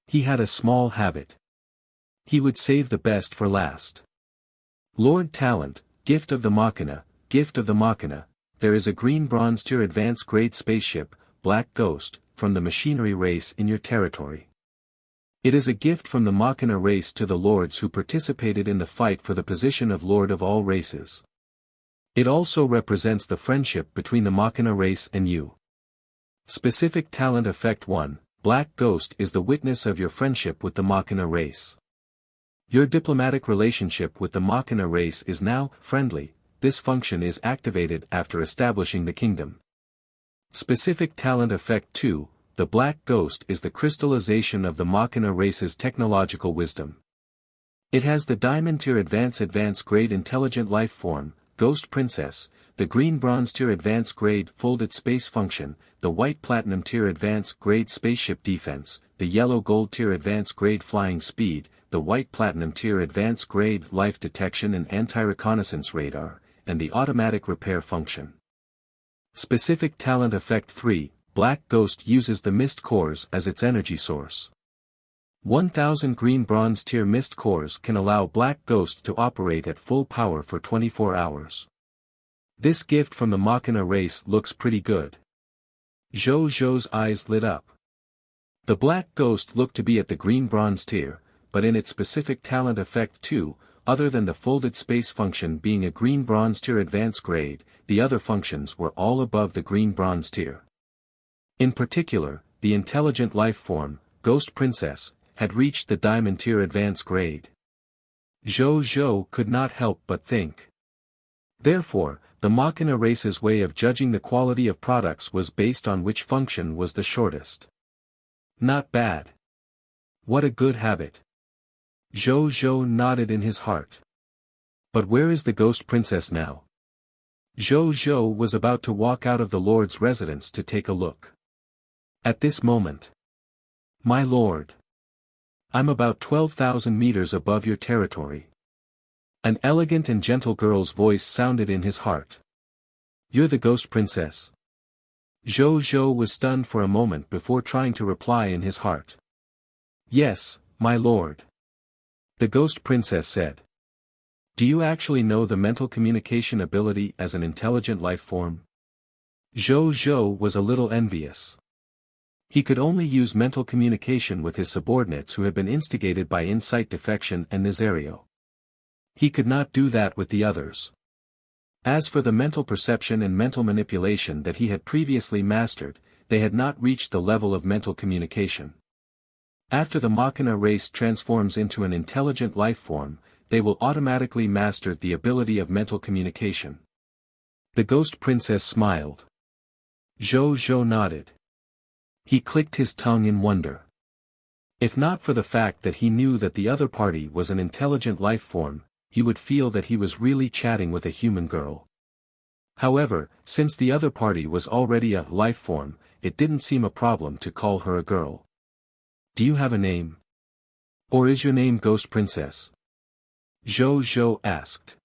He had a small habit. He would save the best for last. Lord Talent, Gift of the Machina, Gift of the Machina. There is a green bronze tier advanced grade spaceship, Black Ghost, from the machinery race in your territory. It is a gift from the Machina race to the lords who participated in the fight for the position of Lord of all races. It also represents the friendship between the Machina race and you. Specific Talent Effect 1, Black Ghost is the witness of your friendship with the Machina race. Your diplomatic relationship with the Machina race is now friendly. This function is activated after establishing the kingdom. Specific Talent Effect 2, the Black Ghost is the crystallization of the Machina race's technological wisdom. It has the Diamond Tier Advanced Grade Intelligent Life Form, Ghost Princess, the Green Bronze Tier Advanced Grade Folded Space Function, the White Platinum Tier Advanced Grade Spaceship Defense, the Yellow Gold Tier Advanced Grade Flying Speed, the White Platinum Tier Advanced Grade Life Detection and Anti-Reconnaissance Radar, and the Automatic Repair Function. Specific Talent Effect 3, Black Ghost uses the Mist Cores as its energy source. 1000 Green Bronze Tier Mist Cores can allow Black Ghost to operate at full power for 24 hours. This gift from the Machina race looks pretty good. Zhou's eyes lit up. The Black Ghost looked to be at the Green Bronze Tier, but in its specific Talent Effect 2, other than the Folded Space Function being a Green Bronze Tier Advanced Grade, the other functions were all above the Green Bronze Tier. In particular, the Intelligent Life Form, Ghost Princess, had reached the Diamond Tier Advanced Grade. Zhou could not help but think. Therefore, the Machina race's way of judging the quality of products was based on which function was the shortest. Not bad. What a good habit. Zhou nodded in his heart. But where is the Ghost Princess now? Zhou was about to walk out of the Lord's residence to take a look. At this moment. My lord. I'm about 12,000 meters above your territory. An elegant and gentle girl's voice sounded in his heart. You're the Ghost Princess. Zhou was stunned for a moment before trying to reply in his heart. Yes, my lord. The Ghost Princess said. Do you actually know the mental communication ability as an intelligent life form? Zhou was a little envious. He could only use mental communication with his subordinates who had been instigated by Insight Defection and Nazario. He could not do that with the others. As for the mental perception and mental manipulation that he had previously mastered, they had not reached the level of mental communication. After the Machina race transforms into an intelligent life form, they will automatically master the ability of mental communication. The Ghost Princess smiled. Zhou nodded. He clicked his tongue in wonder. If not for the fact that he knew that the other party was an intelligent life form, he would feel that he was really chatting with a human girl. However, since the other party was already a life form, it didn't seem a problem to call her a girl. Do you have a name? Or is your name Ghost Princess? Zhou asked.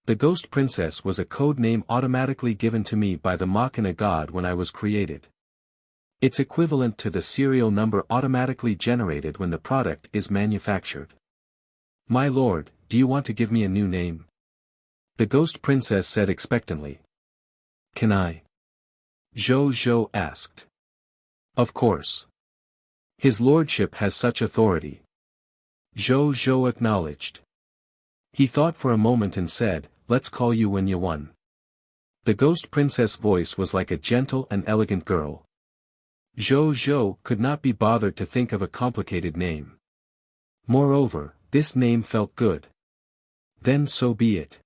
The Ghost Princess was a code name automatically given to me by the Machina god when I was created. It's equivalent to the serial number automatically generated when the product is manufactured. My lord, do you want to give me a new name? The Ghost Princess said expectantly. Can I? Zhou asked. Of course. His lordship has such authority. Zhou acknowledged. He thought for a moment and said, let's call you Wunya 1. The Ghost Princess' voice was like a gentle and elegant girl. Zhou could not be bothered to think of a complicated name. Moreover, this name felt good. Then so be it.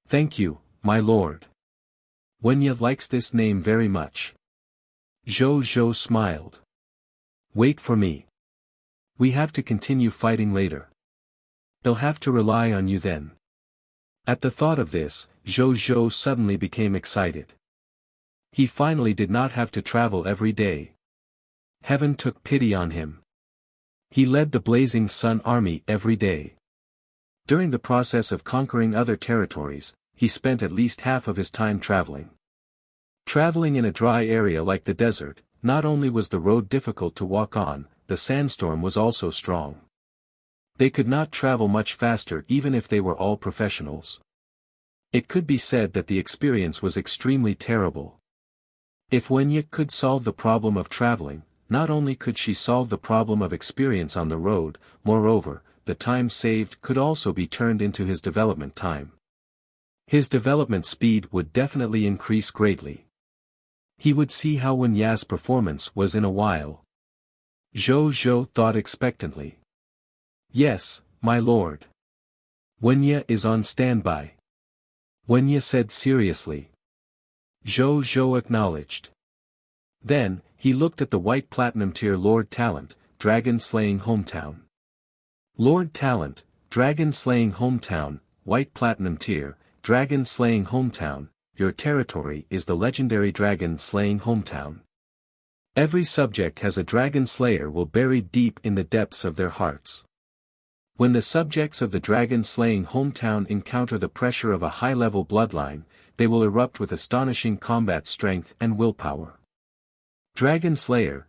Thank you, my lord. Wunya likes this name very much. Zhou smiled. Wait for me. We have to continue fighting later. They'll have to rely on you then. At the thought of this, Zhou suddenly became excited. He finally did not have to travel every day. Heaven took pity on him. He led the Blazing Sun army every day. During the process of conquering other territories, he spent at least half of his time traveling. Traveling in a dry area like the desert, not only was the road difficult to walk on, the sandstorm was also strong. They could not travel much faster even if they were all professionals. It could be said that the experience was extremely terrible. If Wunya could solve the problem of traveling, not only could she solve the problem of experience on the road, moreover, the time saved could also be turned into his development time. His development speed would definitely increase greatly. He would see how Wunya's performance was in a while. Zhou thought expectantly. Yes, my lord. Wunya is on standby. Wunya said seriously. Zhou acknowledged. Then, he looked at the White Platinum Tier Lord Talent, Dragon Slaying Hometown. Lord Talent, Dragon Slaying Hometown, White Platinum Tier, Dragon Slaying Hometown, your territory is the legendary Dragon Slaying Hometown. Every subject has a Dragon Slayer will buried deep in the depths of their hearts. When the subjects of the Dragon Slaying Hometown encounter the pressure of a high-level bloodline, they will erupt with astonishing combat strength and willpower. Dragon Slayer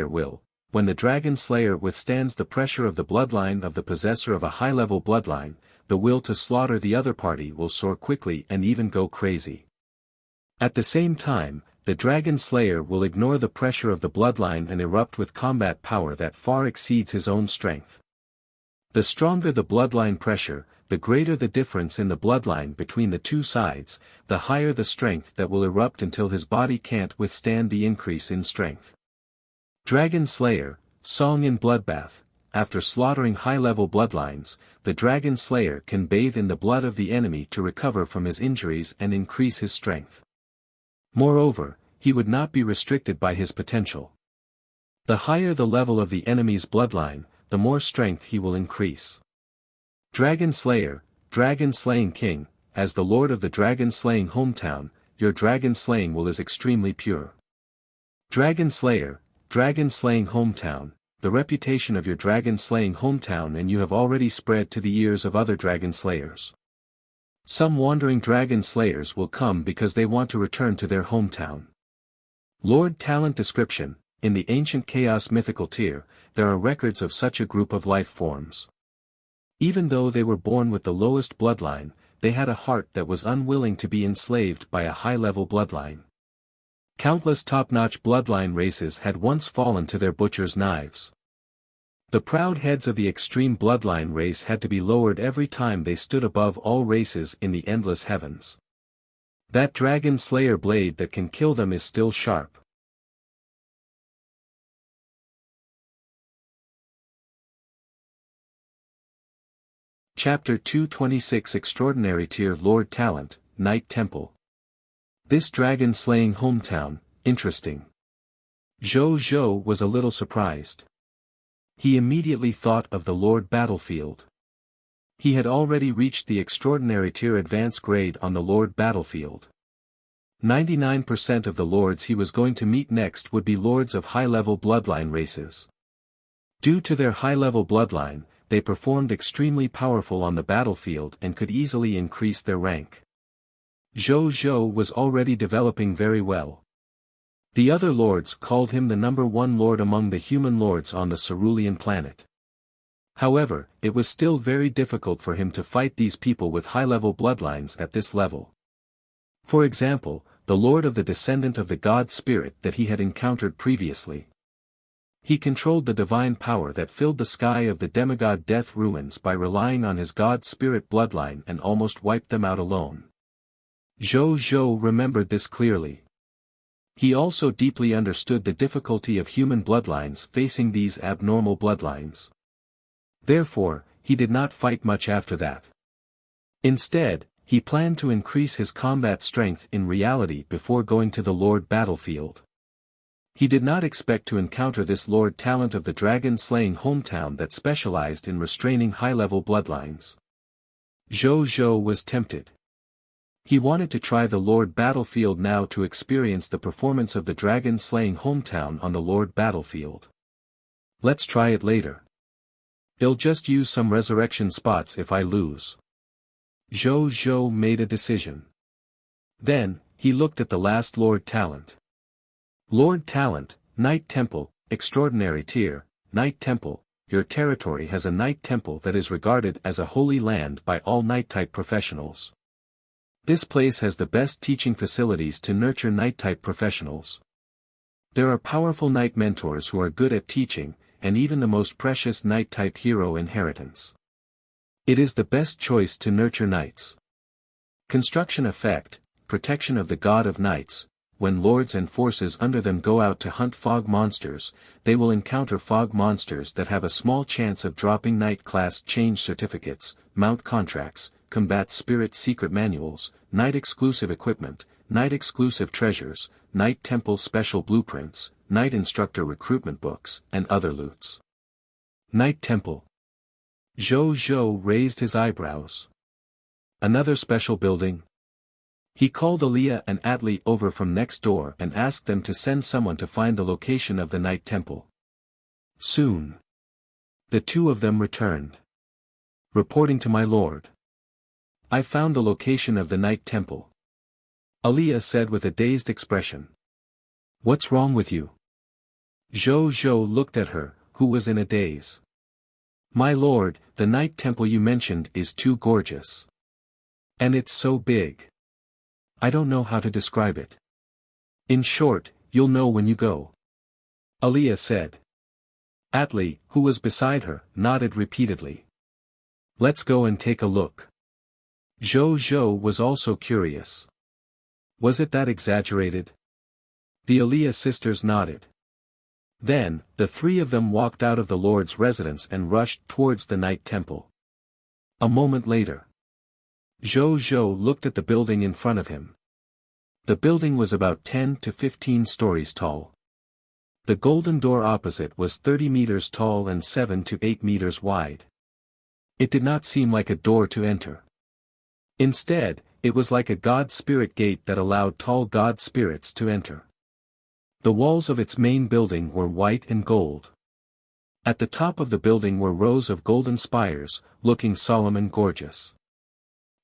will, when the Dragon Slayer withstands the pressure of the bloodline of the possessor of a high-level bloodline, the will to slaughter the other party will soar quickly and even go crazy. At the same time, the Dragon Slayer will ignore the pressure of the bloodline and erupt with combat power that far exceeds his own strength. The stronger the bloodline pressure, the greater the difference in the bloodline between the two sides, the higher the strength that will erupt until his body can't withstand the increase in strength. Dragon Slayer, Song in Bloodbath. After slaughtering high-level bloodlines, the Dragon Slayer can bathe in the blood of the enemy to recover from his injuries and increase his strength. Moreover, he would not be restricted by his potential. The higher the level of the enemy's bloodline, the more strength he will increase. Dragon Slayer, Dragon Slaying King, as the Lord of the Dragon Slaying Hometown, your Dragon Slaying will is extremely pure. Dragon Slayer, Dragon Slaying Hometown, the reputation of your Dragon Slaying Hometown and you have already spread to the ears of other Dragon Slayers. Some wandering Dragon Slayers will come because they want to return to their hometown. Lord Talent Description, in the ancient Chaos mythical tier, there are records of such a group of life forms. Even though they were born with the lowest bloodline, they had a heart that was unwilling to be enslaved by a high-level bloodline. Countless top-notch bloodline races had once fallen to their butcher's knives. The proud heads of the extreme bloodline race had to be lowered every time they stood above all races in the endless heavens. That Dragon Slayer blade that can kill them is still sharp. Chapter 226 Extraordinary Tier Lord Talent, Night Temple. This Dragon Slaying Hometown, interesting. Zhou was a little surprised. He immediately thought of the Lord Battlefield. He had already reached the Extraordinary Tier Advance grade on the Lord Battlefield. 99% of the lords he was going to meet next would be lords of high-level bloodline races. Due to their high-level bloodline, they performed extremely powerful on the battlefield and could easily increase their rank. Zhou Zhou was already developing very well. The other lords called him the number one lord among the human lords on the cerulean planet. However, it was still very difficult for him to fight these people with high-level bloodlines at this level. For example, the lord of the descendant of the god spirit that he had encountered previously. He controlled the divine power that filled the sky of the demigod Death Ruins by relying on his god spirit bloodline and almost wiped them out alone. Zhou Zhou remembered this clearly. He also deeply understood the difficulty of human bloodlines facing these abnormal bloodlines. Therefore, he did not fight much after that. Instead, he planned to increase his combat strength in reality before going to the Lord battlefield. He did not expect to encounter this Lord talent of the dragon-slaying hometown that specialized in restraining high-level bloodlines. Zhou Zhou was tempted. He wanted to try the Lord battlefield now to experience the performance of the dragon-slaying hometown on the Lord battlefield. Let's try it later. I'll just use some resurrection spots if I lose. Zhou Zhou made a decision. Then, he looked at the last Lord talent. Lord talent, Night Temple, extraordinary tier, Night Temple. Your territory has a night temple that is regarded as a holy land by all night-type professionals. This place has the best teaching facilities to nurture night-type professionals. There are powerful night mentors who are good at teaching, and even the most precious night-type hero inheritance. It is the best choice to nurture knights. Construction effect, protection of the god of knights. When lords and forces under them go out to hunt fog monsters, they will encounter fog monsters that have a small chance of dropping Knight class change certificates, mount contracts, combat spirit secret manuals, Knight exclusive equipment, Knight exclusive treasures, Knight temple special blueprints, Knight instructor recruitment books, and other loots. Knight temple. Zhou Zhou raised his eyebrows. Another special building? He called Aaliyah and Atli over from next door and asked them to send someone to find the location of the Night Temple. Soon. The two of them returned. Reporting to my lord. I found the location of the Night Temple. Aaliyah said with a dazed expression. What's wrong with you? Zhou Zhou looked at her, who was in a daze. My lord, the Night Temple you mentioned is too gorgeous. And it's so big. I don't know how to describe it. In short, you'll know when you go. Aaliyah said. Atli, who was beside her, nodded repeatedly. Let's go and take a look. Zhou Zhou was also curious. Was it that exaggerated? The Aaliyah sisters nodded. Then, the three of them walked out of the Lord's residence and rushed towards the Night Temple. A moment later. Zhou Zhou looked at the building in front of him. The building was about 10 to 15 stories tall. The golden door opposite was 30 meters tall and 7 to 8 meters wide. It did not seem like a door to enter. Instead, it was like a god spirit gate that allowed tall god spirits to enter. The walls of its main building were white and gold. At the top of the building were rows of golden spires, looking solemn and gorgeous.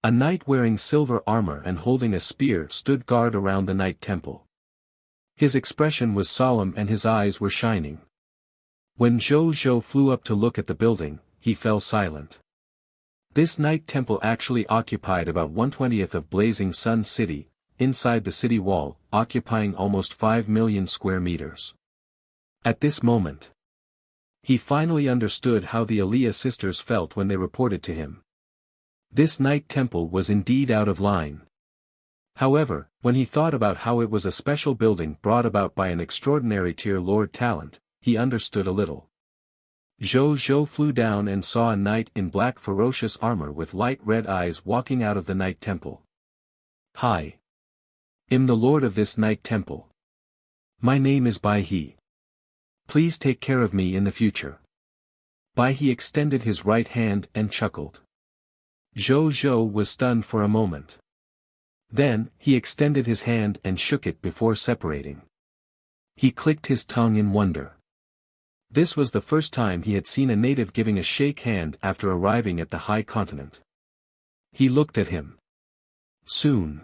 A knight wearing silver armor and holding a spear stood guard around the Night Temple. His expression was solemn and his eyes were shining. When Zhou Zhou flew up to look at the building, he fell silent. This Night Temple actually occupied about 1/20th of Blazing Sun City, inside the city wall, occupying almost 5 million square meters. At this moment, he finally understood how the Aaliyah sisters felt when they reported to him. This Night Temple was indeed out of line. However, when he thought about how it was a special building brought about by an extraordinary tier Lord talent, he understood a little. Zhou Zhou flew down and saw a knight in black ferocious armor with light red eyes walking out of the Night Temple. Hi. I'm the lord of this Night Temple. My name is Bai He. Please take care of me in the future. Bai He extended his right hand and chuckled. Zhou Zhou was stunned for a moment. Then, he extended his hand and shook it before separating. He clicked his tongue in wonder. This was the first time he had seen a native giving a shake hand after arriving at the high continent. He looked at him. Soon.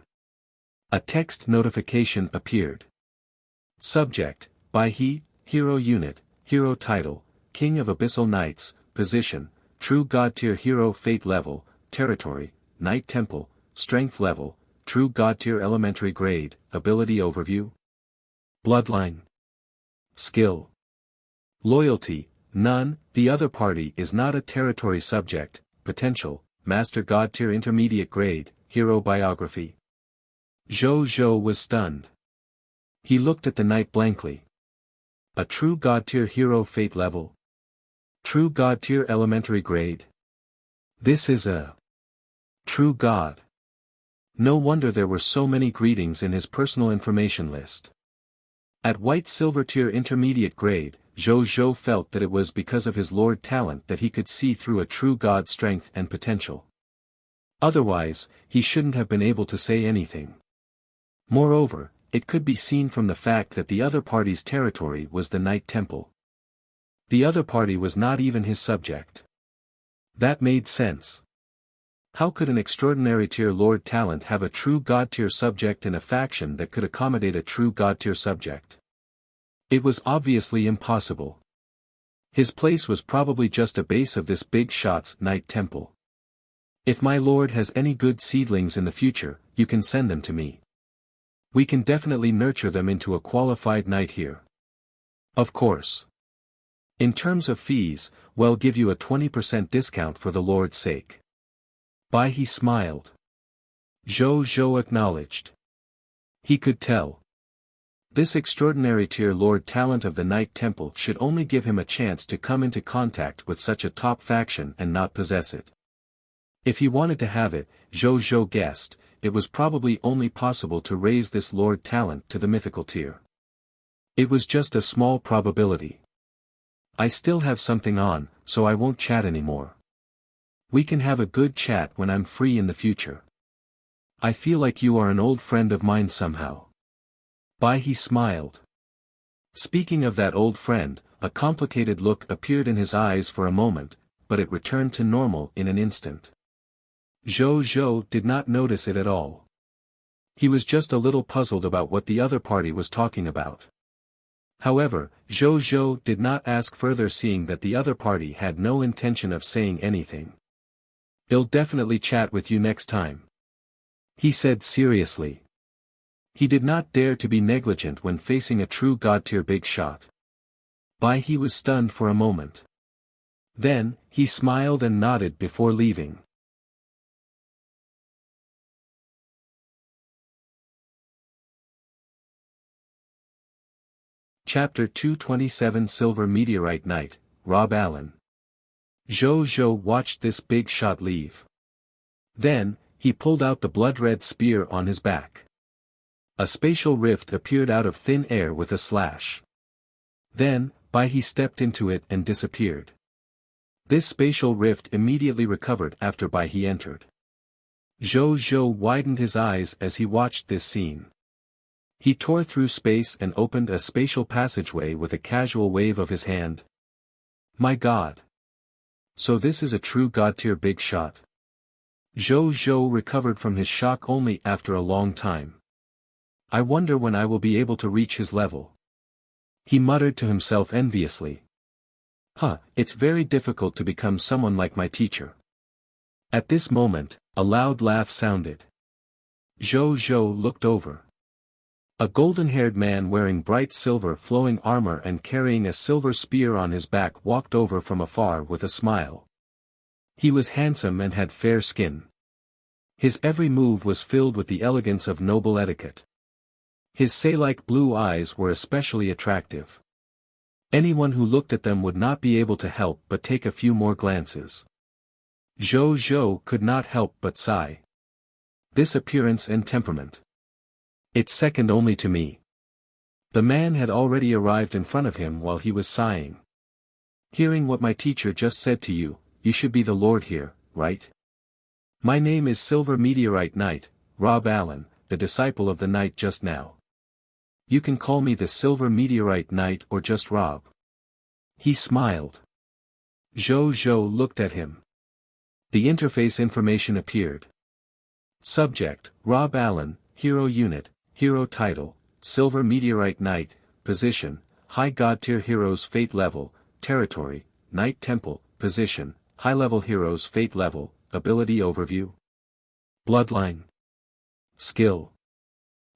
A text notification appeared. Subject, by he, Hero Unit, Hero Title, King of Abyssal Knights, Position, True God Tier Hero Fate Level, Territory, Knight Temple, Strength Level, True God Tier Elementary Grade, Ability Overview. Bloodline. Skill. Loyalty, none. The other party is not a territory subject. Potential, Master God Tier Intermediate Grade, Hero Biography. Zhou was stunned. He looked at the knight blankly. A True God Tier Hero Fate Level. True God Tier Elementary Grade. This is a True God. No wonder there were so many greetings in his personal information list. At White Silver Tier Intermediate Grade, Zhou felt that it was because of his Lord talent that he could see through a true God's strength and potential. Otherwise, he shouldn't have been able to say anything. Moreover, it could be seen from the fact that the other party's territory was the Knight Temple. The other party was not even his subject. That made sense. How could an extraordinary tier Lord talent have a true God tier subject in a faction that could accommodate a true God tier subject? It was obviously impossible. His place was probably just a base of this big shot's Knight Temple. If my lord has any good seedlings in the future, you can send them to me. We can definitely nurture them into a qualified knight here. Of course. In terms of fees, we'll give you a 20% discount for the lord's sake. Bai He smiled. Zhou acknowledged. He could tell. This extraordinary tier lord talent of the Knight Temple should only give him a chance to come into contact with such a top faction and not possess it. If he wanted to have it, Zhou guessed, it was probably only possible to raise this lord talent to the mythical tier. It was just a small probability. I still have something on, so I won't chat anymore. We can have a good chat when I'm free in the future. I feel like you are an old friend of mine somehow. Bai He smiled. Speaking of that old friend, a complicated look appeared in his eyes for a moment, but it returned to normal in an instant. Zhou did not notice it at all. He was just a little puzzled about what the other party was talking about. However, Zhou did not ask further, seeing that the other party had no intention of saying anything. "I'll definitely chat with you next time," he said seriously. He did not dare to be negligent when facing a true god tier big shot. Bai He was stunned for a moment. Then, he smiled and nodded before leaving. Chapter 227 Silver Meteorite Knight, Rob Allen. Zhou watched this big shot leave. Then, he pulled out the blood-red spear on his back. A spatial rift appeared out of thin air with a slash. Then, Bai He stepped into it and disappeared. This spatial rift immediately recovered after Bai He entered. Zhou widened his eyes as he watched this scene. He tore through space and opened a spatial passageway with a casual wave of his hand. My god! So this is a true god tier big shot. Zhou recovered from his shock only after a long time. I wonder when I will be able to reach his level. He muttered to himself enviously. It's very difficult to become someone like my teacher. At this moment, a loud laugh sounded. Zhou looked over. A golden-haired man wearing bright silver flowing armor and carrying a silver spear on his back walked over from afar with a smile. He was handsome and had fair skin. His every move was filled with the elegance of noble etiquette. His say-like blue eyes were especially attractive. Anyone who looked at them would not be able to help but take a few more glances. Zhou could not help but sigh. This appearance and temperament. It's second only to me. The man had already arrived in front of him while he was sighing. Hearing what my teacher just said to you, you should be the lord here, right? My name is Silver Meteorite Knight, Rob Allen, the disciple of the night just now. You can call me the Silver Meteorite Knight or just Rob. He smiled. Zhou looked at him. The interface information appeared. Subject, Rob Allen, Hero Unit, Hero Title, Silver Meteorite Knight, Position, High God Tier Heroes Fate Level, Territory, Knight Temple, Position, High Level Heroes Fate Level, Ability Overview. Bloodline. Skill.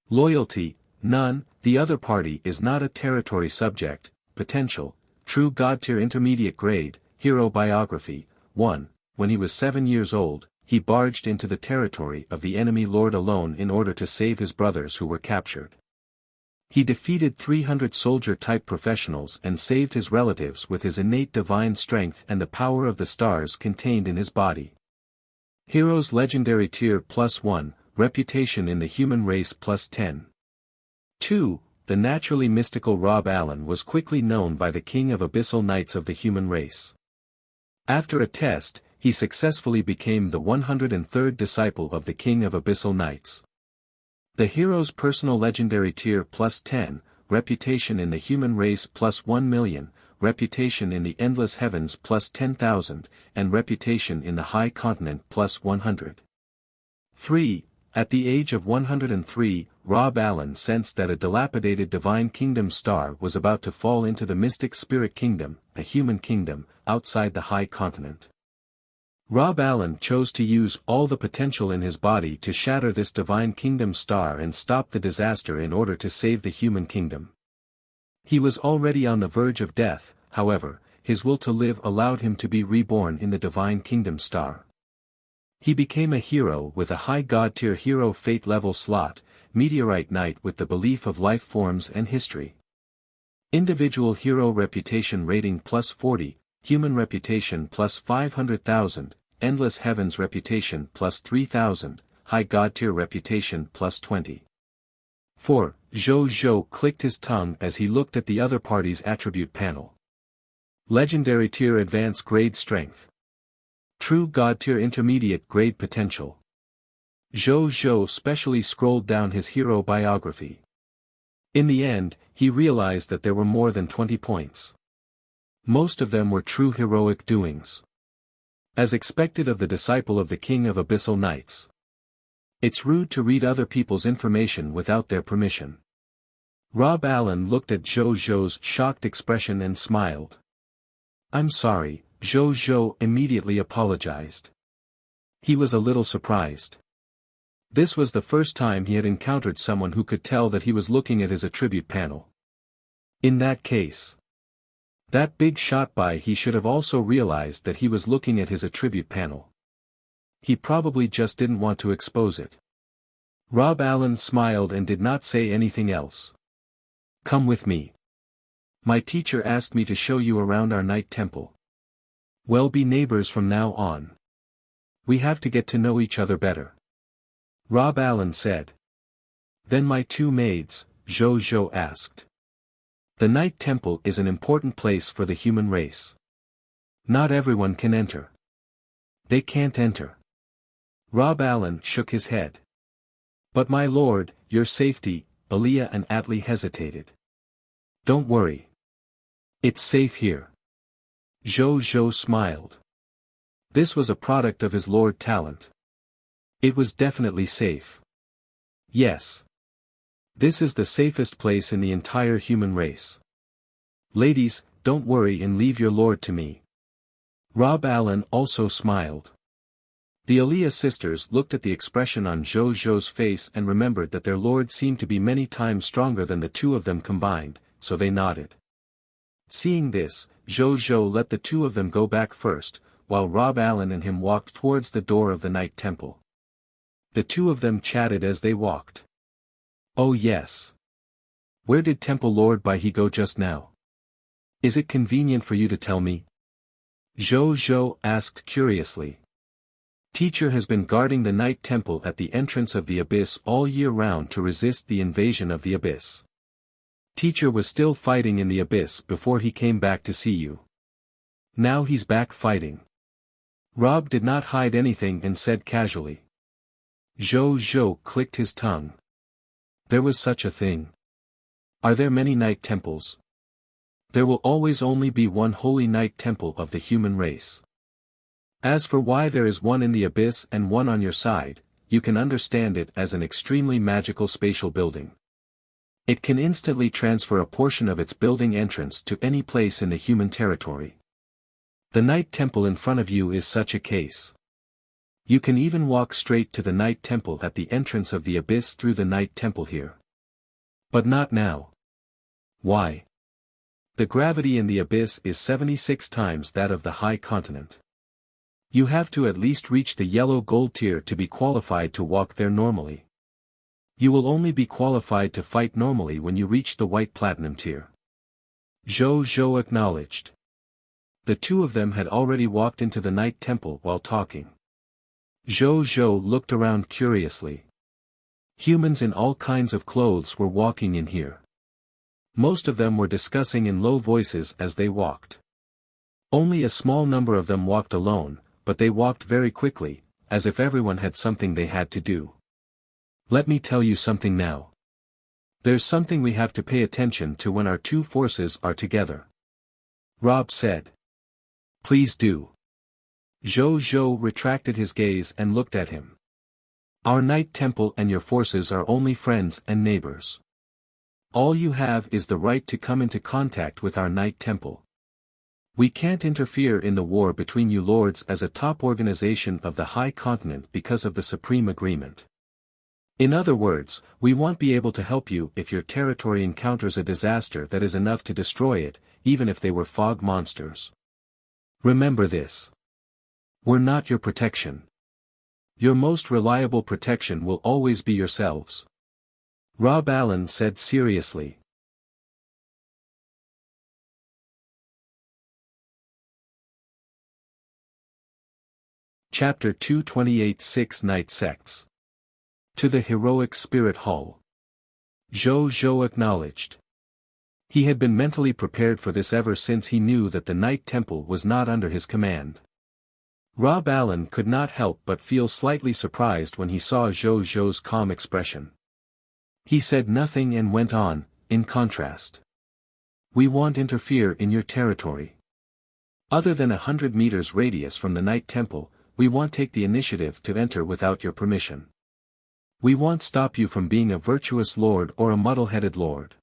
Loyalty, none. The other party is not a territory subject. Potential, True God Tier Intermediate Grade, Hero Biography, 1. When he was 7 years old, he barged into the territory of the enemy lord alone in order to save his brothers who were captured. He defeated 300 soldier-type professionals and saved his relatives with his innate divine strength and the power of the stars contained in his body. Heroes Legendary Tier +1, Reputation in the Human Race +10. 2. The naturally mystical Rob Allen was quickly known by the King of Abyssal Knights of the human race. After a test, he successfully became the 103rd disciple of the King of Abyssal Knights. The hero's personal legendary tier +10, reputation in the human race +1,000,000, reputation in the endless heavens +10,000, and reputation in the high continent +100. 3. At the age of 103, Rob Allen sensed that a dilapidated Divine Kingdom star was about to fall into the Mystic Spirit Kingdom, a human kingdom, outside the high continent. Rob Allen chose to use all the potential in his body to shatter this Divine Kingdom star and stop the disaster in order to save the human kingdom. He was already on the verge of death, however, his will to live allowed him to be reborn in the Divine Kingdom star. He became a hero with a high God tier hero fate level slot, Meteorite Knight with the belief of life forms and history. Individual hero reputation rating +40, human reputation +500,000, endless heavens reputation +3,000, high God tier reputation +20. 4. Zhou clicked his tongue as he looked at the other party's attribute panel. Legendary tier advanced grade strength. True God tier intermediate grade potential. Zhou specially scrolled down his hero biography. In the end, he realized that there were more than 20 points. Most of them were true heroic doings. As expected of the disciple of the King of Abyssal Knights. It's rude to read other people's information without their permission. Rob Allen looked at Zhou's shocked expression and smiled. I'm sorry, Zhou immediately apologized. He was a little surprised. This was the first time he had encountered someone who could tell that he was looking at his attribute panel. In that case, that big shot by he should have also realized that he was looking at his attribute panel. He probably just didn't want to expose it. Rob Allen smiled and did not say anything else. Come with me. My teacher asked me to show you around our night temple. We'll be neighbors from now on. We have to get to know each other better. Rob Allen said. Then my two maids, Zhou asked. The night temple is an important place for the human race. Not everyone can enter. They can't enter. Rob Allen shook his head. But my lord, your safety, Aaliyah and Atli hesitated. Don't worry. It's safe here. Zhou smiled. This was a product of his lord talent. It was definitely safe. Yes. This is the safest place in the entire human race. Ladies, don't worry and leave your lord to me. Rob Allen also smiled. The Aaliyah sisters looked at the expression on Zhou's face and remembered that their lord seemed to be many times stronger than the two of them combined, so they nodded. Seeing this, Zhou let the two of them go back first, while Rob Allen and him walked towards the door of the night temple. The two of them chatted as they walked. Oh yes. Where did Temple Lord Baihe go just now? Is it convenient for you to tell me? Zhou asked curiously. Teacher has been guarding the night temple at the entrance of the abyss all year round to resist the invasion of the abyss. Teacher was still fighting in the abyss before he came back to see you. Now he's back fighting. Rob did not hide anything and said casually. Zhou Zhou clicked his tongue. There was such a thing. Are there many night temples? There will always only be one holy night temple of the human race. As for why there is one in the abyss and one on your side, you can understand it as an extremely magical spatial building. It can instantly transfer a portion of its building entrance to any place in the human territory. The night temple in front of you is such a case. You can even walk straight to the night temple at the entrance of the abyss through the night temple here. But not now. Why? The gravity in the abyss is 76 times that of the high continent. You have to at least reach the yellow gold tier to be qualified to walk there normally. You will only be qualified to fight normally when you reach the white platinum tier. Zhou Zhou acknowledged. The two of them had already walked into the night temple while talking. Zhou Zhou looked around curiously. Humans in all kinds of clothes were walking in here. Most of them were discussing in low voices as they walked. Only a small number of them walked alone, but they walked very quickly, as if everyone had something they had to do. Let me tell you something now. There's something we have to pay attention to when our two forces are together. Rob said. Please do. Zhou Zhou retracted his gaze and looked at him. Our night temple and your forces are only friends and neighbors. All you have is the right to come into contact with our night temple. We can't interfere in the war between you lords as a top organization of the high continent because of the Supreme Agreement. In other words, we won't be able to help you if your territory encounters a disaster that is enough to destroy it, even if they were fog monsters. Remember this. We're not your protection. Your most reliable protection will always be yourselves. Rob Allen said seriously. Chapter 228 Six Night Sects. To the Heroic Spirit Hall. Zhou Zhou acknowledged. He had been mentally prepared for this ever since he knew that the Night Temple was not under his command. Rob Allen could not help but feel slightly surprised when he saw Zhou Zhou's calm expression. He said nothing and went on, in contrast. We won't interfere in your territory. Other than 100 meters radius from the Night Temple, we won't take the initiative to enter without your permission. We won't stop you from being a virtuous lord or a muddle-headed lord.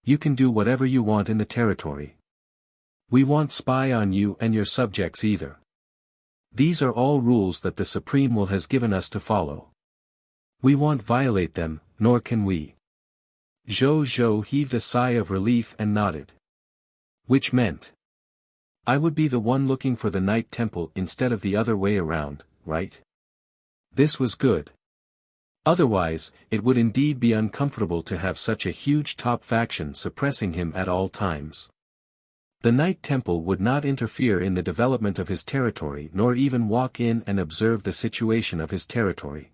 You can do whatever you want in the territory. We won't spy on you and your subjects either. These are all rules that the Supreme Will has given us to follow. We won't violate them, nor can we. Zhou Zhou heaved a sigh of relief and nodded. Which meant, I would be the one looking for the Night Temple instead of the other way around, right? This was good. Otherwise, it would indeed be uncomfortable to have such a huge top faction suppressing him at all times. The Night Temple would not interfere in the development of his territory nor even walk in and observe the situation of his territory.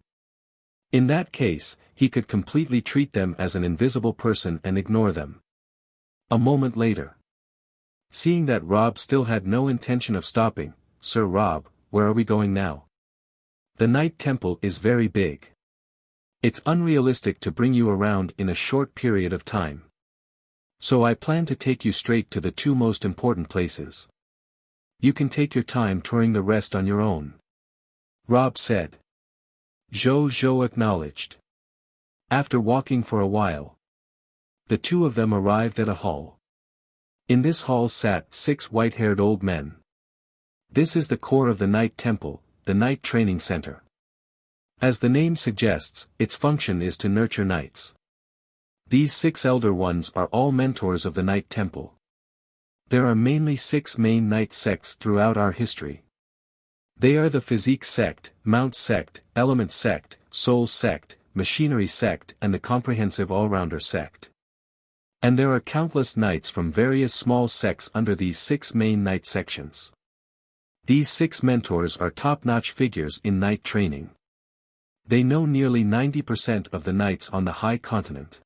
In that case, he could completely treat them as an invisible person and ignore them. A moment later. Seeing that Rob still had no intention of stopping, Sir Rob, where are we going now? The Night Temple is very big. It's unrealistic to bring you around in a short period of time. So I plan to take you straight to the two most important places. You can take your time touring the rest on your own. Rob said. Zhou Zhou acknowledged. After walking for a while, the two of them arrived at a hall. In this hall sat 6 white-haired old men. This is the core of the Night Temple, the Night Training Center. As the name suggests, its function is to nurture knights. These 6 elder ones are all mentors of the Night Temple. There are mainly 6 main night sects throughout our history. They are the Physique Sect, Mount Sect, Element Sect, Soul Sect, Machinery Sect and the Comprehensive All-Rounder Sect. And there are countless knights from various small sects under these 6 main knight sections. These 6 mentors are top-notch figures in knight training. They know nearly 90% of the knights on the high continent.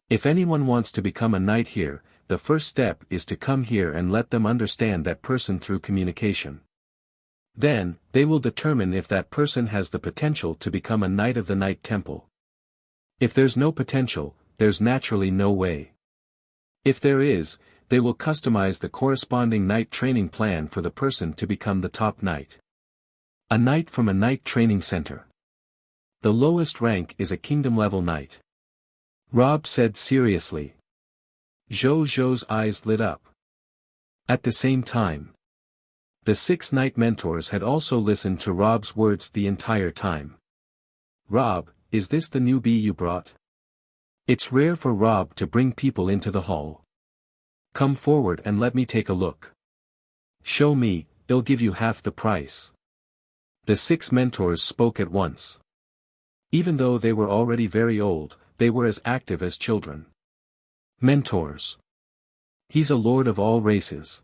If anyone wants to become a knight here, the first step is to come here and let them understand that person through communication. Then, they will determine if that person has the potential to become a Knight of the Night Temple. If there's no potential, there's naturally no way. If there is, they will customize the corresponding Knight training plan for the person to become the top Knight. A Knight from a Knight training center. The lowest rank is a kingdom-level Knight. Rob said seriously. Zhou Zhou's eyes lit up. At the same time, the 6 Knight mentors had also listened to Rob's words the entire time. Rob, is this the newbie you brought? It's rare for Rob to bring people into the hall. Come forward and let me take a look. Show me, I'll give you half the price. The 6 mentors spoke at once. Even though they were already very old, they were as active as children. Mentors. He's a lord of all races.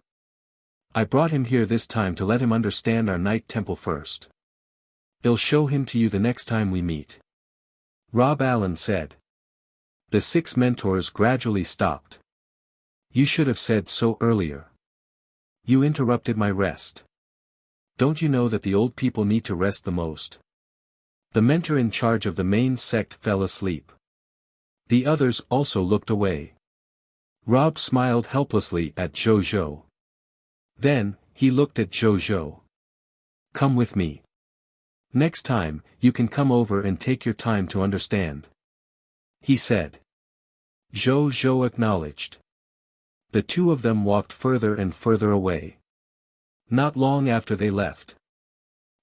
I brought him here this time to let him understand our Knight Temple first. I'll show him to you the next time we meet. Rob Allen said. The 6 mentors gradually stopped. You should have said so earlier. You interrupted my rest. Don't you know that the old people need to rest the most? The mentor in charge of the main sect fell asleep. The others also looked away. Rob smiled helplessly at Zhou Zhou. Then, he looked at Zhou Zhou. Come with me. Next time, you can come over and take your time to understand. He said. Zhou Zhou acknowledged. The 2 of them walked further and further away. Not long after they left,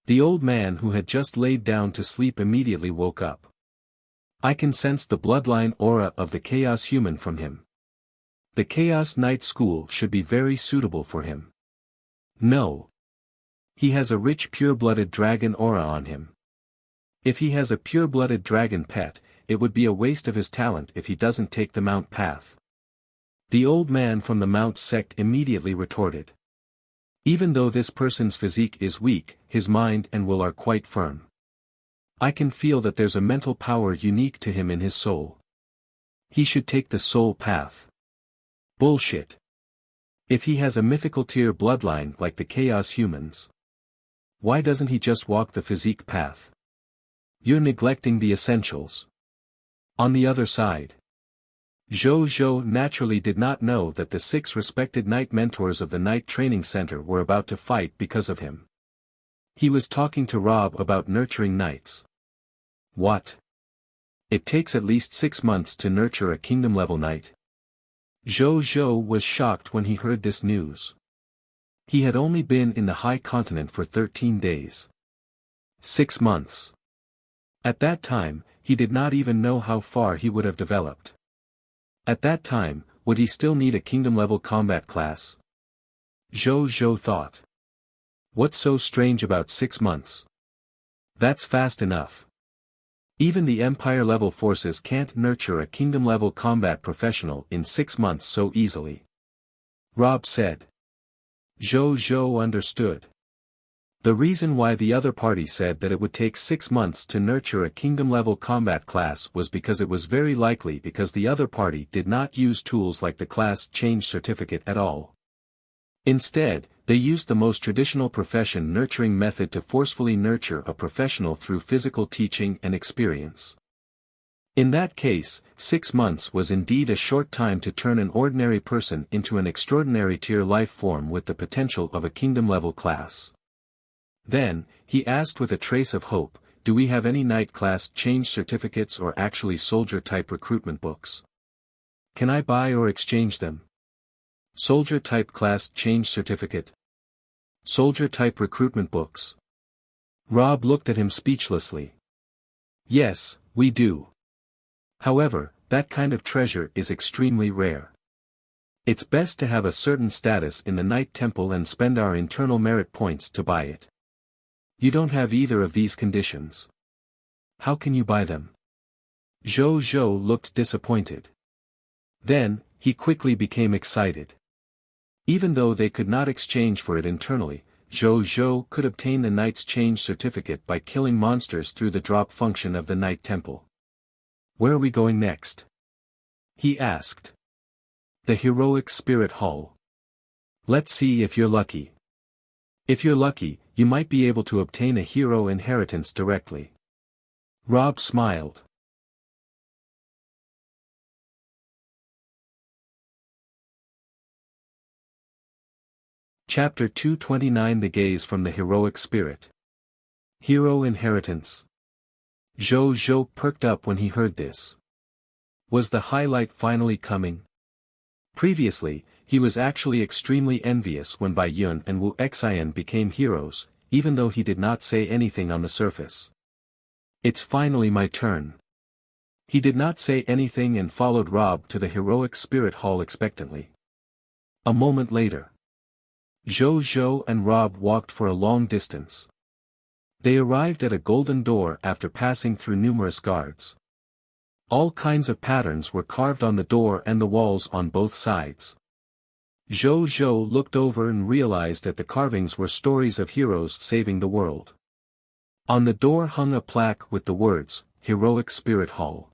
the old man who had just laid down to sleep immediately woke up. I can sense the bloodline aura of the Chaos Human from him. The Chaos Knight School should be very suitable for him. No. He has a rich pure-blooded dragon aura on him. If he has a pure-blooded dragon pet, it would be a waste of his talent if he doesn't take the Mount path. The old man from the Mount sect immediately retorted. Even though this person's physique is weak, his mind and will are quite firm. I can feel that there's a mental power unique to him in his soul. He should take the soul path. Bullshit. If he has a mythical tier bloodline like the Chaos Humans, why doesn't he just walk the physique path? You're neglecting the essentials. On the other side, Zhou Zhou naturally did not know that the 6 respected Knight mentors of the Knight Training Center were about to fight because of him. He was talking to Rob about nurturing Knights. What? It takes at least 6 months to nurture a kingdom-level Knight? Zhou Zhou was shocked when he heard this news. He had only been in the High Continent for 13 days. 6 months. At that time, he did not even know how far he would have developed. At that time, would he still need a kingdom-level combat class? Zhou Zhou thought. What's so strange about 6 months? That's fast enough. Even the Empire-level forces can't nurture a kingdom-level combat professional in 6 months so easily. Rob said. Zhou Zhou understood. The reason why the other party said that it would take 6 months to nurture a kingdom-level combat class was because it was very likely because the other party did not use tools like the class change certificate at all. Instead, they used the most traditional profession nurturing method to forcefully nurture a professional through physical teaching and experience. In that case, 6 months was indeed a short time to turn an ordinary person into an extraordinary tier life form with the potential of a kingdom-level class. Then, he asked with a trace of hope, do we have any Knight class change certificates or actually soldier-type recruitment books? Can I buy or exchange them? Soldier-type class change certificate. Soldier-type recruitment books. Rob looked at him speechlessly. Yes, we do. However, that kind of treasure is extremely rare. It's best to have a certain status in the Knight Temple and spend our internal merit points to buy it. You don't have either of these conditions. How can you buy them? Zhou Zhou looked disappointed. Then, he quickly became excited. Even though they could not exchange for it internally, Zhou Zhou could obtain the Knight's change certificate by killing monsters through the drop function of the Knight Temple. Where are we going next? He asked. The Heroic Spirit Hall. Let's see if you're lucky. If you're lucky, you might be able to obtain a hero inheritance directly. Rob smiled. Chapter 229 The Gaze from the Heroic Spirit. Hero Inheritance. Zhou perked up when he heard this. Was the highlight finally coming? Previously, he was actually extremely envious when Bai Yun and Wuxia became heroes, even though he did not say anything on the surface. It's finally my turn. He did not say anything and followed Rob to the Heroic Spirit Hall expectantly. A moment later, Zhou and Rob walked for a long distance. They arrived at a golden door after passing through numerous guards. All kinds of patterns were carved on the door and the walls on both sides. Zhou looked over and realized that the carvings were stories of heroes saving the world. On the door hung a plaque with the words, Heroic Spirit Hall.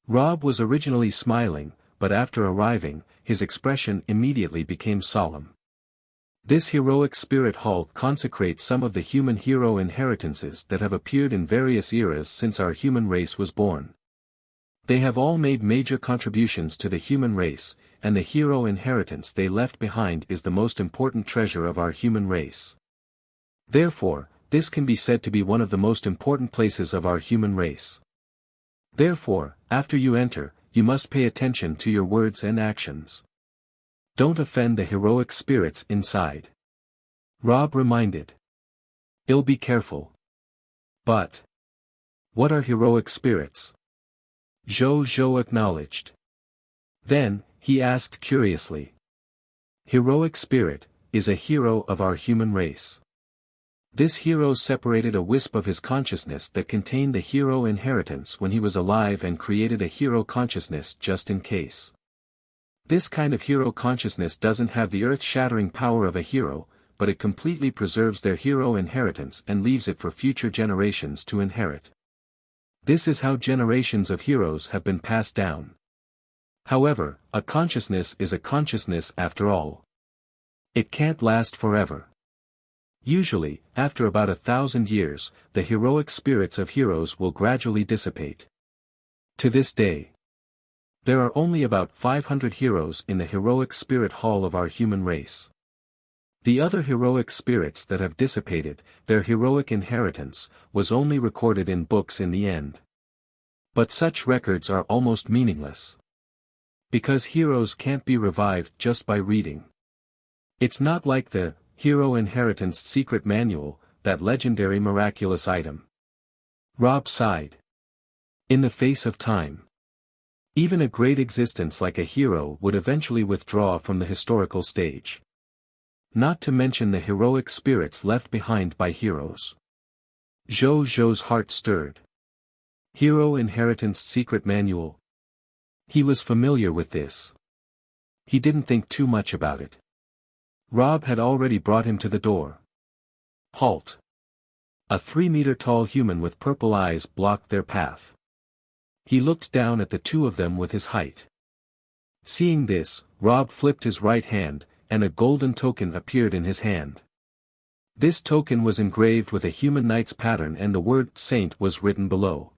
Rob was originally smiling, but after arriving, his expression immediately became solemn. This Heroic Spirit Hall consecrates some of the human hero inheritances that have appeared in various eras since our human race was born. They have all made major contributions to the human race, and the hero inheritance they left behind is the most important treasure of our human race. Therefore, this can be said to be one of the most important places of our human race. Therefore, after you enter, you must pay attention to your words and actions. Don't offend the heroic spirits inside. Rob reminded. I'll be careful. But what are heroic spirits? Zhou acknowledged. Then, he asked curiously. Heroic spirit is a hero of our human race. This hero separated a wisp of his consciousness that contained the hero inheritance when he was alive and created a hero consciousness just in case. This kind of hero consciousness doesn't have the earth-shattering power of a hero, but it completely preserves their hero inheritance and leaves it for future generations to inherit. This is how generations of heroes have been passed down. However, a consciousness is a consciousness after all. It can't last forever. Usually, after about 1,000 years, the heroic spirits of heroes will gradually dissipate. To this day, there are only about 500 heroes in the heroic spirit hall of our human race. The other heroic spirits that have dissipated, their heroic inheritance, was only recorded in books in the end. But such records are almost meaningless. Because heroes can't be revived just by reading. It's not like the Hero Inheritance Secret Manual, that legendary miraculous item. Rob sighed. In the face of time, even a great existence like a hero would eventually withdraw from the historical stage. Not to mention the heroic spirits left behind by heroes. Zhou's heart stirred. Hero Inheritance Secret Manual. He was familiar with this. He didn't think too much about it. Rob had already brought him to the door. Halt! A 3-meter-tall human with purple eyes blocked their path. He looked down at the two of them with his height. Seeing this, Rob flipped his right hand, and a golden token appeared in his hand. This token was engraved with a human knight's pattern and the word Saint was written below.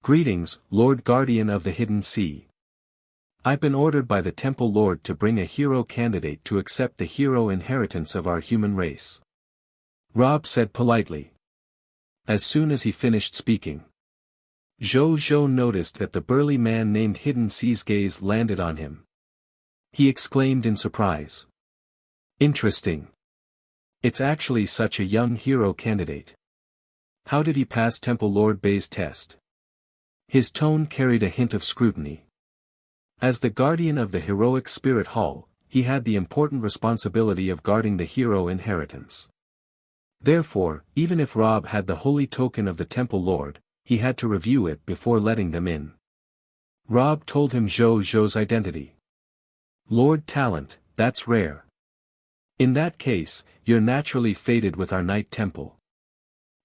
Greetings, Lord Guardian of the Hidden Sea. I've been ordered by the Temple Lord to bring a hero candidate to accept the hero inheritance of our human race. Rob said politely. As soon as he finished speaking, Zhou noticed that the burly man named Hidden Sea's gaze landed on him. He exclaimed in surprise. Interesting. It's actually such a young hero candidate. How did he pass Temple Lord Bai's test? His tone carried a hint of scrutiny. As the guardian of the heroic spirit hall, he had the important responsibility of guarding the hero inheritance. Therefore, even if Rob had the holy token of the Temple Lord, he had to review it before letting them in. Rob told him Zhou's identity. Lord Talent, that's rare. In that case, you're naturally fated with our Knight Temple.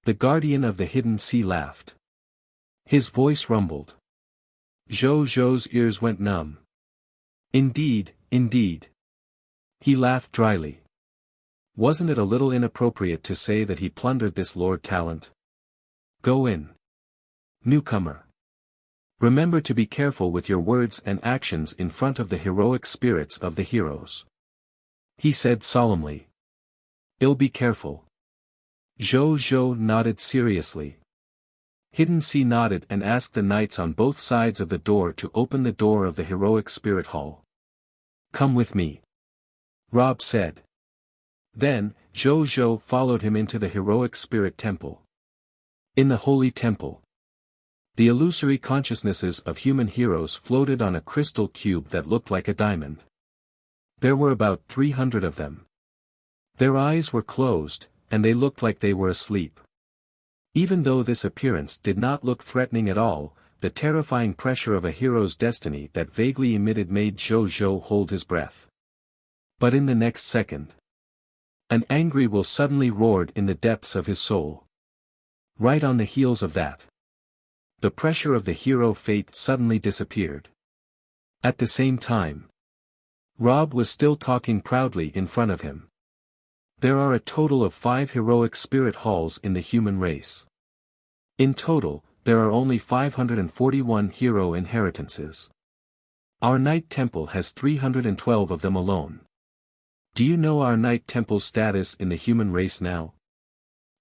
The guardian of the Hidden Sea laughed. His voice rumbled. Zhou's ears went numb. Indeed. He laughed dryly. Wasn't it a little inappropriate to say that he plundered this Lord Talent? Go in. Newcomer. Remember to be careful with your words and actions in front of the heroic spirits of the heroes. He said solemnly. I'll be careful. Zhou nodded seriously. Hidden Sea nodded and asked the knights on both sides of the door to open the door of the heroic spirit hall. Come with me. Rob said. Then, Zhou followed him into the heroic spirit temple. In the holy temple, the illusory consciousnesses of human heroes floated on a crystal cube that looked like a diamond. There were about 300 of them. Their eyes were closed, and they looked like they were asleep. Even though this appearance did not look threatening at all, the terrifying pressure of a hero's destiny that vaguely emitted made Zhou hold his breath. But in the next second, an angry will suddenly roared in the depths of his soul. Right on the heels of that, the pressure of the hero fate suddenly disappeared. At the same time, Rob was still talking proudly in front of him. There are a total of 5 heroic spirit halls in the human race. In total, there are only 541 hero inheritances. Our Knight Temple has 312 of them alone. Do you know our Knight Temple's status in the human race now?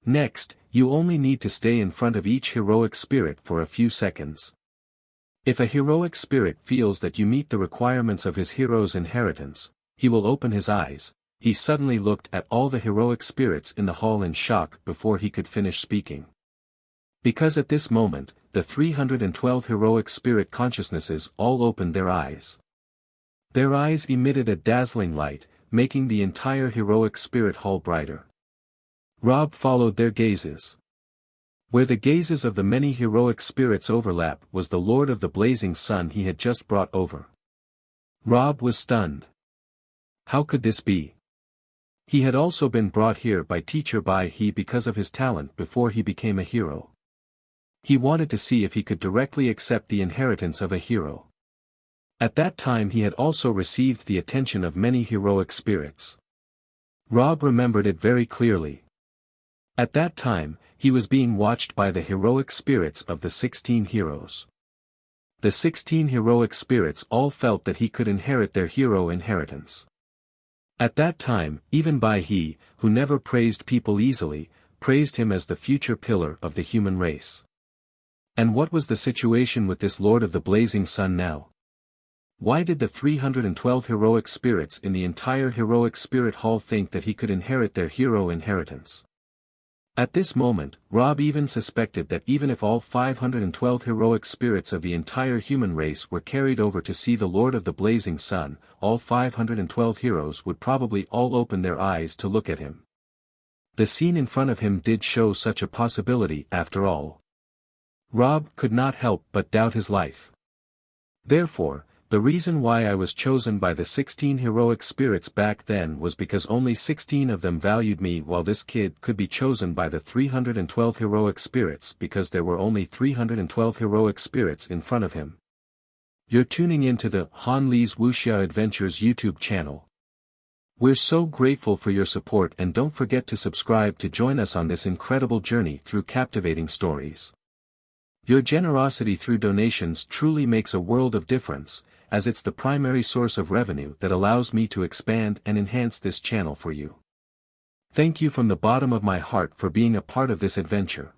Next, you only need to stay in front of each heroic spirit for a few seconds. If a heroic spirit feels that you meet the requirements of his hero's inheritance, he will open his eyes. He suddenly looked at all the heroic spirits in the hall in shock before he could finish speaking. Because at this moment, the 312 heroic spirit consciousnesses all opened their eyes. Their eyes emitted a dazzling light, making the entire heroic spirit hall brighter. Rob followed their gazes. Where the gazes of the many heroic spirits overlap was the Lord of the Blazing Sun he had just brought over. Rob was stunned. How could this be? He had also been brought here by Teacher Bai He because of his talent before he became a hero. He wanted to see if he could directly accept the inheritance of a hero. At that time he had also received the attention of many heroic spirits. Rob remembered it very clearly. At that time, he was being watched by the heroic spirits of the 16 heroes. The 16 heroic spirits all felt that he could inherit their hero inheritance. At that time, even Bai He, who never praised people easily, praised him as the future pillar of the human race. And what was the situation with this Lord of the Blazing Sun now? Why did the 312 heroic spirits in the entire heroic spirit hall think that he could inherit their hero inheritance? At this moment, Rob even suspected that even if all 512 heroic spirits of the entire human race were carried over to see the Lord of the Blazing Sun, all 512 heroes would probably all open their eyes to look at him. The scene in front of him did show such a possibility after all. Rob could not help but doubt his life. Therefore, the reason why I was chosen by the 16 heroic spirits back then was because only 16 of them valued me, while this kid could be chosen by the 312 heroic spirits because there were only 312 heroic spirits in front of him. You're tuning into the Han Lee's Wuxia Adventures YouTube channel. We're so grateful for your support, and don't forget to subscribe to join us on this incredible journey through captivating stories. Your generosity through donations truly makes a world of difference, as it's the primary source of revenue that allows me to expand and enhance this channel for you. Thank you from the bottom of my heart for being a part of this adventure.